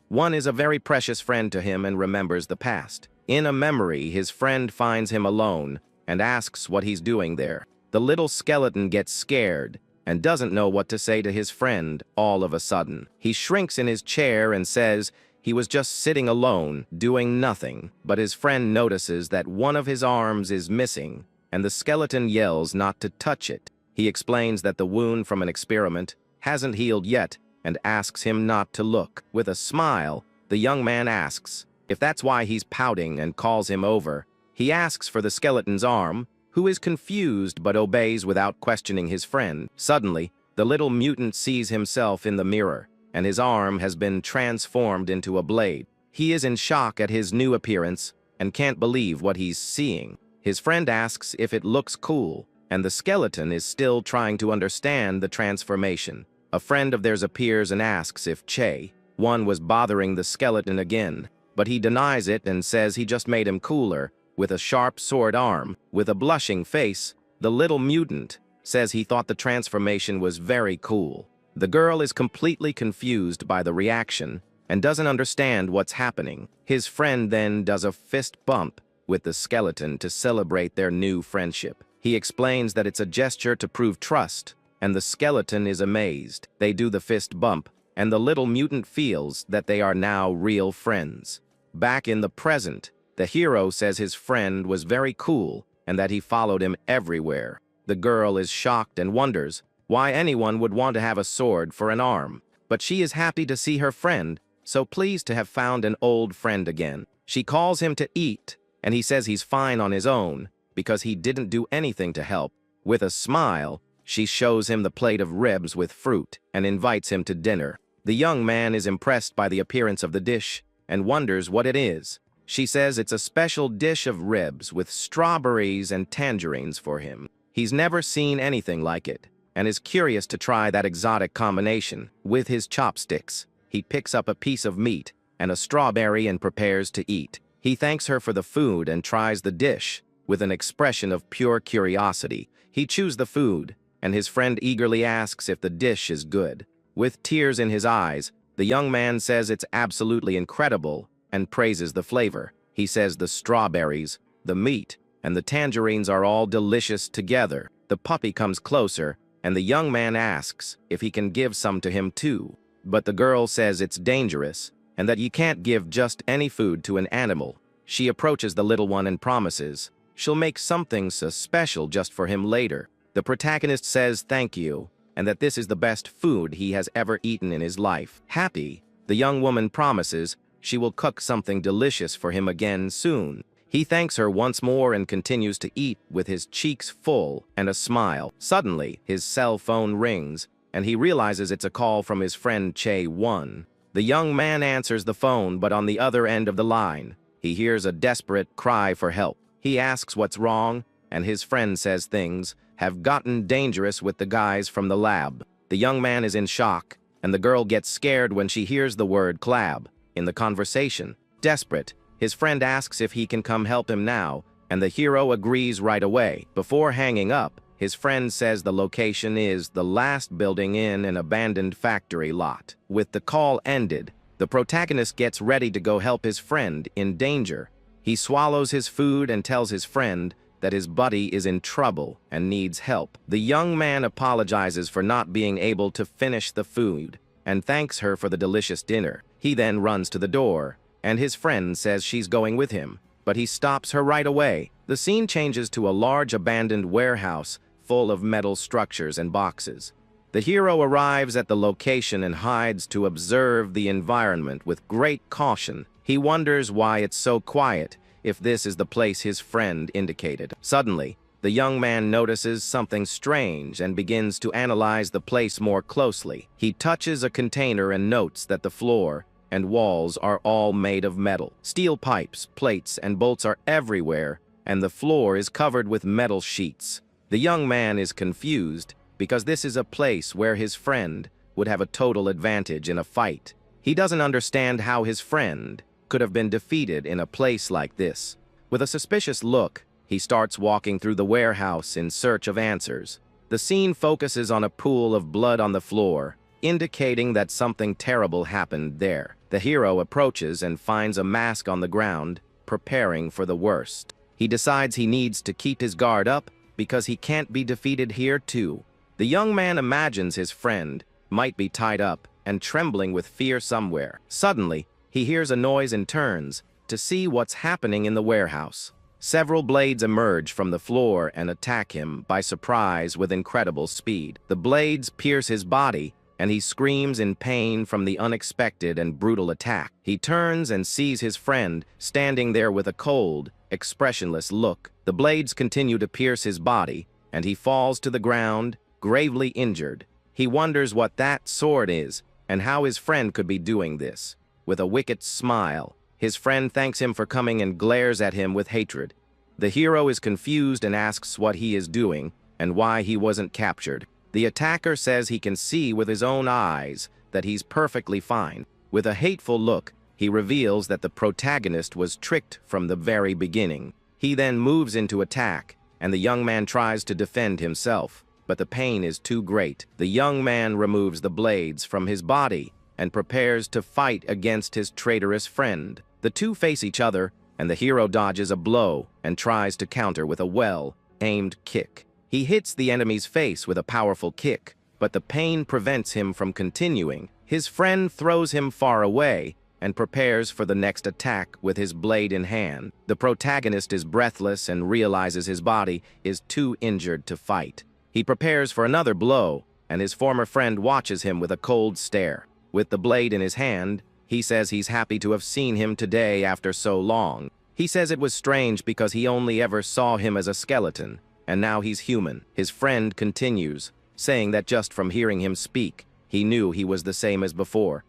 one is a very precious friend to him and remembers the past. In a memory, his friend finds him alone and asks what he's doing there. The little skeleton gets scared and doesn't know what to say to his friend all of a sudden. He shrinks in his chair and says he was just sitting alone, doing nothing, but his friend notices that one of his arms is missing, and the skeleton yells not to touch it. He explains that the wound from an experiment hasn't healed yet and asks him not to look. With a smile, the young man asks if that's why he's pouting and calls him over. He asks for the skeleton's arm, who is confused but obeys without questioning his friend. Suddenly, the little mutant sees himself in the mirror, and his arm has been transformed into a blade. He is in shock at his new appearance and can't believe what he's seeing. His friend asks if it looks cool, and the skeleton is still trying to understand the transformation. A friend of theirs appears and asks if one was bothering the skeleton again, but he denies it and says he just made him cooler with a sharp sword arm. With a blushing face, the little mutant says he thought the transformation was very cool. The girl is completely confused by the reaction and doesn't understand what's happening. His friend then does a fist bump with the skeleton to celebrate their new friendship. He explains that it's a gesture to prove trust, and the skeleton is amazed. They do the fist bump, and the little mutant feels that they are now real friends. Back in the present, the hero says his friend was very cool and that he followed him everywhere. The girl is shocked and wonders why anyone would want to have a sword for an arm, but she is happy to see her friend, so pleased to have found an old friend again. She calls him to eat, and he says he's fine on his own because he didn't do anything to help. With a smile, she shows him the plate of ribs with fruit and invites him to dinner. The young man is impressed by the appearance of the dish and wonders what it is. She says it's a special dish of ribs with strawberries and tangerines for him. He's never seen anything like it and is curious to try that exotic combination. With his chopsticks, he picks up a piece of meat and a strawberry and prepares to eat. He thanks her for the food and tries the dish with an expression of pure curiosity. He chews the food, and his friend eagerly asks if the dish is good. With tears in his eyes, the young man says it's absolutely incredible and praises the flavor. He says the strawberries, the meat, and the tangerines are all delicious together. The puppy comes closer, and the young man asks if he can give some to him too. But the girl says it's dangerous, and that you can't give just any food to an animal. She approaches the little one and promises she'll make something so special just for him later. The protagonist says thank you, and that this is the best food he has ever eaten in his life. Happy, the young woman promises she will cook something delicious for him again soon. He thanks her once more and continues to eat with his cheeks full and a smile. Suddenly, his cell phone rings, and he realizes it's a call from his friend Che-1. The young man answers the phone, but on the other end of the line, he hears a desperate cry for help. He asks what's wrong, and his friend says things have gotten dangerous with the guys from the lab. The young man is in shock, and the girl gets scared when she hears the word "clab" in the conversation. Desperate, his friend asks if he can come help him now, and the hero agrees right away. Before hanging up, his friend says the location is the last building in an abandoned factory lot. With the call ended, the protagonist gets ready to go help his friend in danger. He swallows his food and tells his friend that his buddy is in trouble and needs help. The young man apologizes for not being able to finish the food and thanks her for the delicious dinner. He then runs to the door, and his friend says she's going with him, but he stops her right away. The scene changes to a large abandoned warehouse full of metal structures and boxes. The hero arrives at the location and hides to observe the environment with great caution. He wonders why it's so quiet, if this is the place his friend indicated. Suddenly, the young man notices something strange and begins to analyze the place more closely. He touches a container and notes that the floor and walls are all made of metal. Steel pipes, plates, and bolts are everywhere, and the floor is covered with metal sheets. The young man is confused because this is a place where his friend would have a total advantage in a fight. He doesn't understand how his friend could have been defeated in a place like this. With a suspicious look, he starts walking through the warehouse in search of answers. The scene focuses on a pool of blood on the floor, indicating that something terrible happened there. The hero approaches and finds a mask on the ground, preparing for the worst. He decides he needs to keep his guard up because he can't be defeated here too. The young man imagines his friend might be tied up and trembling with fear somewhere. Suddenly, he hears a noise and turns to see what's happening in the warehouse. Several blades emerge from the floor and attack him by surprise with incredible speed. The blades pierce his body, and he screams in pain from the unexpected and brutal attack. He turns and sees his friend standing there with a cold, expressionless look. The blades continue to pierce his body, and he falls to the ground, gravely injured. He wonders what that sword is and how his friend could be doing this. With a wicked smile, his friend thanks him for coming and glares at him with hatred. The hero is confused and asks what he is doing and why he wasn't captured. The attacker says he can see with his own eyes that he's perfectly fine. With a hateful look, he reveals that the protagonist was tricked from the very beginning. He then moves into attack, and the young man tries to defend himself, but the pain is too great. The young man removes the blades from his body and prepares to fight against his traitorous friend. The two face each other, and the hero dodges a blow and tries to counter with a well-aimed kick. He hits the enemy's face with a powerful kick, but the pain prevents him from continuing. His friend throws him far away and prepares for the next attack with his blade in hand. The protagonist is breathless and realizes his body is too injured to fight. He prepares for another blow, and his former friend watches him with a cold stare. With the blade in his hand, he says he's happy to have seen him today after so long. He says it was strange because he only ever saw him as a skeleton, and now he's human. His friend continues, saying that just from hearing him speak, he knew he was the same as before.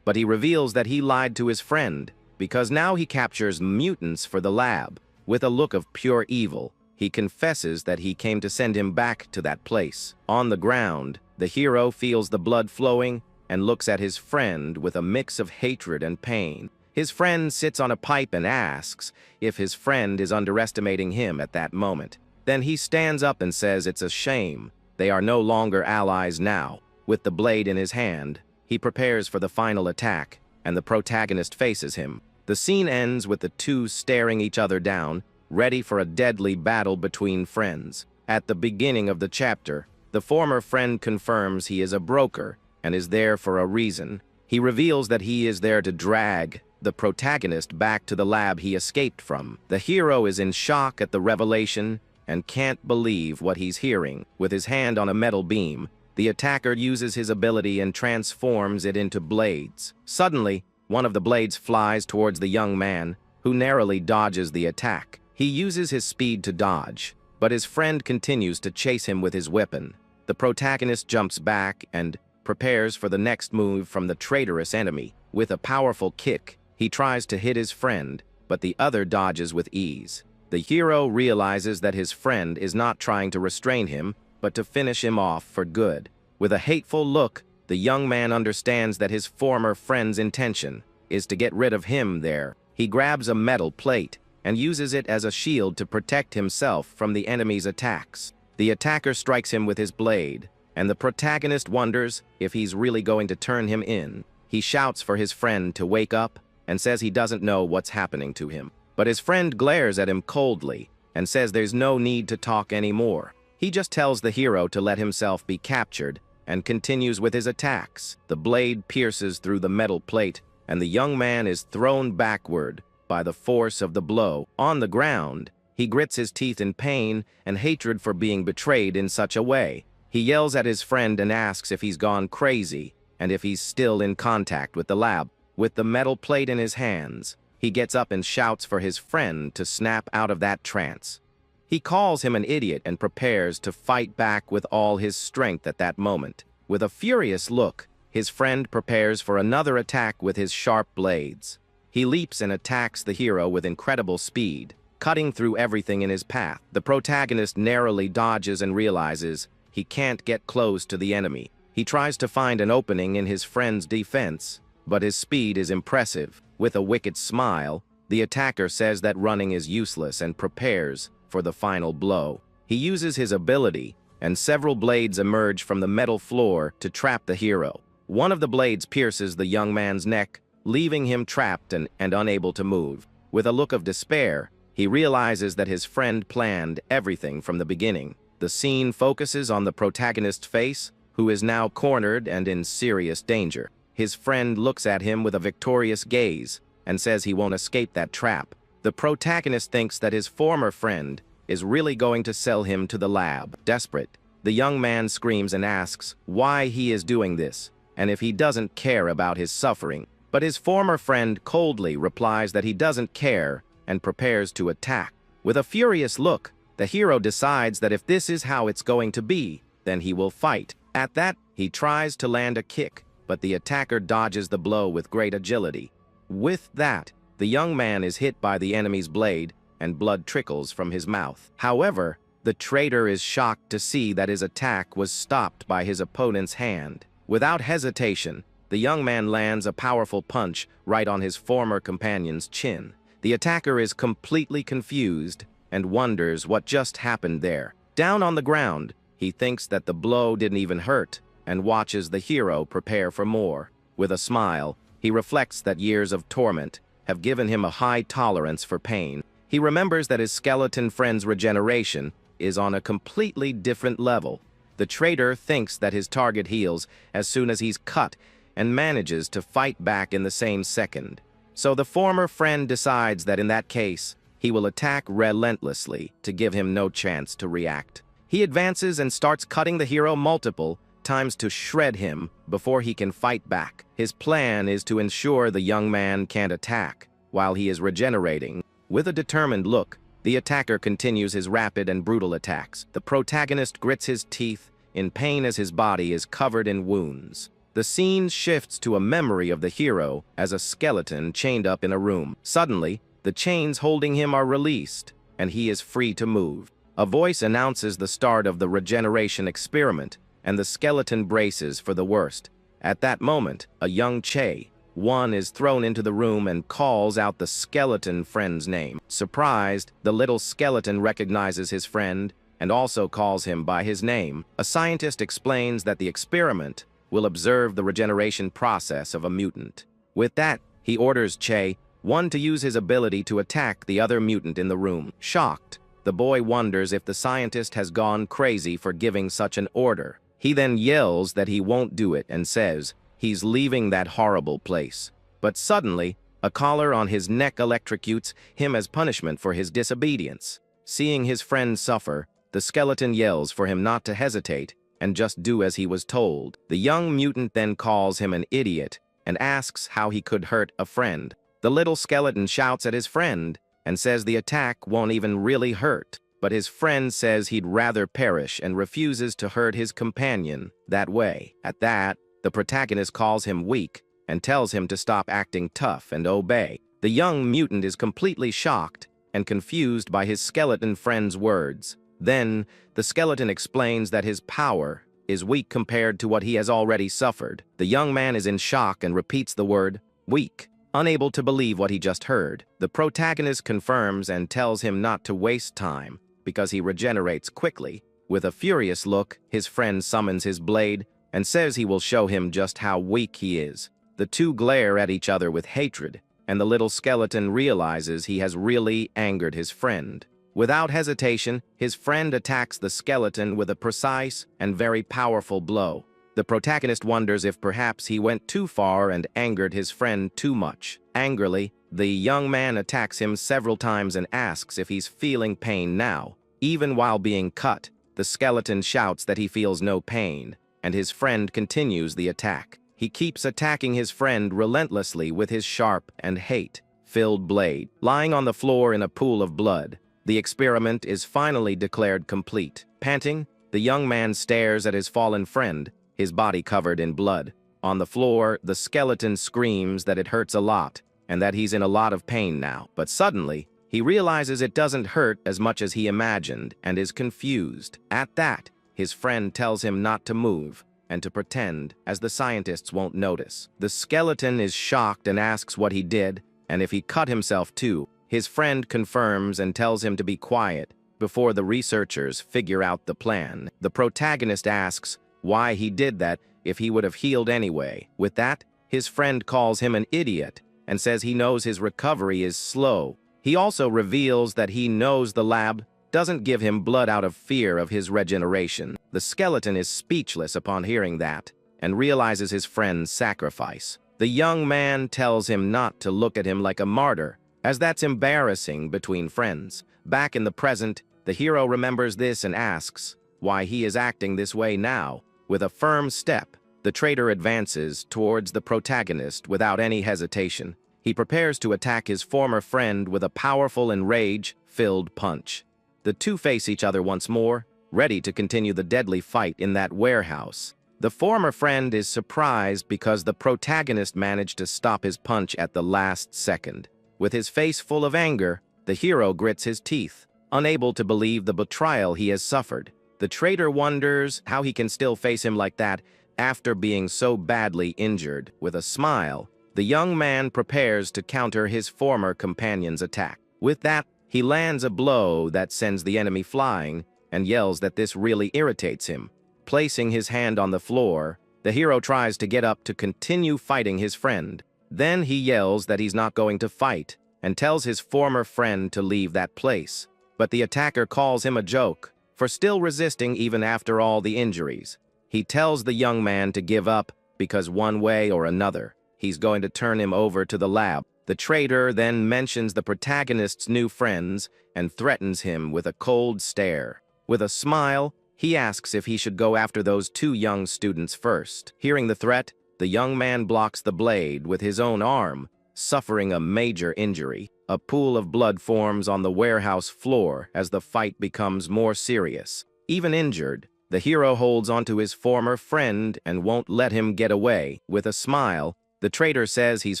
But he reveals that he lied to his friend, because now he captures mutants for the lab. With a look of pure evil, he confesses that he came to send him back to that place. On the ground, the hero feels the blood flowing and looks at his friend with a mix of hatred and pain. His friend sits on a pipe and asks if his friend is underestimating him at that moment. Then he stands up and says it's a shame. They are no longer allies now. With the blade in his hand, he prepares for the final attack, and the protagonist faces him. The scene ends with the two staring each other down, ready for a deadly battle between friends. At the beginning of the chapter, the former friend confirms he is a broker and is there for a reason. He reveals that he is there to drag the protagonist back to the lab he escaped from. The hero is in shock at the revelation and can't believe what he's hearing. With his hand on a metal beam, the attacker uses his ability and transforms it into blades. Suddenly, one of the blades flies towards the young man, who narrowly dodges the attack. He uses his speed to dodge, but his friend continues to chase him with his weapon. The protagonist jumps back and prepares for the next move from the traitorous enemy. With a powerful kick, he tries to hit his friend, but the other dodges with ease. The hero realizes that his friend is not trying to restrain him, but to finish him off for good. With a hateful look, the young man understands that his former friend's intention is to get rid of him there. He grabs a metal plate and uses it as a shield to protect himself from the enemy's attacks. The attacker strikes him with his blade, and the protagonist wonders if he's really going to turn him in. He shouts for his friend to wake up and says he doesn't know what's happening to him. But his friend glares at him coldly and says there's no need to talk anymore. He just tells the hero to let himself be captured and continues with his attacks. The blade pierces through the metal plate, and the young man is thrown backward by the force of the blow. On the ground, he grits his teeth in pain and hatred for being betrayed in such a way. He yells at his friend and asks if he's gone crazy and if he's still in contact with the lab. With the metal plate in his hands, he gets up and shouts for his friend to snap out of that trance. He calls him an idiot and prepares to fight back with all his strength at that moment. With a furious look, his friend prepares for another attack with his sharp blades. He leaps and attacks the hero with incredible speed, cutting through everything in his path. The protagonist narrowly dodges and realizes he can't get close to the enemy. He tries to find an opening in his friend's defense, but his speed is impressive. With a wicked smile, the attacker says that running is useless and prepares for the final blow. He uses his ability, and several blades emerge from the metal floor to trap the hero. One of the blades pierces the young man's neck, leaving him trapped and unable to move. With a look of despair, he realizes that his friend planned everything from the beginning. The scene focuses on the protagonist's face, who is now cornered and in serious danger. His friend looks at him with a victorious gaze and says he won't escape that trap. The protagonist thinks that his former friend is really going to sell him to the lab. Desperate, the young man screams and asks why he is doing this and if he doesn't care about his suffering. But his former friend coldly replies that he doesn't care and prepares to attack. With a furious look, the hero decides that if this is how it's going to be, then he will fight. At that, he tries to land a kick, but the attacker dodges the blow with great agility. With that, the young man is hit by the enemy's blade, and blood trickles from his mouth. However, the traitor is shocked to see that his attack was stopped by his opponent's hand. Without hesitation, the young man lands a powerful punch right on his former companion's chin. The attacker is completely confused and wonders what just happened there. Down on the ground, he thinks that the blow didn't even hurt and watches the hero prepare for more. With a smile, he reflects that years of torment have given him a high tolerance for pain. He remembers that his skeleton friend's regeneration is on a completely different level. The traitor thinks that his target heals as soon as he's cut and manages to fight back in the same second. So the former friend decides that in that case, he will attack relentlessly to give him no chance to react. He advances and starts cutting the hero multiple times to shred him before he can fight back. His plan is to ensure the young man can't attack while he is regenerating. With a determined look, the attacker continues his rapid and brutal attacks. The protagonist grits his teeth in pain as his body is covered in wounds. The scene shifts to a memory of the hero as a skeleton chained up in a room. Suddenly, the chains holding him are released, and he is free to move. A voice announces the start of the regeneration experiment, and the skeleton braces for the worst. At that moment, a young Che-1 is thrown into the room and calls out the skeleton friend's name. Surprised, the little skeleton recognizes his friend and also calls him by his name. A scientist explains that the experiment will observe the regeneration process of a mutant. With that, he orders Che-1 to use his ability to attack the other mutant in the room. Shocked, the boy wonders if the scientist has gone crazy for giving such an order. He then yells that he won't do it and says he's leaving that horrible place. But suddenly, a collar on his neck electrocutes him as punishment for his disobedience. Seeing his friend suffer, the skeleton yells for him not to hesitate and just do as he was told. The young mutant then calls him an idiot and asks how he could hurt a friend. The little skeleton shouts at his friend and says the attack won't even really hurt. But his friend says he'd rather perish and refuses to hurt his companion that way. At that, the protagonist calls him weak and tells him to stop acting tough and obey. The young mutant is completely shocked and confused by his skeleton friend's words. Then, the skeleton explains that his power is weak compared to what he has already suffered. The young man is in shock and repeats the word, weak, unable to believe what he just heard. The protagonist confirms and tells him not to waste time because he regenerates quickly. With a furious look, his friend summons his blade and says he will show him just how weak he is. The two glare at each other with hatred, and the little skeleton realizes he has really angered his friend. Without hesitation, his friend attacks the skeleton with a precise and very powerful blow. The protagonist wonders if perhaps he went too far and angered his friend too much. Angrily, the young man attacks him several times and asks if he's feeling pain now. Even while being cut, the skeleton shouts that he feels no pain, and his friend continues the attack. He keeps attacking his friend relentlessly with his sharp and hate-filled blade. Lying on the floor in a pool of blood, the experiment is finally declared complete. Panting, the young man stares at his fallen friend, his body covered in blood. On the floor, the skeleton screams that it hurts a lot, and that he's in a lot of pain now. But suddenly, he realizes it doesn't hurt as much as he imagined and is confused. At that, his friend tells him not to move and to pretend, as the scientists won't notice. The skeleton is shocked and asks what he did, and if he cut himself too. His friend confirms and tells him to be quiet before the researchers figure out the plan. The protagonist asks why he did that if he would have healed anyway. With that, his friend calls him an idiot and says he knows his recovery is slow. He also reveals that he knows the lab doesn't give him blood out of fear of his regeneration. The skeleton is speechless upon hearing that and realizes his friend's sacrifice. The young man tells him not to look at him like a martyr, as that's embarrassing between friends. Back in the present, the hero remembers this and asks why he is acting this way now. With a firm step, the traitor advances towards the protagonist without any hesitation. He prepares to attack his former friend with a powerful and rage-filled punch. The two face each other once more, ready to continue the deadly fight in that warehouse. The former friend is surprised because the protagonist managed to stop his punch at the last second. With his face full of anger, the hero grits his teeth, unable to believe the betrayal he has suffered. The traitor wonders how he can still face him like that after being so badly injured. With a smile, the young man prepares to counter his former companion's attack. With that, he lands a blow that sends the enemy flying and yells that this really irritates him. Placing his hand on the floor, the hero tries to get up to continue fighting his friend. Then he yells that he's not going to fight and tells his former friend to leave that place. But the attacker calls him a joke for still resisting even after all the injuries. He tells the young man to give up because one way or another, he's going to turn him over to the lab. The traitor then mentions the protagonist's new friends and threatens him with a cold stare. With a smile, he asks if he should go after those two young students first. Hearing the threat, the young man blocks the blade with his own arm, suffering a major injury. A pool of blood forms on the warehouse floor as the fight becomes more serious. Even injured, the hero holds onto his former friend and won't let him get away. With a smile, the traitor says he's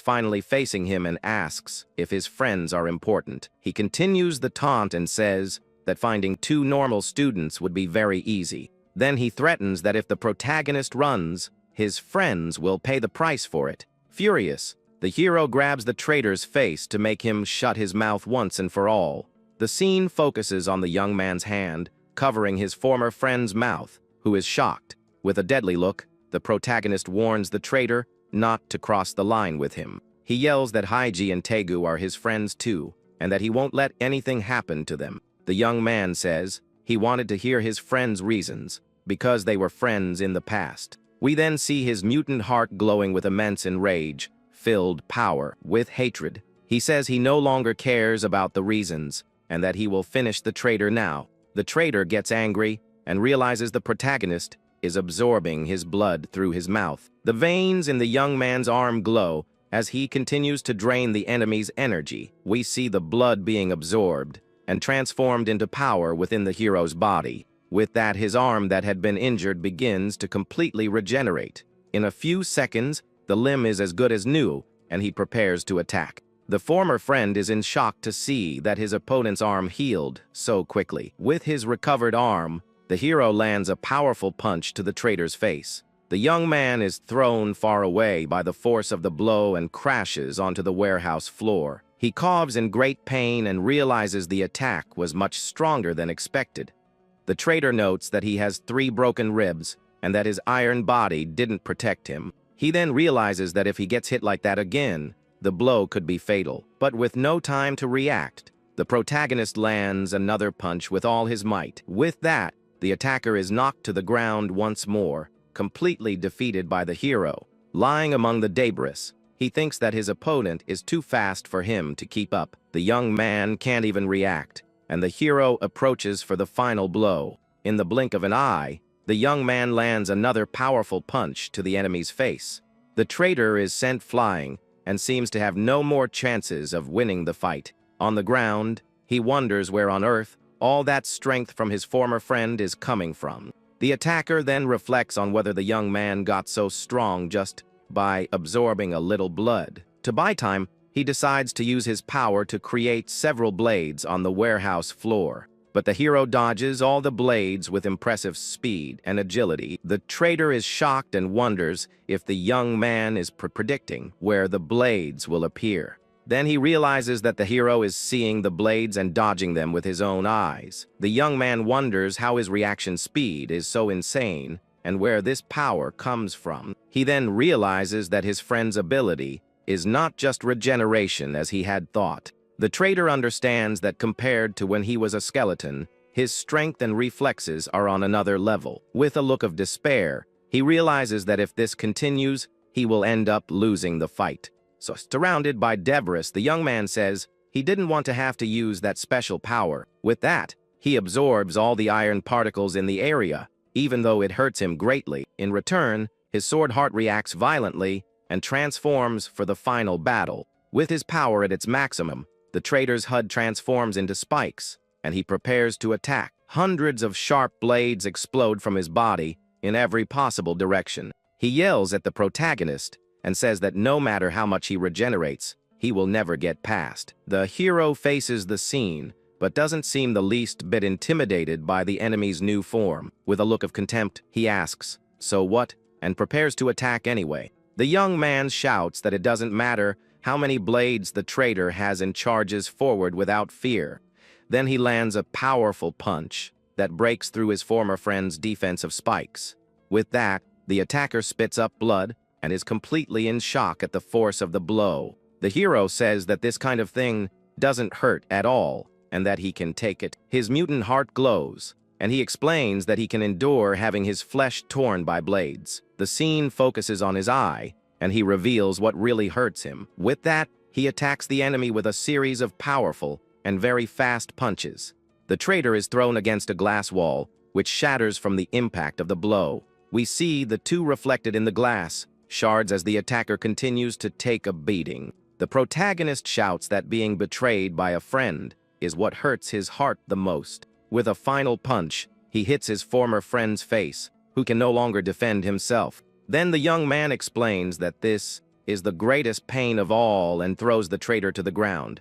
finally facing him and asks if his friends are important. He continues the taunt and says that finding two normal students would be very easy. Then he threatens that if the protagonist runs, his friends will pay the price for it. Furious, the hero grabs the traitor's face to make him shut his mouth once and for all. The scene focuses on the young man's hand, covering his former friend's mouth, who is shocked. With a deadly look, the protagonist warns the traitor not to cross the line with him. He yells that Haiji and Tegu are his friends too, and that he won't let anything happen to them. The young man says he wanted to hear his friends' reasons, because they were friends in the past. We then see his mutant heart glowing with immense and rage-filled power. With hatred, he says he no longer cares about the reasons, and that he will finish the traitor now. The traitor gets angry and realizes the protagonist is absorbing his blood through his mouth. The veins in the young man's arm glow as he continues to drain the enemy's energy. We see the blood being absorbed and transformed into power within the hero's body. With that, his arm that had been injured begins to completely regenerate. In a few seconds, the limb is as good as new, and he prepares to attack. The former friend is in shock to see that his opponent's arm healed so quickly. With his recovered arm, the hero lands a powerful punch to the traitor's face. The young man is thrown far away by the force of the blow and crashes onto the warehouse floor. He coughs in great pain and realizes the attack was much stronger than expected. The traitor notes that he has 3 broken ribs and that his iron body didn't protect him. He then realizes that if he gets hit like that again, the blow could be fatal. But with no time to react, the protagonist lands another punch with all his might. With that, the attacker is knocked to the ground once more, completely defeated by the hero. Lying among the debris, he thinks that his opponent is too fast for him to keep up. The young man can't even react, and the hero approaches for the final blow. in the blink of an eye, the young man lands another powerful punch to the enemy's face. The traitor is sent flying and seems to have no more chances of winning the fight. On the ground, he wonders where on earth all that strength from his former friend is coming from. The attacker then reflects on whether the young man got so strong just by absorbing a little blood. To buy time, he decides to use his power to create several blades on the warehouse floor. But the hero dodges all the blades with impressive speed and agility. The traitor is shocked and wonders if the young man is predicting where the blades will appear. Then he realizes that the hero is seeing the blades and dodging them with his own eyes. The young man wonders how his reaction speed is so insane and where this power comes from. He then realizes that his friend's ability is not just regeneration as he had thought. The traitor understands that compared to when he was a skeleton, his strength and reflexes are on another level. With a look of despair, he realizes that if this continues, he will end up losing the fight. So, surrounded by debris, the young man says he didn't want to have to use that special power. With that, he absorbs all the iron particles in the area, even though it hurts him greatly. In return, his sword heart reacts violently and transforms for the final battle. With his power at its maximum, the traitor's HUD transforms into spikes, and he prepares to attack. Hundreds of sharp blades explode from his body in every possible direction. He yells at the protagonist and says that no matter how much he regenerates, he will never get past. The hero faces the scene, but doesn't seem the least bit intimidated by the enemy's new form. With a look of contempt, he asks, "So what?" and prepares to attack anyway. The young man shouts that it doesn't matter how many blades the traitor has and charges forward without fear. Then he lands a powerful punch that breaks through his former friend's defensive spikes. With that, the attacker spits up blood and is completely in shock at the force of the blow. The hero says that this kind of thing doesn't hurt at all and that he can take it. His mutant heart glows, and he explains that he can endure having his flesh torn by blades. The scene focuses on his eye, and he reveals what really hurts him. With that, he attacks the enemy with a series of powerful and very fast punches. The traitor is thrown against a glass wall, which shatters from the impact of the blow. We see the two reflected in the glass shards as the attacker continues to take a beating. The protagonist shouts that being betrayed by a friend is what hurts his heart the most. With a final punch, he hits his former friend's face, who can no longer defend himself. Then the young man explains that this is the greatest pain of all and throws the traitor to the ground.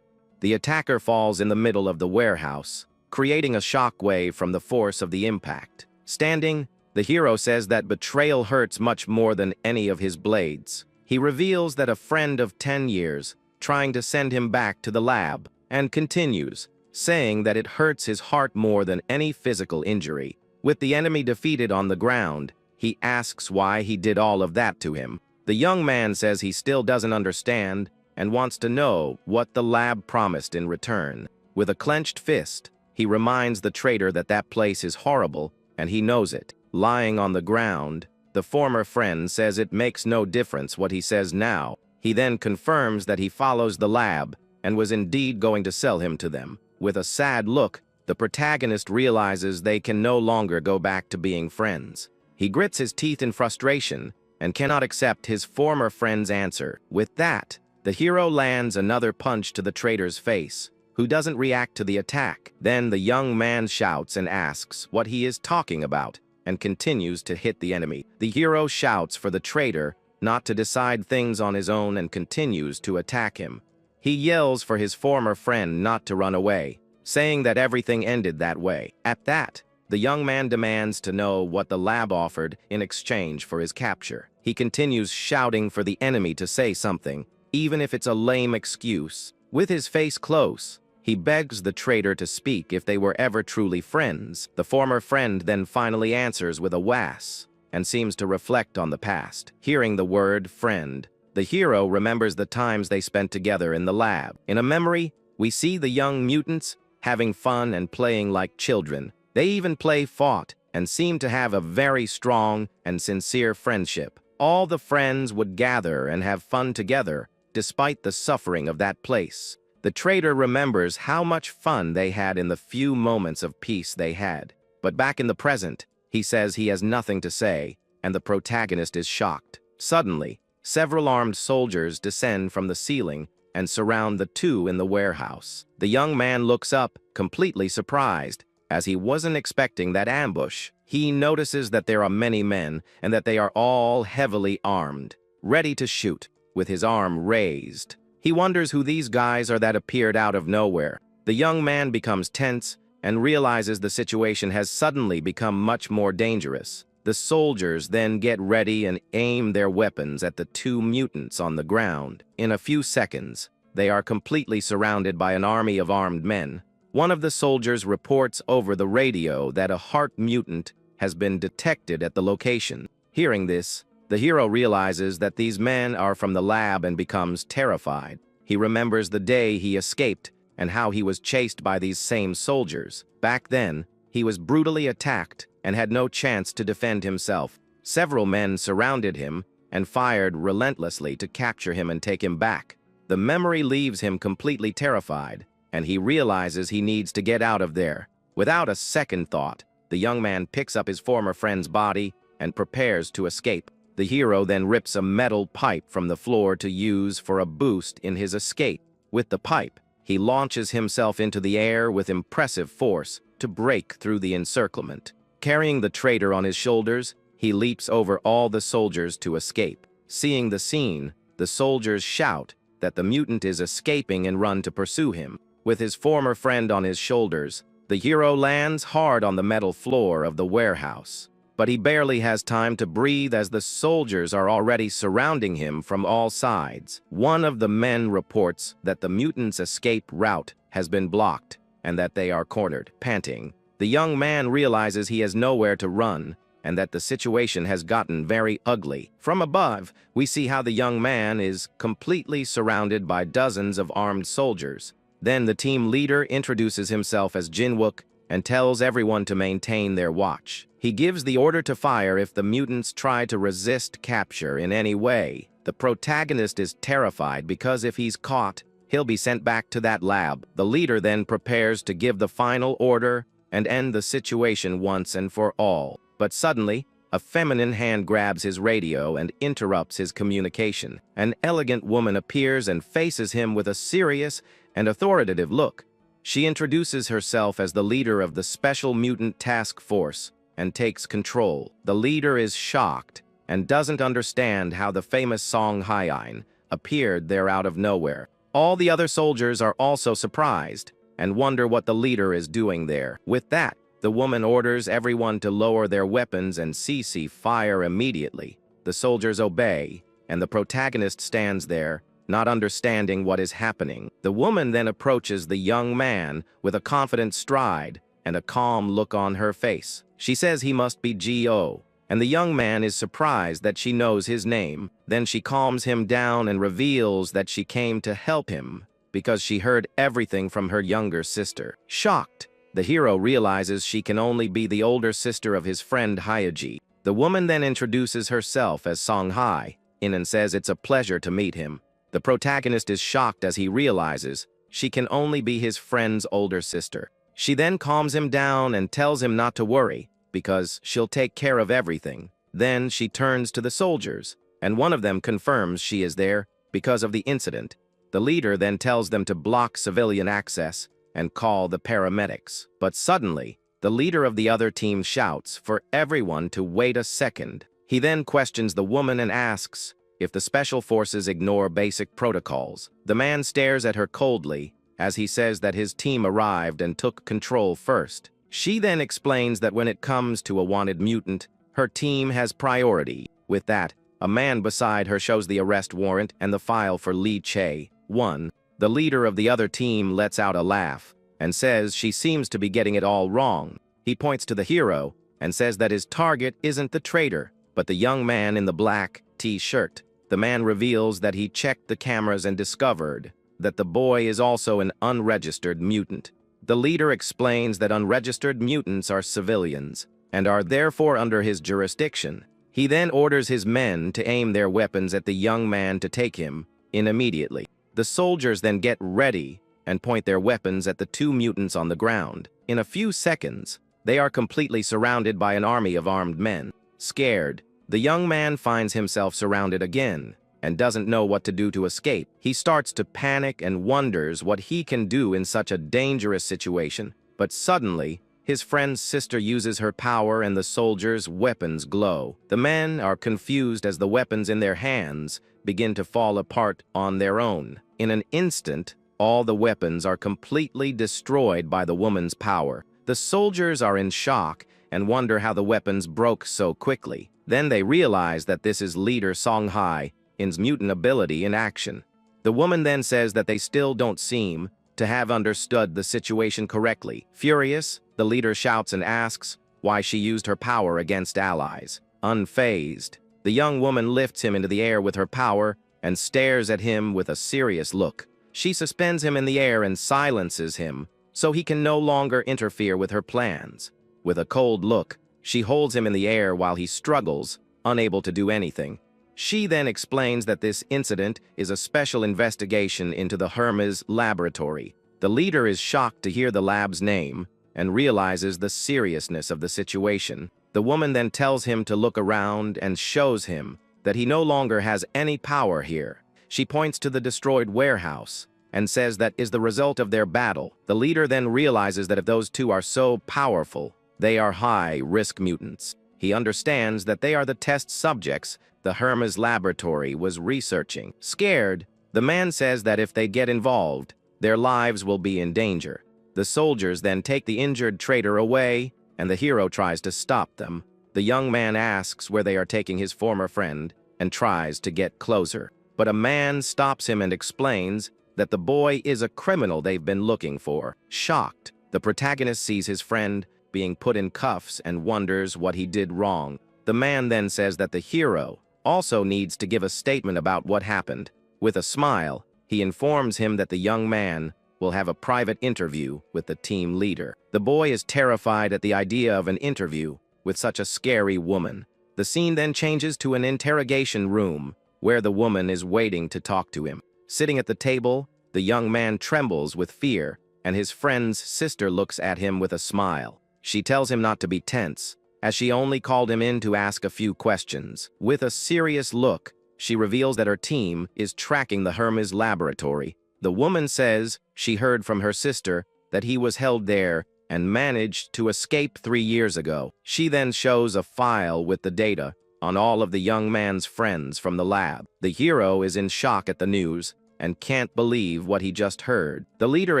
The attacker falls in the middle of the warehouse, creating a shockwave from the force of the impact. Standing, the hero says that betrayal hurts much more than any of his blades. He reveals that a friend of 10 years trying to send him back to the lab, and continues, saying that it hurts his heart more than any physical injury. With the enemy defeated on the ground, he asks why he did all of that to him. The young man says he still doesn't understand and wants to know what the lab promised in return. With a clenched fist, he reminds the traitor that that place is horrible, and he knows it. Lying on the ground, the former friend says it makes no difference what he says now. He then confirms that he follows the lab and was indeed going to sell him to them. With a sad look, the protagonist realizes they can no longer go back to being friends. He grits his teeth in frustration and cannot accept his former friend's answer. With that, the hero lands another punch to the traitor's face, who doesn't react to the attack. Then the young man shouts and asks what he is talking about and continues to hit the enemy. The hero shouts for the traitor not to decide things on his own and continues to attack him. He yells for his former friend not to run away, saying that everything ended that way. At that, the young man demands to know what the lab offered in exchange for his capture. He continues shouting for the enemy to say something, even if it's a lame excuse. With his face close, he begs the traitor to speak if they were ever truly friends. The former friend then finally answers with a was, and seems to reflect on the past. Hearing the word friend, the hero remembers the times they spent together in the lab. In a memory, we see the young mutants having fun and playing like children. They even fought and seemed to have a very strong and sincere friendship. All the friends would gather and have fun together, despite the suffering of that place. The traitor remembers how much fun they had in the few moments of peace they had. But But back in the present, he says he has nothing to say, and the protagonist is shocked. Suddenly, several armed soldiers descend from the ceiling and surround the two in the warehouse. The young man looks up, completely surprised, as he wasn't expecting that ambush. He notices that there are many men and that they are all heavily armed, ready to shoot, with his arm raised. He wonders who these guys are that appeared out of nowhere. The young man becomes tense and realizes the situation has suddenly become much more dangerous. The soldiers then get ready and aim their weapons at the two mutants on the ground. In a few seconds, they are completely surrounded by an army of armed men. One of the soldiers reports over the radio that a heart mutant has been detected at the location. Hearing this, the hero realizes that these men are from the lab and becomes terrified. He remembers the day he escaped and how he was chased by these same soldiers. Back then, he was brutally attacked and had no chance to defend himself. Several men surrounded him and fired relentlessly to capture him and take him back. The memory leaves him completely terrified, and he realizes he needs to get out of there. Without a second thought, the young man picks up his former friend's body and prepares to escape. The hero then rips a metal pipe from the floor to use for a boost in his escape. With the pipe, he launches himself into the air with impressive force to break through the encirclement. Carrying the traitor on his shoulders, he leaps over all the soldiers to escape. Seeing the scene, the soldiers shout that the mutant is escaping and run to pursue him. With his former friend on his shoulders, the hero lands hard on the metal floor of the warehouse. But he barely has time to breathe as the soldiers are already surrounding him from all sides. One of the men reports that the mutants' escape route has been blocked and that they are cornered. Panting, the young man realizes he has nowhere to run and that the situation has gotten very ugly. From above, we see how the young man is completely surrounded by dozens of armed soldiers. Then the team leader introduces himself as Jinwook and tells everyone to maintain their watch. He gives the order to fire if the mutants try to resist capture in any way. The protagonist is terrified because if he's caught, he'll be sent back to that lab. The leader then prepares to give the final order and end the situation once and for all. But suddenly, a feminine hand grabs his radio and interrupts his communication. An elegant woman appears and faces him with a serious and authoritative look. She introduces herself as the leader of the Special Mutant Task Force and takes control. The leader is shocked and doesn't understand how the famous Song Hyein appeared there out of nowhere. All the other soldiers are also surprised and wonder what the leader is doing there. With that, the woman orders everyone to lower their weapons and cease fire immediately. The soldiers obey, and the protagonist stands there, not understanding what is happening. The woman then approaches the young man with a confident stride and a calm look on her face. She says he must be Go, and the young man is surprised that she knows his name. Then she calms him down and reveals that she came to help him because she heard everything from her younger sister. Shocked, the hero realizes she can only be the older sister of his friend Hyaji. The woman then introduces herself as Songhai and says it's a pleasure to meet him. The protagonist is shocked as he realizes she can only be his friend's older sister. She then calms him down and tells him not to worry because she'll take care of everything. Then she turns to the soldiers, and one of them confirms she is there because of the incident. The leader then tells them to block civilian access and call the paramedics. But suddenly, the leader of the other team shouts for everyone to wait a second. He then questions the woman and asks if the special forces ignore basic protocols. The man stares at her coldly as he says that his team arrived and took control first. She then explains that when it comes to a wanted mutant, her team has priority. With that, a man beside her shows the arrest warrant and the file for Lee Chae-1. The leader of the other team lets out a laugh and says she seems to be getting it all wrong. He points to the hero and says that his target isn't the traitor, but the young man in the black T-shirt. The man reveals that he checked the cameras and discovered that the boy is also an unregistered mutant. The leader explains that unregistered mutants are civilians and are therefore under his jurisdiction. He then orders his men to aim their weapons at the young man to take him in immediately. The soldiers then get ready and point their weapons at the two mutants on the ground. In a few seconds, They are completely surrounded by an army of armed men. Scared, the young man finds himself surrounded again and doesn't know what to do to escape. He starts to panic and wonders what he can do in such a dangerous situation. But suddenly, his friend's sister uses her power and the soldiers' weapons glow. The men are confused as the weapons in their hands begin to fall apart on their own. In an instant, all the weapons are completely destroyed by the woman's power. The soldiers are in shock and wonder how the weapons broke so quickly. Then they realize that this is leader Songhai's mutant ability in action. The woman then says that they still don't seem to have understood the situation correctly. Furious, the leader shouts and asks why she used her power against allies. Unfazed, the young woman lifts him into the air with her power and stares at him with a serious look. She suspends him in the air and silences him so he can no longer interfere with her plans. With a cold look, she holds him in the air while he struggles, unable to do anything. She then explains that this incident is a special investigation into the Hermes laboratory. The leader is shocked to hear the lab's name and realizes the seriousness of the situation. The woman then tells him to look around and shows him that he no longer has any power here. She points to the destroyed warehouse and says that is the result of their battle. The leader then realizes that if those two are so powerful, they are high-risk mutants. He understands that they are the test subjects the Hermes laboratory was researching. Scared, the man says that if they get involved, their lives will be in danger. The soldiers then take the injured traitor away, and the hero tries to stop them. The young man asks where they are taking his former friend and tries to get closer. But a man stops him and explains that the boy is a criminal they've been looking for. Shocked, the protagonist sees his friend being put in cuffs and wonders what he did wrong. The man then says that the hero also needs to give a statement about what happened. With a smile, he informs him that the young man will have a private interview with the team leader. The boy is terrified at the idea of an interview with such a scary woman. The scene then changes to an interrogation room where the woman is waiting to talk to him. Sitting at the table, the young man trembles with fear, and his friend's sister looks at him with a smile. She tells him not to be tense, as she only called him in to ask a few questions. With a serious look, she reveals that her team is tracking the Hermes laboratory. The woman says she heard from her sister that he was held there and managed to escape 3 years ago. She then shows a file with the data on all of the young man's friends from the lab. The hero is in shock at the news and can't believe what he just heard. The leader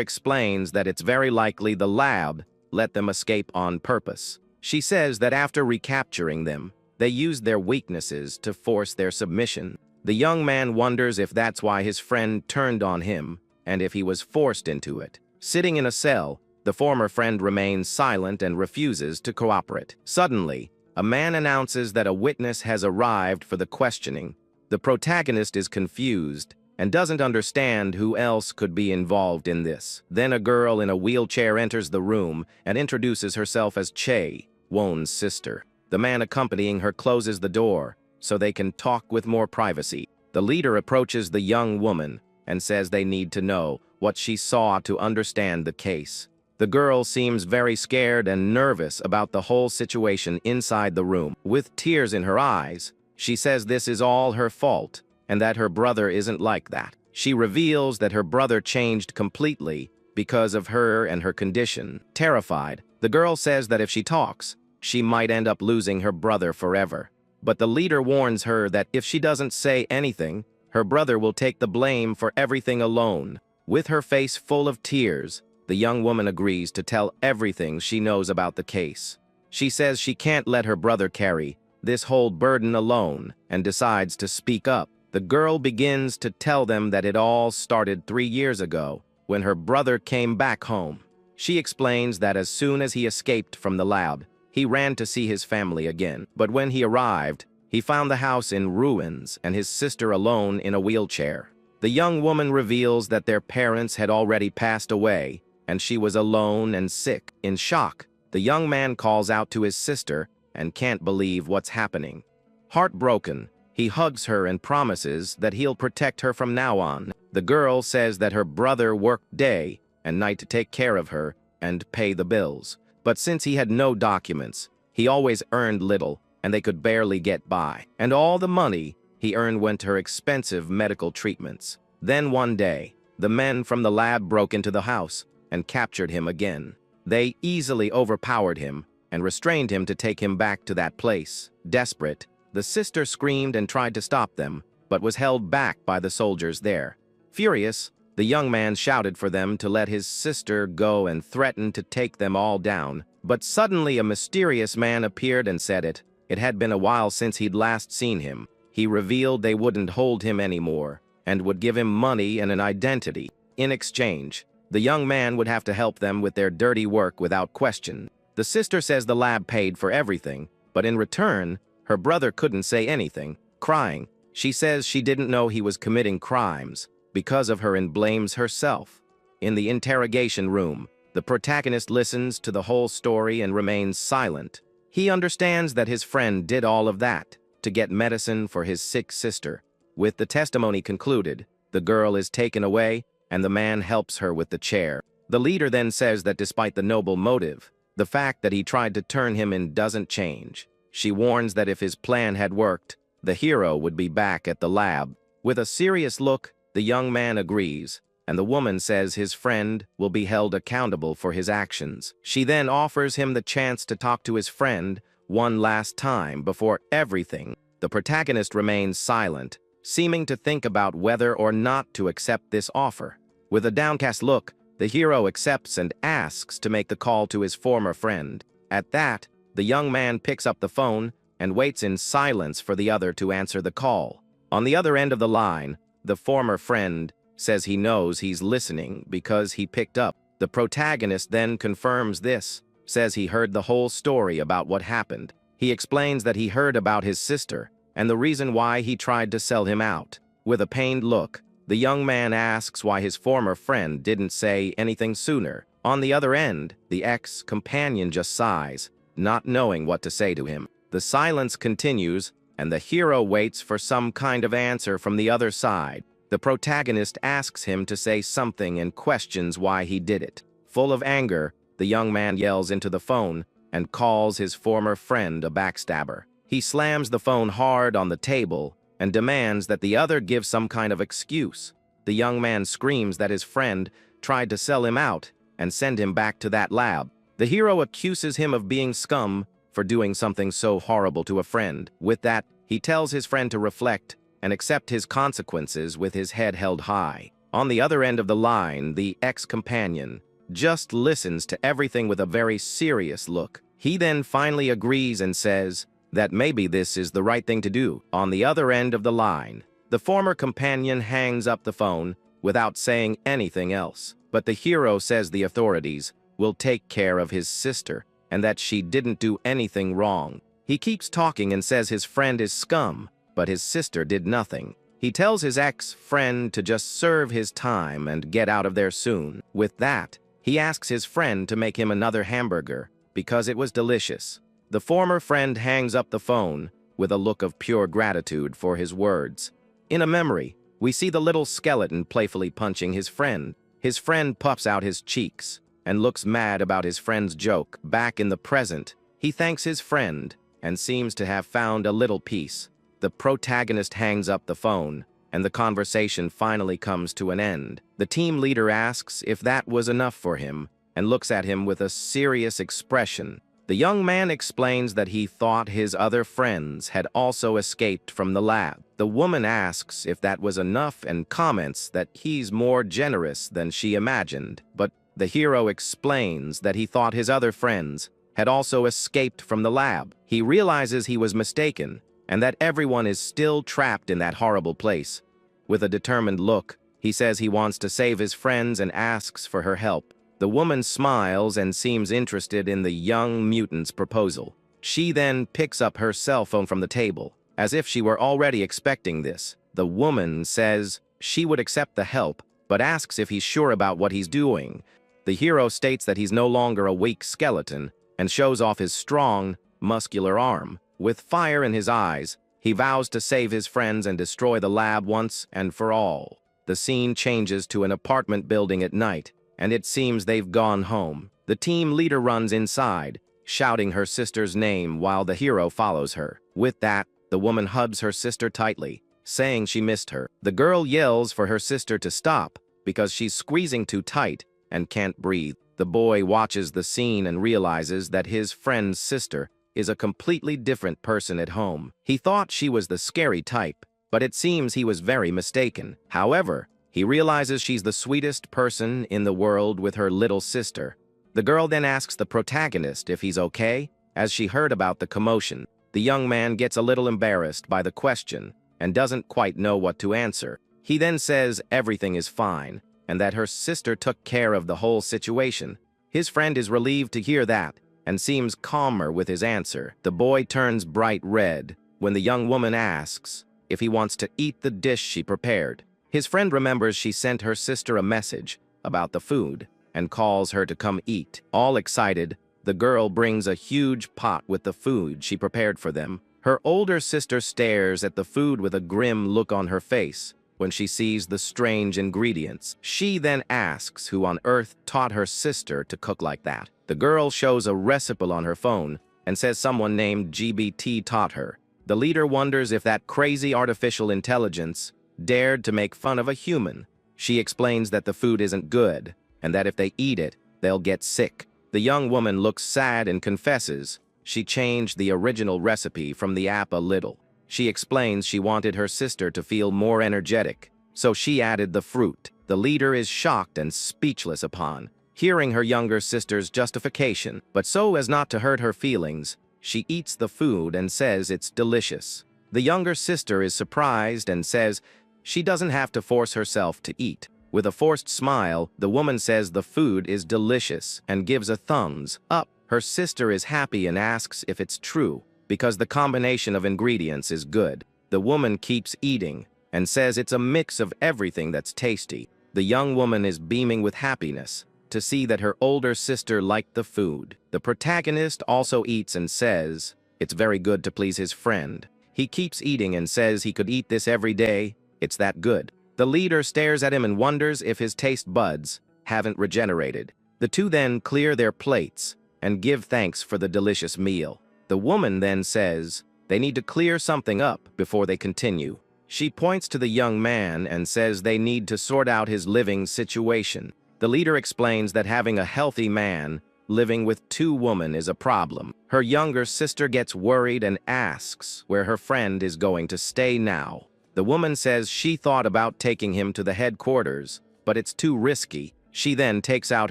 explains that it's very likely the lab let them escape on purpose. She says that after recapturing them, they used their weaknesses to force their submission. The young man wonders if that's why his friend turned on him and if he was forced into it. Sitting in a cell, the former friend remains silent and refuses to cooperate. Suddenly, a man announces that a witness has arrived for the questioning. The protagonist is confused and doesn't understand who else could be involved in this. Then a girl in a wheelchair enters the room and introduces herself as Che, Won's sister. The man accompanying her closes the door so they can talk with more privacy. The leader approaches the young woman and says they need to know what she saw to understand the case. The girl seems very scared and nervous about the whole situation inside the room. With tears in her eyes, she says this is all her fault and that her brother isn't like that. She reveals that her brother changed completely because of her and her condition. Terrified, the girl says that if she talks, she might end up losing her brother forever. But the leader warns her that if she doesn't say anything, her brother will take the blame for everything alone. With her face full of tears, the young woman agrees to tell everything she knows about the case. She says she can't let her brother carry this whole burden alone and decides to speak up. The girl begins to tell them that it all started 3 years ago when her brother came back home. She explains that as soon as he escaped from the lab, he ran to see his family again. But when he arrived, he found the house in ruins and his sister alone in a wheelchair. The young woman reveals that their parents had already passed away and she was alone and sick. In shock, the young man calls out to his sister and can't believe what's happening. Heartbroken, he hugs her and promises that he'll protect her from now on. The girl says that her brother worked day and night to take care of her and pay the bills. But since he had no documents, he always earned little, and they could barely get by. And all the money he earned went to her expensive medical treatments. Then one day, the men from the lab broke into the house and captured him again. They easily overpowered him and restrained him to take him back to that place. Desperate, the sister screamed and tried to stop them, but was held back by the soldiers there. Furious, the young man shouted for them to let his sister go and threatened to take them all down. But suddenly a mysterious man appeared and said it had been a while since he'd last seen him. He revealed they wouldn't hold him anymore and would give him money and an identity. In exchange, the young man would have to help them with their dirty work without question. The sister says the lab paid for everything, but in return, her brother couldn't say anything, crying. She says she didn't know he was committing crimes because of her and blames herself. In the interrogation room, the protagonist listens to the whole story and remains silent. He understands that his friend did all of that to get medicine for his sick sister. With the testimony concluded, the girl is taken away and the man helps her with the chair. The leader then says that despite the noble motive, the fact that he tried to turn him in doesn't change. She warns that if his plan had worked, the hero would be back at the lab. With a serious look, the young man agrees, and the woman says his friend will be held accountable for his actions. She then offers him the chance to talk to his friend one last time before everything. The protagonist remains silent, seeming to think about whether or not to accept this offer. With a downcast look, the hero accepts and asks to make the call to his former friend. At that, the young man picks up the phone and waits in silence for the other to answer the call. On the other end of the line, the former friend says he knows he's listening because he picked up. The protagonist then confirms this, says he heard the whole story about what happened. He explains that he heard about his sister and the reason why he tried to sell him out. With a pained look, the young man asks why his former friend didn't say anything sooner. On the other end, the ex-companion just sighs, not knowing what to say to him. The silence continues, and the hero waits for some kind of answer from the other side. The protagonist asks him to say something and questions why he did it. Full of anger, the young man yells into the phone and calls his former friend a backstabber. He slams the phone hard on the table and demands that the other give some kind of excuse. The young man screams that his friend tried to sell him out and send him back to that lab. The hero accuses him of being scum for doing something so horrible to a friend. With that, he tells his friend to reflect and accept his consequences with his head held high. On the other end of the line, the ex-companion just listens to everything with a very serious look. He then finally agrees and says that maybe this is the right thing to do. On the other end of the line, the former companion hangs up the phone without saying anything else. But the hero says the authorities will take care of his sister and that she didn't do anything wrong. He keeps talking and says his friend is scum, but his sister did nothing. He tells his ex-friend to just serve his time and get out of there soon. With that, he asks his friend to make him another hamburger because it was delicious. The former friend hangs up the phone with a look of pure gratitude for his words. In a memory, we see the little skeleton playfully punching his friend. His friend puffs out his cheeks and looks mad about his friend's joke. Back in the present, he thanks his friend and seems to have found a little peace. The protagonist hangs up the phone, and the conversation finally comes to an end. The team leader asks if that was enough for him and looks at him with a serious expression. The young man explains that he thought his other friends had also escaped from the lab. The woman asks if that was enough and comments that he's more generous than she imagined. But the hero explains that he thought his other friends had also escaped from the lab. He realizes he was mistaken and that everyone is still trapped in that horrible place. With a determined look, he says he wants to save his friends and asks for her help. The woman smiles and seems interested in the young mutant's proposal. She then picks up her cell phone from the table, as if she were already expecting this. The woman says she would accept the help, but asks if he's sure about what he's doing. The hero states that he's no longer a weak skeleton and shows off his strong, muscular arm. With fire in his eyes, he vows to save his friends and destroy the lab once and for all. The scene changes to an apartment building at night, and it seems they've gone home. The team leader runs inside, shouting her sister's name while the hero follows her. With that, the woman hugs her sister tightly, saying she missed her. The girl yells for her sister to stop because she's squeezing too tight and can't breathe. The boy watches the scene and realizes that his friend's sister is a completely different person at home. He thought she was the scary type, but it seems he was very mistaken. However, he realizes she's the sweetest person in the world with her little sister. The girl then asks the protagonist if he's okay, as she heard about the commotion. The young man gets a little embarrassed by the question and doesn't quite know what to answer. He then says everything is fine, and that her sister took care of the whole situation. His friend is relieved to hear that, and seems calmer with his answer. The boy turns bright red when the young woman asks if he wants to eat the dish she prepared. His friend remembers she sent her sister a message about the food and calls her to come eat. All excited, the girl brings a huge pot with the food she prepared for them. Her older sister stares at the food with a grim look on her face when she sees the strange ingredients. She then asks who on earth taught her sister to cook like that. The girl shows a recipe on her phone and says someone named GBT taught her. The leader wonders if that crazy artificial intelligence dared to make fun of a human. She explains that the food isn't good, and that if they eat it, they'll get sick. The young woman looks sad and confesses she changed the original recipe from the app a little. She explains she wanted her sister to feel more energetic, so she added the fruit. The leader is shocked and speechless upon hearing her younger sister's justification, but so as not to hurt her feelings, she eats the food and says it's delicious. The younger sister is surprised and says she doesn't have to force herself to eat. With a forced smile, the woman says the food is delicious and gives a thumbs up. Her sister is happy and asks if it's true, because the combination of ingredients is good. The woman keeps eating and says it's a mix of everything that's tasty. The young woman is beaming with happiness to see that her older sister liked the food. The protagonist also eats and says it's very good to please his friend. He keeps eating and says he could eat this every day. It's that good. The leader stares at him and wonders if his taste buds haven't regenerated. The two then clear their plates and give thanks for the delicious meal. The woman then says they need to clear something up before they continue. She points to the young man and says they need to sort out his living situation. The leader explains that having a healthy man living with two women is a problem. Her younger sister gets worried and asks where her friend is going to stay now. The woman says she thought about taking him to the headquarters, but it's too risky. She then takes out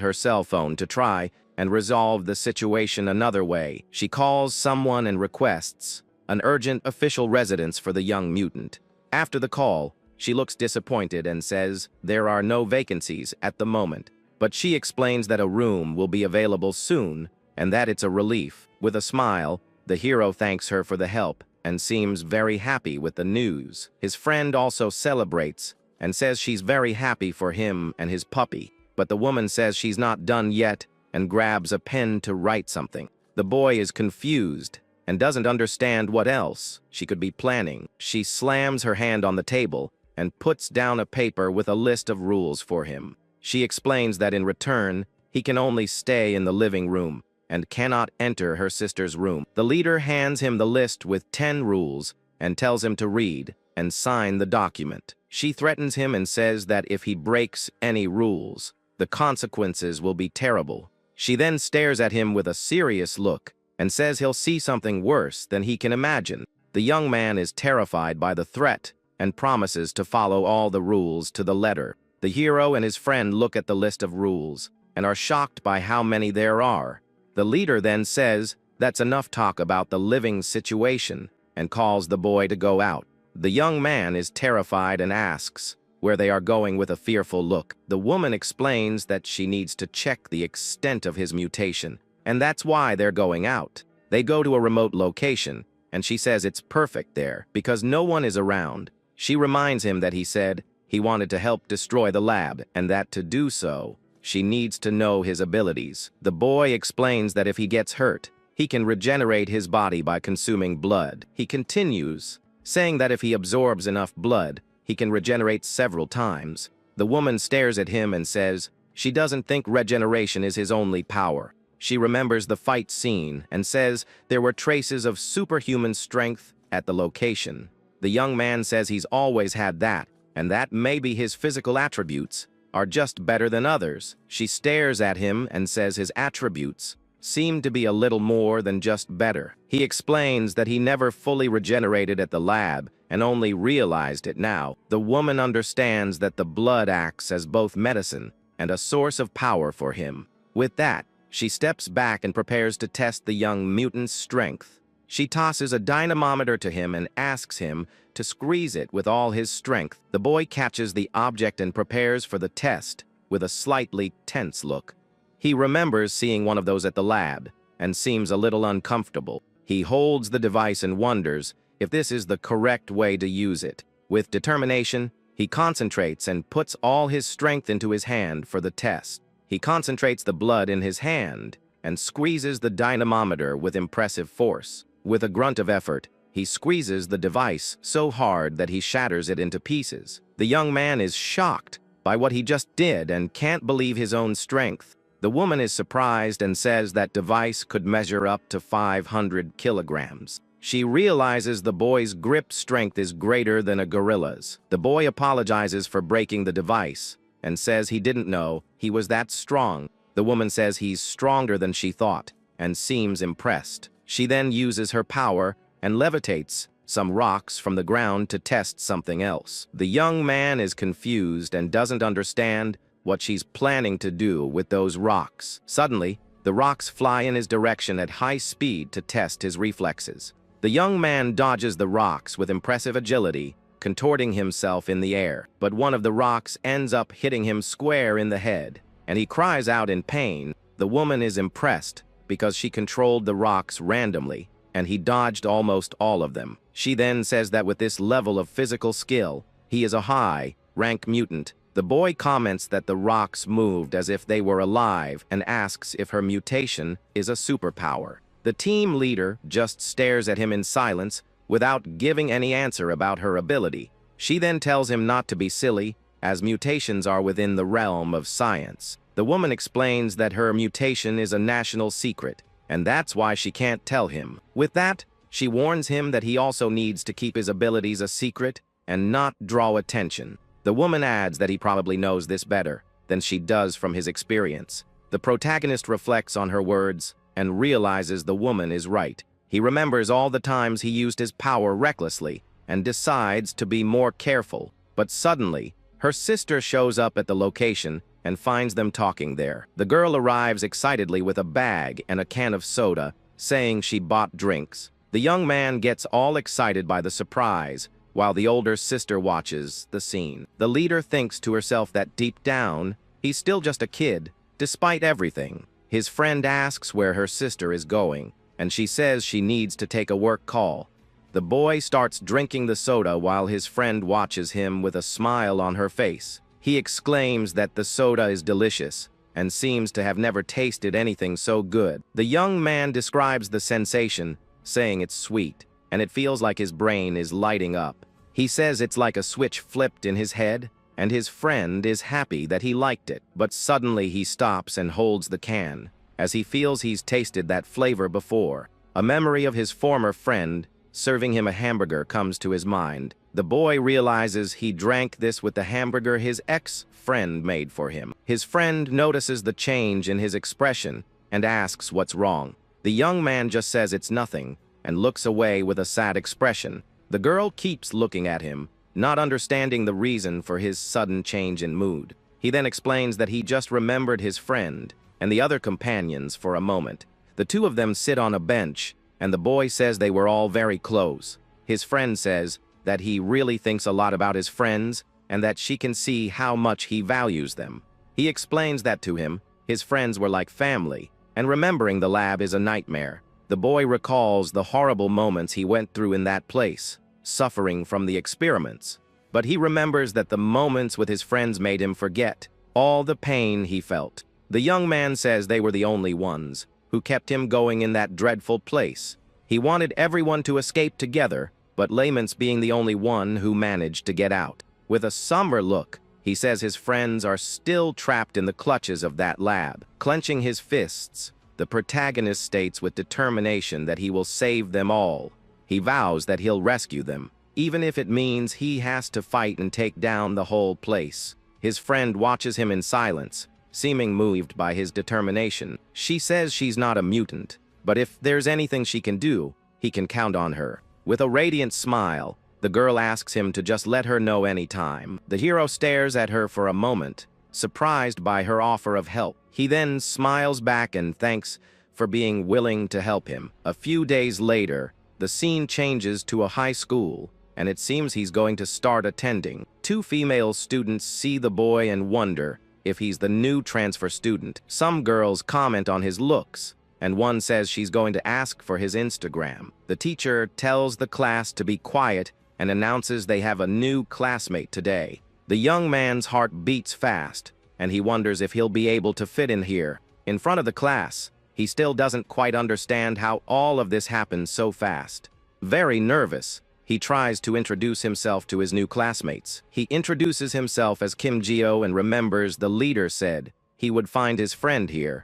her cell phone to try and resolve the situation another way. She calls someone and requests an urgent official residence for the young mutant. After the call, she looks disappointed and says there are no vacancies at the moment, but she explains that a room will be available soon and that it's a relief. With a smile, the hero thanks her for the help and seems very happy with the news. His friend also celebrates and says she's very happy for him and his puppy, but the woman says she's not done yet and grabs a pen to write something. The boy is confused and doesn't understand what else she could be planning. She slams her hand on the table and puts down a paper with a list of rules for him. She explains that in return, he can only stay in the living room and cannot enter her sister's room. The leader hands him the list with 10 rules and tells him to read and sign the document. She threatens him and says that if he breaks any rules, the consequences will be terrible. She then stares at him with a serious look and says he'll see something worse than he can imagine. The young man is terrified by the threat and promises to follow all the rules to the letter. The hero and his friend look at the list of rules and are shocked by how many there are. The leader then says that's enough talk about the living situation and calls the boy to go out. The young man is terrified and asks where they are going with a fearful look. The woman explains that she needs to check the extent of his mutation, and that's why they're going out. They go to a remote location, and she says it's perfect there because no one is around. She reminds him that he said he wanted to help destroy the lab, and that to do so, she needs to know his abilities. The boy explains that if he gets hurt, he can regenerate his body by consuming blood. He continues, saying that if he absorbs enough blood, he can regenerate several times. The woman stares at him and says She doesn't think regeneration is his only power. She remembers the fight scene and says there were traces of superhuman strength at the location. The young man says he's always had that, and that maybe his physical attributes are just better than others. She stares at him and says his attributes seem to be a little more than just better. He explains that he never fully regenerated at the lab and only realized it now. The woman understands that the blood acts as both medicine and a source of power for him. With that, she steps back and prepares to test the young mutant's strength. She tosses a dynamometer to him and asks him to squeeze it with all his strength. The boy catches the object and prepares for the test with a slightly tense look. He remembers seeing one of those at the lab and seems a little uncomfortable. He holds the device and wonders if this is the correct way to use it. With determination, he concentrates and puts all his strength into his hand for the test. He concentrates the blood in his hand and squeezes the dynamometer with impressive force. With a grunt of effort, he squeezes the device so hard that he shatters it into pieces. The young man is shocked by what he just did and can't believe his own strength. The woman is surprised and says that device could measure up to 500 kilograms. She realizes the boy's grip strength is greater than a gorilla's. The boy apologizes for breaking the device and says he didn't know he was that strong. The woman says he's stronger than she thought and seems impressed. She then uses her power and levitates some rocks from the ground to test something else. The young man is confused and doesn't understand what she's planning to do with those rocks. Suddenly, the rocks fly in his direction at high speed to test his reflexes. The young man dodges the rocks with impressive agility, contorting himself in the air, but one of the rocks ends up hitting him square in the head, and he cries out in pain. The woman is impressed because she controlled the rocks randomly, and he dodged almost all of them. She then says that with this level of physical skill, he is a high-rank mutant. The boy comments that the rocks moved as if they were alive and asks if her mutation is a superpower. The team leader just stares at him in silence without giving any answer about her ability. She then tells him not to be silly, as mutations are within the realm of science. The woman explains that her mutation is a national secret, and that's why she can't tell him. With that, she warns him that he also needs to keep his abilities a secret and not draw attention. The woman adds that he probably knows this better than she does from his experience. The protagonist reflects on her words and realizes the woman is right. He remembers all the times he used his power recklessly and decides to be more careful. But suddenly, her sister shows up at the location and finds them talking there. The girl arrives excitedly with a bag and a can of soda, saying she bought drinks. The young man gets all excited by the surprise, while the older sister watches the scene. The leader thinks to herself that deep down, he's still just a kid, despite everything. His friend asks where her sister is going, and she says she needs to take a work call. The boy starts drinking the soda while his friend watches him with a smile on her face. He exclaims that the soda is delicious and seems to have never tasted anything so good. The young man describes the sensation, saying it's sweet, and it feels like his brain is lighting up. He says it's like a switch flipped in his head, and his friend is happy that he liked it. But suddenly he stops and holds the can, as he feels he's tasted that flavor before. A memory of his former friend serving him a hamburger comes to his mind. The boy realizes he drank this with the hamburger his ex-friend made for him. His friend notices the change in his expression and asks what's wrong. The young man just says it's nothing and looks away with a sad expression. The girl keeps looking at him, not understanding the reason for his sudden change in mood. He then explains that he just remembered his friend and the other companions for a moment. The two of them sit on a bench, and the boy says they were all very close. His friend says that he really thinks a lot about his friends and that she can see how much he values them. He explains that to him, his friends were like family, and remembering the lab is a nightmare. The boy recalls the horrible moments he went through in that place, suffering from the experiments. But he remembers that the moments with his friends made him forget all the pain he felt. The young man says they were the only ones who kept him going in that dreadful place. He wanted everyone to escape together, but Layman's being the only one who managed to get out. With a somber look, He says his friends are still trapped in the clutches of that lab. Clenching his fists, the protagonist states with determination that he will save them all. He vows that he'll rescue them, even if it means he has to fight and take down the whole place. His friend watches him in silence, seeming moved by his determination. She says she's not a mutant, but if there's anything she can do, he can count on her. With a radiant smile, the girl asks him to just let her know any time. The hero stares at her for a moment, surprised by her offer of help. He then smiles back and thanks for being willing to help him. A few days later, the scene changes to a high school, and it seems he's going to start attending. Two female students see the boy and wonder if he's the new transfer student. Some girls comment on his looks, and one says she's going to ask for his Instagram. The teacher tells the class to be quiet and announces they have a new classmate today. The young man's heart beats fast, and he wonders if he'll be able to fit in here. In front of the class, he still doesn't quite understand how all of this happened so fast. Very nervous, he tries to introduce himself to his new classmates. He introduces himself as Kim Jio and remembers the leader said he would find his friend here.